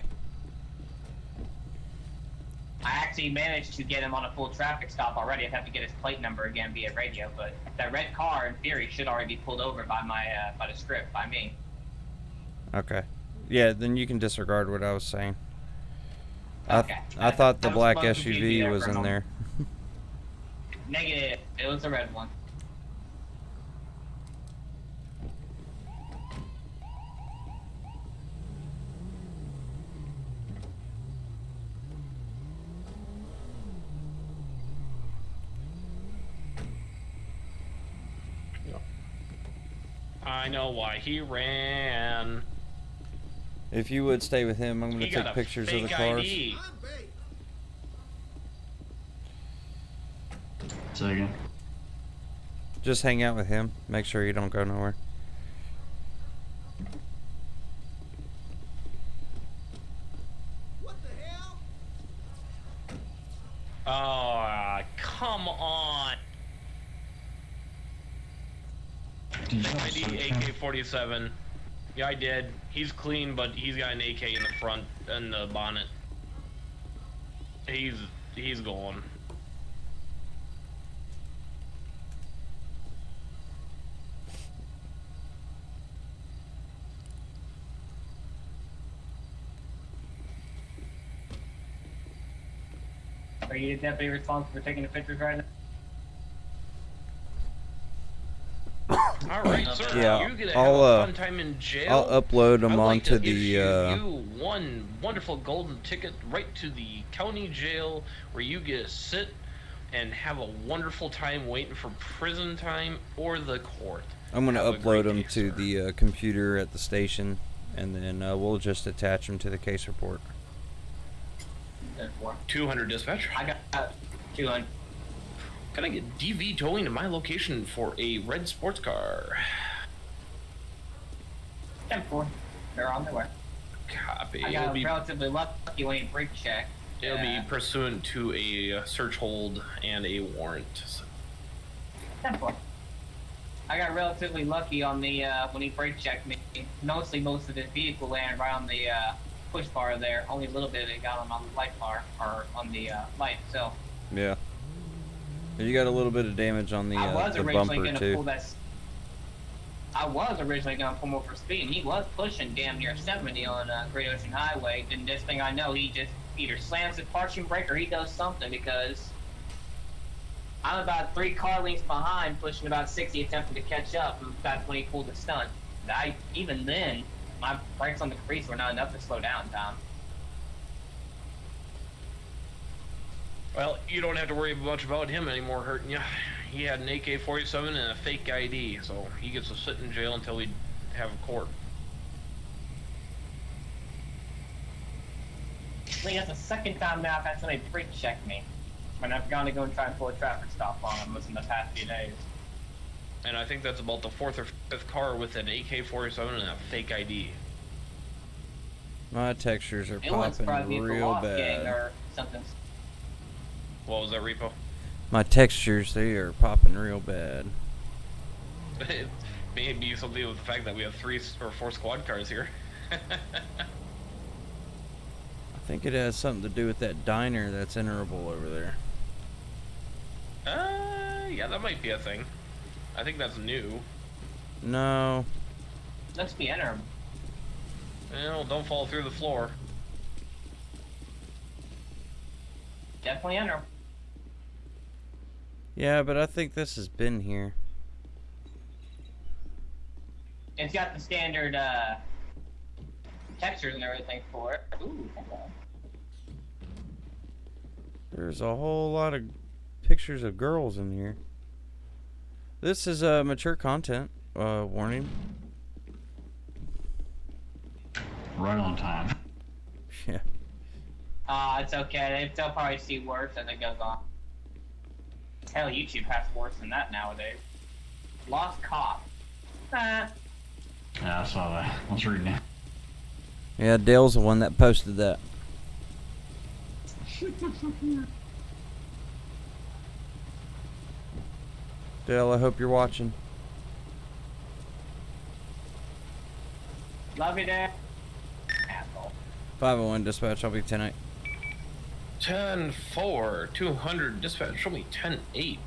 I actually managed to get him on a full traffic stop already. I'd have to get his plate number again via radio, but that red car, in theory, should already be pulled over by my by the script, by me. Okay. Yeah, then you can disregard what I was saying. Okay. I thought the I was black supposed to be SUV there was for a in moment. there. Negative. It was the red one. I know why he ran. If you would stay with him, I'm going He to got take a pictures of fake the cars. ID. I'm bait. Say again. Just hang out with him. Make sure you don't go nowhere. What the hell? Oh, come on. Did you have a ID search him? AK-47. Yeah, I did. He's clean, but he's got an AK in the front and the bonnet. He's going. Are you the deputy responsible for taking the pictures right now? All right, sir. Yeah, You're gonna I'll, have a fun time in jail. I'll upload them I'd like onto to issue the. you one wonderful golden ticket right to the county jail where you get to sit and have a wonderful time waiting for prison time or the court. I'm going to Have a upload great them day, to sir. the computer at the station, and then we'll just attach them to the case report. 10-4. 200 dispatch. I got 200. Can I get DV towing to my location for a red sports car? 10-4. They're on their way. Copy. I got relatively lucky when he brake checked. It'll be pursuant to a search hold and a warrant. 10-4. I got relatively lucky on the when he brake checked me. Mostly, most of his vehicle landed right on the push bar there. Only a little bit of it got him on the light bar or on the light. So Yeah. You got a little bit of damage on the bumper too. I was originally gonna pull him over speed, and he was pushing damn near 70 on Great Ocean Highway. And this thing I know, he just either slams the parking brake or he does something, because I'm about 3 car lengths behind, pushing about 60, attempting to catch up, and that's when he pulled the stunt. Even then, my brakes on the crease were not enough to slow down, Tom. Well, you don't have to worry much about him anymore hurting you. He had an AK-47 and a fake ID, so he gets to sit in jail until we have a court. I think that's the second time now I've had somebody brake check me when I've gone to go and try and pull a traffic stop on him within the past few days. And I think that's about the 4th or 5th car with an AK-47 and a fake ID. My textures are It wouldn't surprise me popping if the real Lost Gang bad. or something. What was that, Repo? My textures, they are popping real bad. It may be something with the fact that we have 3 or 4 squad cars here. I think it has something to do with that diner that's enterable over there. Yeah, that might be a thing. I think that's new. No. Let's be enter. Well, don't fall through the floor. Definitely enter. Yeah, but I think this has been here. It's got the standard textures and everything for it. Ooh, hello. There's a whole lot of pictures of girls in here. This is mature content. Warning. Right on time. Yeah. It's okay. They'll probably see worse as it goes on. Hell, YouTube has worse than that nowadays. Lost cop. Yeah, I saw that. I was reading it. Yeah, Dale's the one that posted that. Dale, I hope you're watching. Love you, Dad. Asshole. 501 dispatch, I'll be 10-8. 10-4, 200 dispatch, show me 10-8.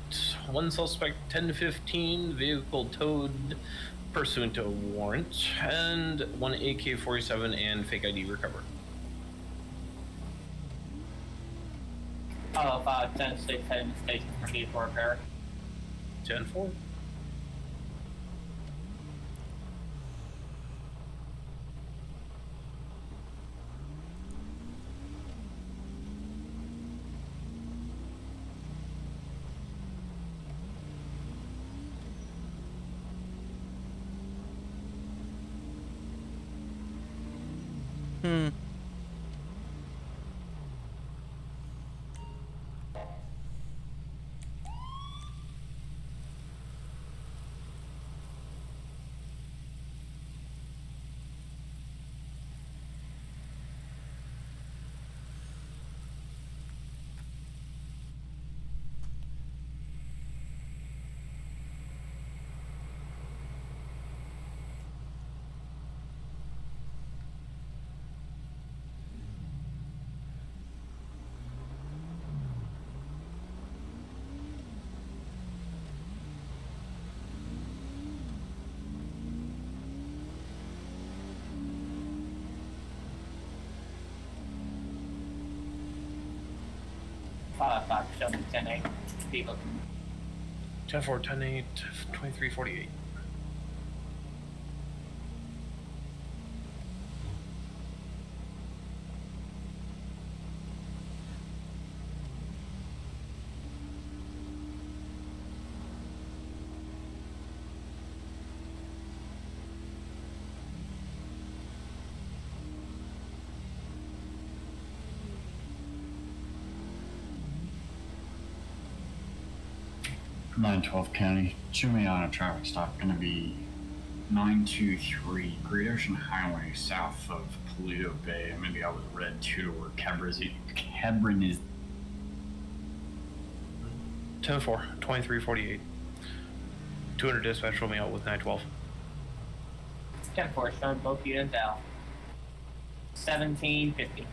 One suspect, 10-15, vehicle towed pursuant to a warrant, and 1 AK-47 and fake ID recovered. Oh, 5-10-6 heading to station for vehicle repair. 10-4. Show me 10-8. Vehicle. 10-4, 10-8, 23-48. 912 County. Show me on a traffic stop. Going to be 923 Great Ocean Highway south of Paleto Bay. I'm going to be out with a red two-door Cabrin is 10-4, 2348. 200 dispatch, roll me out with 912. 10-4, showing both units out. 1750.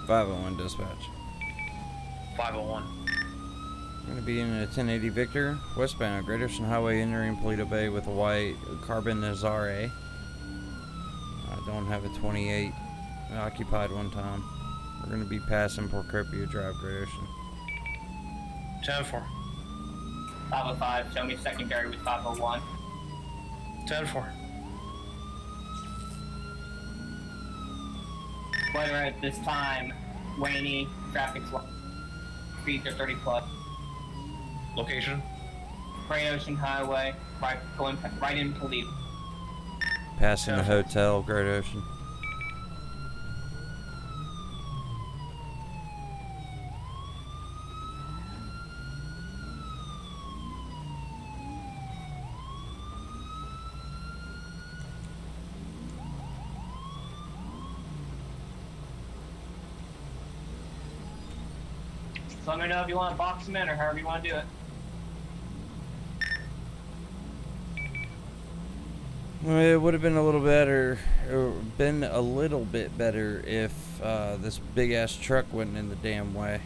.501 dispatch. 501. I'm going to be in a 1080 Victor, westbound on Great Ocean Highway, entering Paleto Bay with a white Carbon Nazare. I don't have a 28. I occupied one time. We're going to be passing Procopio Drive, Great Ocean. 10-4. 505, show me secondary with 501. 10-4. Weather at this time, rainy, traffic's slow. Speeds are 30 plus. Location? Great Ocean Highway, going right in Toledo. Passing the hotel, Great Ocean. So let me know if you want to box them in or however you want to do it. Well, it would have been a little better, or been a little bit better if this big ass truck wasn't in the damn way.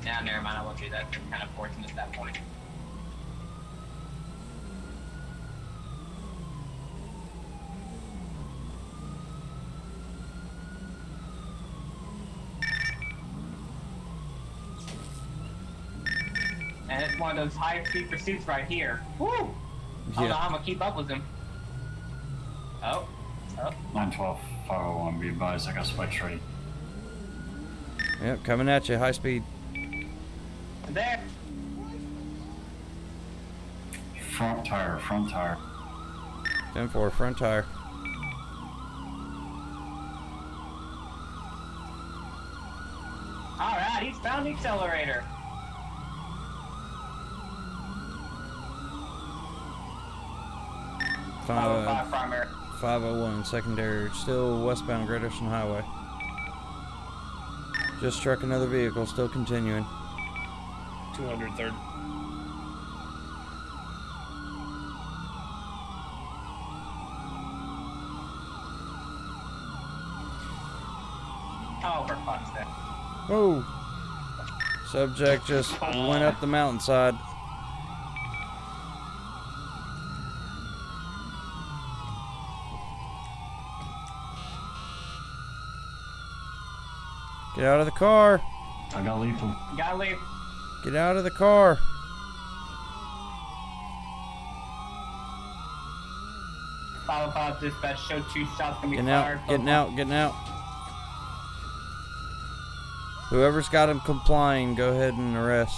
Nah, never mind, I won't do that. It's kind of fortunate at that point. And it's one of those high-speed pursuits right here. Woo! I don't know how I'm gonna keep up with him. Oh. 912 501. Be advised, I got spikes ready. Yep, coming at you, high speed. There. Front tire, front tire. 10-4, front tire. Alright, he's found the accelerator. Five, 505 primary. 501 secondary, still westbound Great Ocean Highway. Just struck another vehicle, still continuing. 203rd. Oh, for fuck's sake. Whoa! Subject just went up the mountainside. Get out of the car! I got lethal. You gotta leave. Get out of the car! 505 dispatch, show 2 shots gonna be Getting fired. out, getting out, getting out. Whoever's got him complying, go ahead and arrest.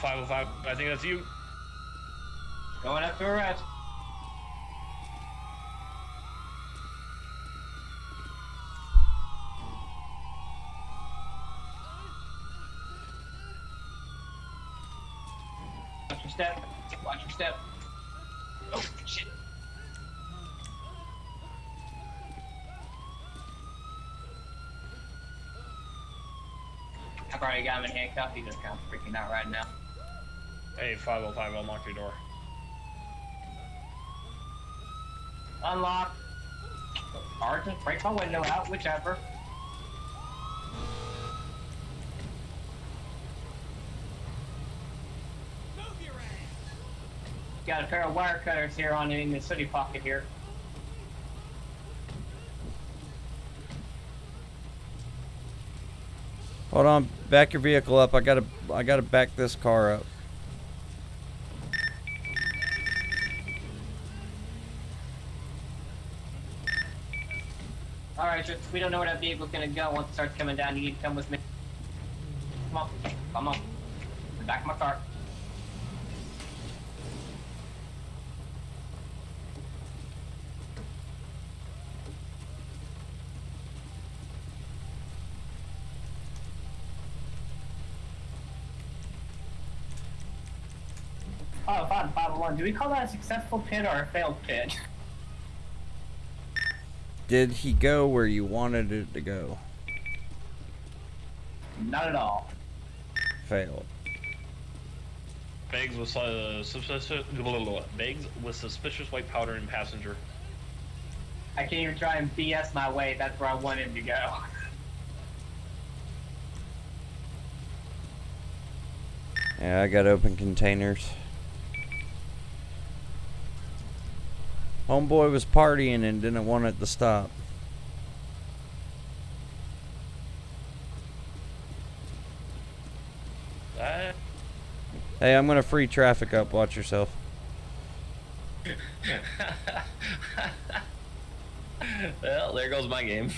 .505, I think that's you. Going up to arrest. Watch your step. Watch your step. Oh, shit. I've already got him in handcuffs. He's just kind of freaking out right now. Hey, 505, unlock your door. Unlock. Or just break my window out, whichever. Got a pair of wire cutters here on in the city pocket here. Hold on, back your vehicle up. I gotta back this car up. Alright, just we don't know where that vehicle's gonna go once it starts coming down. You need to come with me. Come on. Back of my car. Oh, 501. Do we call that a successful pit or a failed pit? Did he go where you wanted it to go? Not at all. Failed. Bags with suspicious white powder and passenger. I can't even try and BS my way. That's where I want him to go. Yeah, I got open containers. Homeboy was partying and didn't want it to stop. Hey, I'm gonna free traffic up. Watch yourself. Well, there goes my game.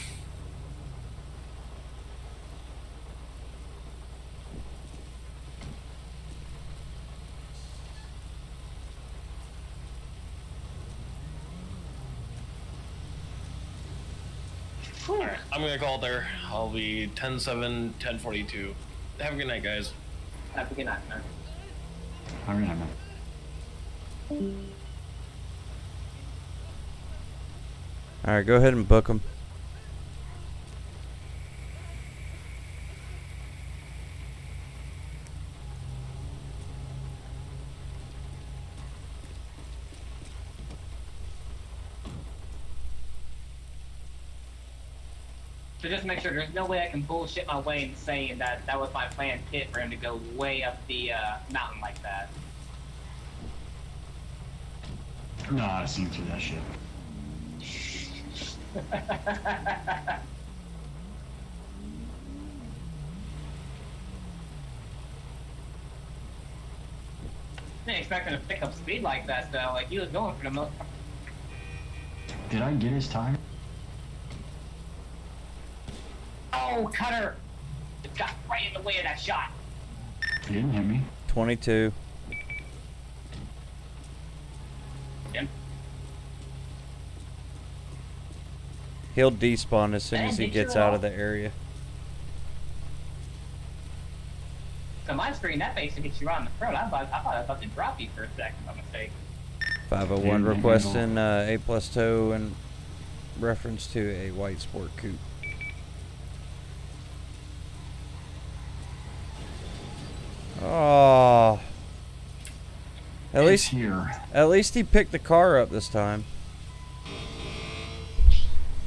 Alright, I'm gonna call it there. I'll be 10-7, 10:42. Have a good night, guys. Have a good night, man. I remember. Alright, go ahead and book them. So just make sure there's no way I can bullshit my way in saying that that was my planned pit for him to go way up the mountain like that. No, I've seen through that shit. Didn't expect him to pick up speed like that though. Like he was going for the most. Did I get his tire? Oh, Cutter! It got right in the way of that shot. He didn't hit me. 22. Yep. He'll despawn as soon as he Did gets you out all? of the area. So my screen, that basically hits you right in the throat. I thought I was about to drop you for a second by mistake. 501 Yeah, requesting A plus tow in reference to a white sport coupe. Oh. At It's least here. At least he picked the car up this time.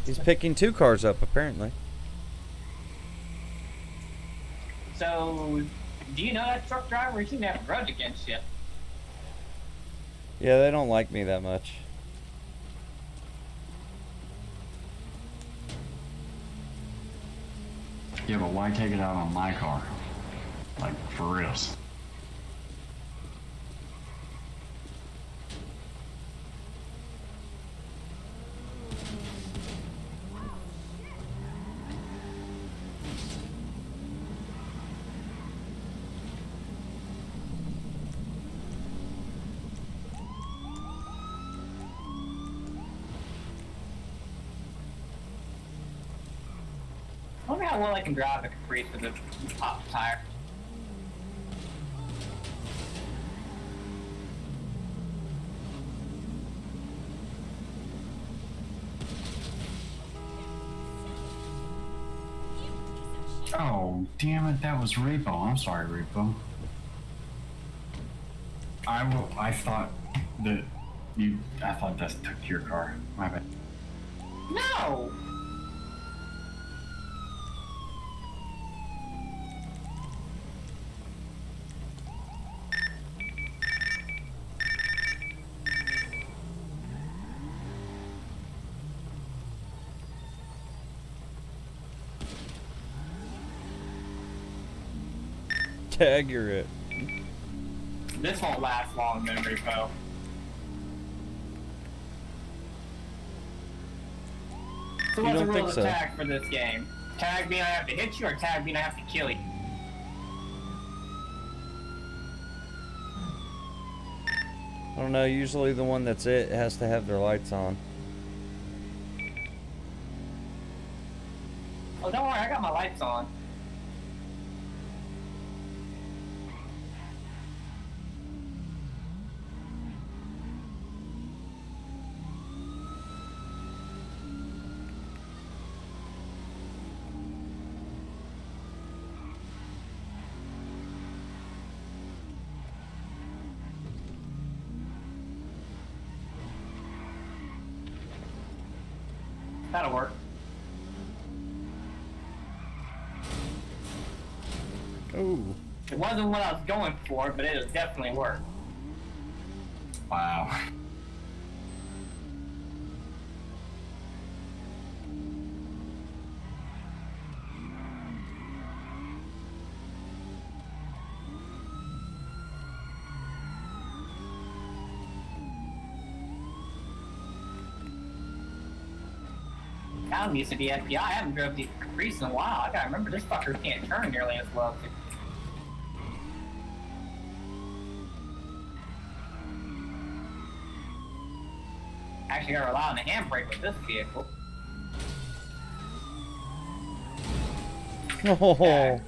He's picking two cars up, apparently. So, do you know that truck driver? He seemed to have a grudge against you. Yeah, they don't like me that much. Yeah, but why take it out on my car? Like, for reals. I wonder how well I can drive a Caprice with a pop tire. Oh, damn it, that was Repo. I'm sorry, Repo. I thought that took your car. My bad. No! Stagger it. This won't last long, memory foe. So You what's the don't think rules so? of tag for this game? Tag mean I have to hit you, or tag mean I have to kill you? I don't know, usually the one that's it has to have their lights on. Oh, don't worry, I got my lights on. That'll work. Ooh. It wasn't what I was going for, but it'll definitely work. Wow. I'm used to the FBI. I haven't drove the Caprice in a while. I gotta remember this fucker can't turn nearly as well. Actually, gotta rely on the handbrake with this vehicle. Oh.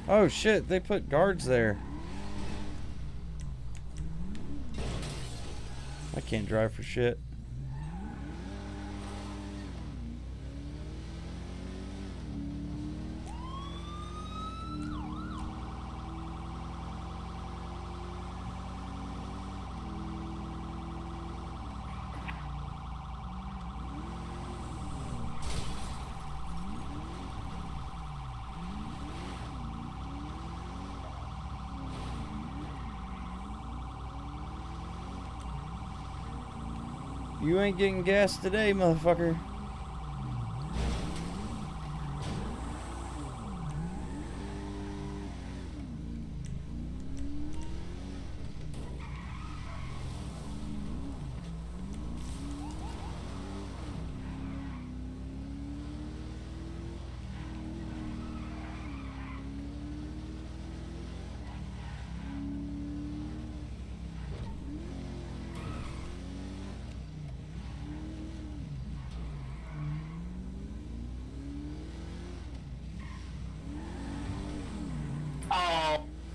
Oh shit, they put guards there. I can't drive for shit. You ain't getting gas today, motherfucker.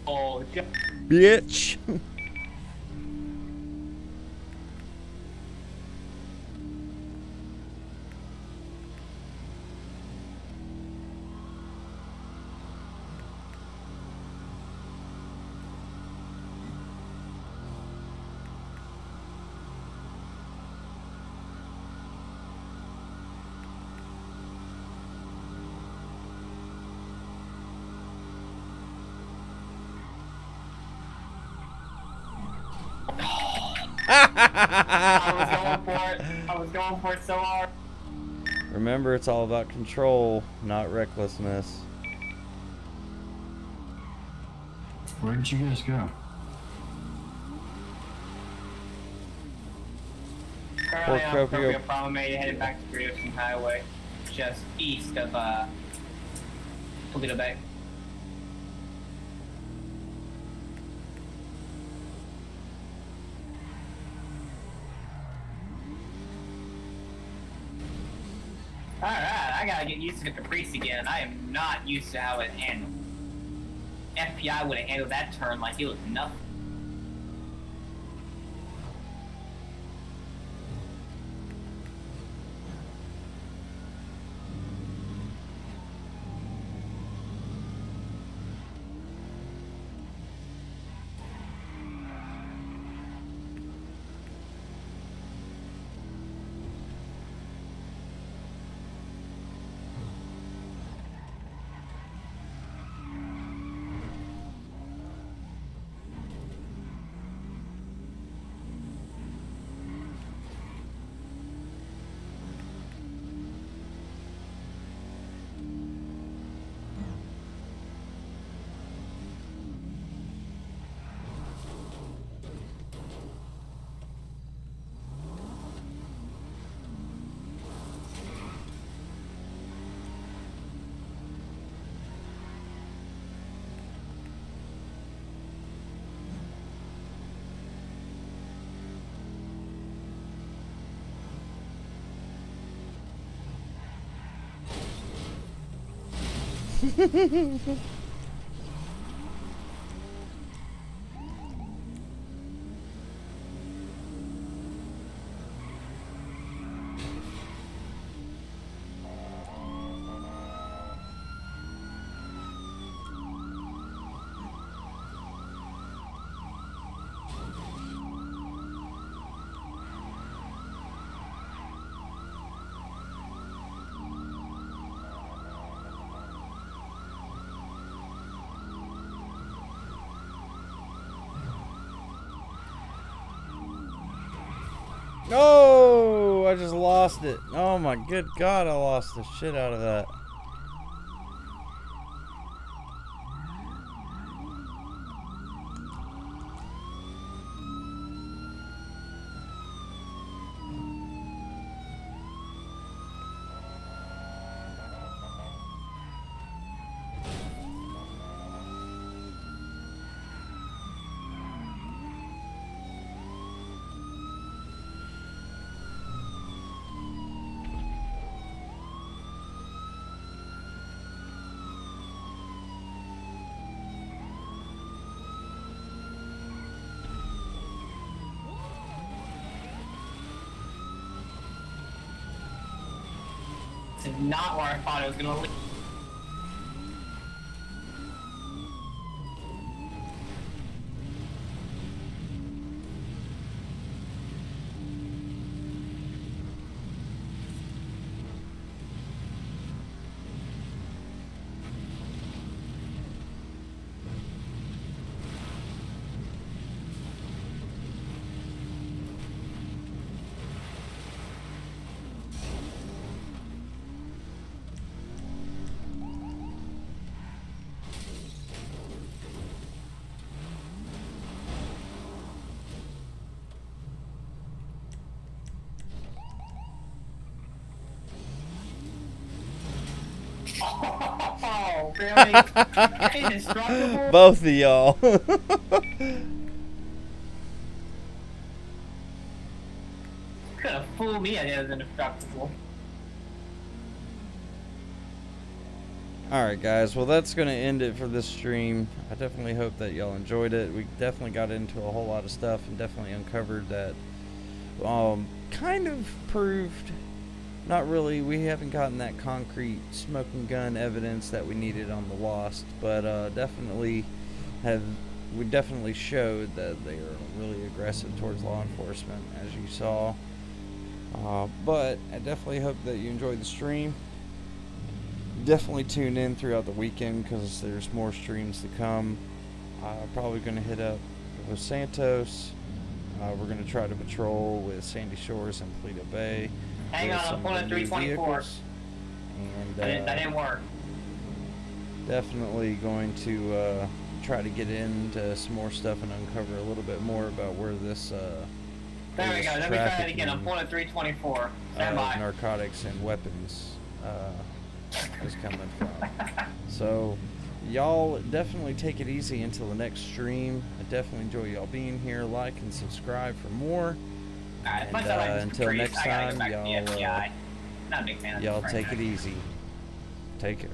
Oh, Bitch. I was going for it. I was going for it so hard. Remember, it's all about control, not recklessness. Where did you guys go? Currently on Procopio. Procopio Promenade, headed back to Great Ocean Highway, just east of Toledo Bay. Alright, I gotta get used to the Caprice again. I am not used to how it handled. FBI would have handled that turn like it was nothing. Oh, I just lost it. Oh my good God, I lost the shit out of that. This is not where I thought it was gonna lead. Oh, really? Indestructible? Both of y'all. Could have fooled me. I did it was indestructible. Alright guys, well that's going to end it for this stream. I definitely hope that y'all enjoyed it. We definitely got into a whole lot of stuff and definitely uncovered that kind of proved, not really, we haven't gotten that concrete smoking gun evidence that we needed on the Lost, but we definitely showed that they are really aggressive towards law enforcement, as you saw. But I definitely hope that you enjoyed the stream. Definitely tune in throughout the weekend because there's more streams to come. Probably going to hit up with Santos. We're going to try to patrol with Sandy Shores and Paleto Bay. Hang on, I'm pulling 324. And That didn't work. definitely going to try to get into some more stuff and uncover a little bit more about where this There we go. Let me try that again. I'm pulling 324. Stand by. narcotics and weapons is coming from. So y'all definitely take it easy until the next stream. I definitely enjoy y'all being here. Like and subscribe for more. And until next time, y'all Not a big fan of y'all this take right it easy. Take care.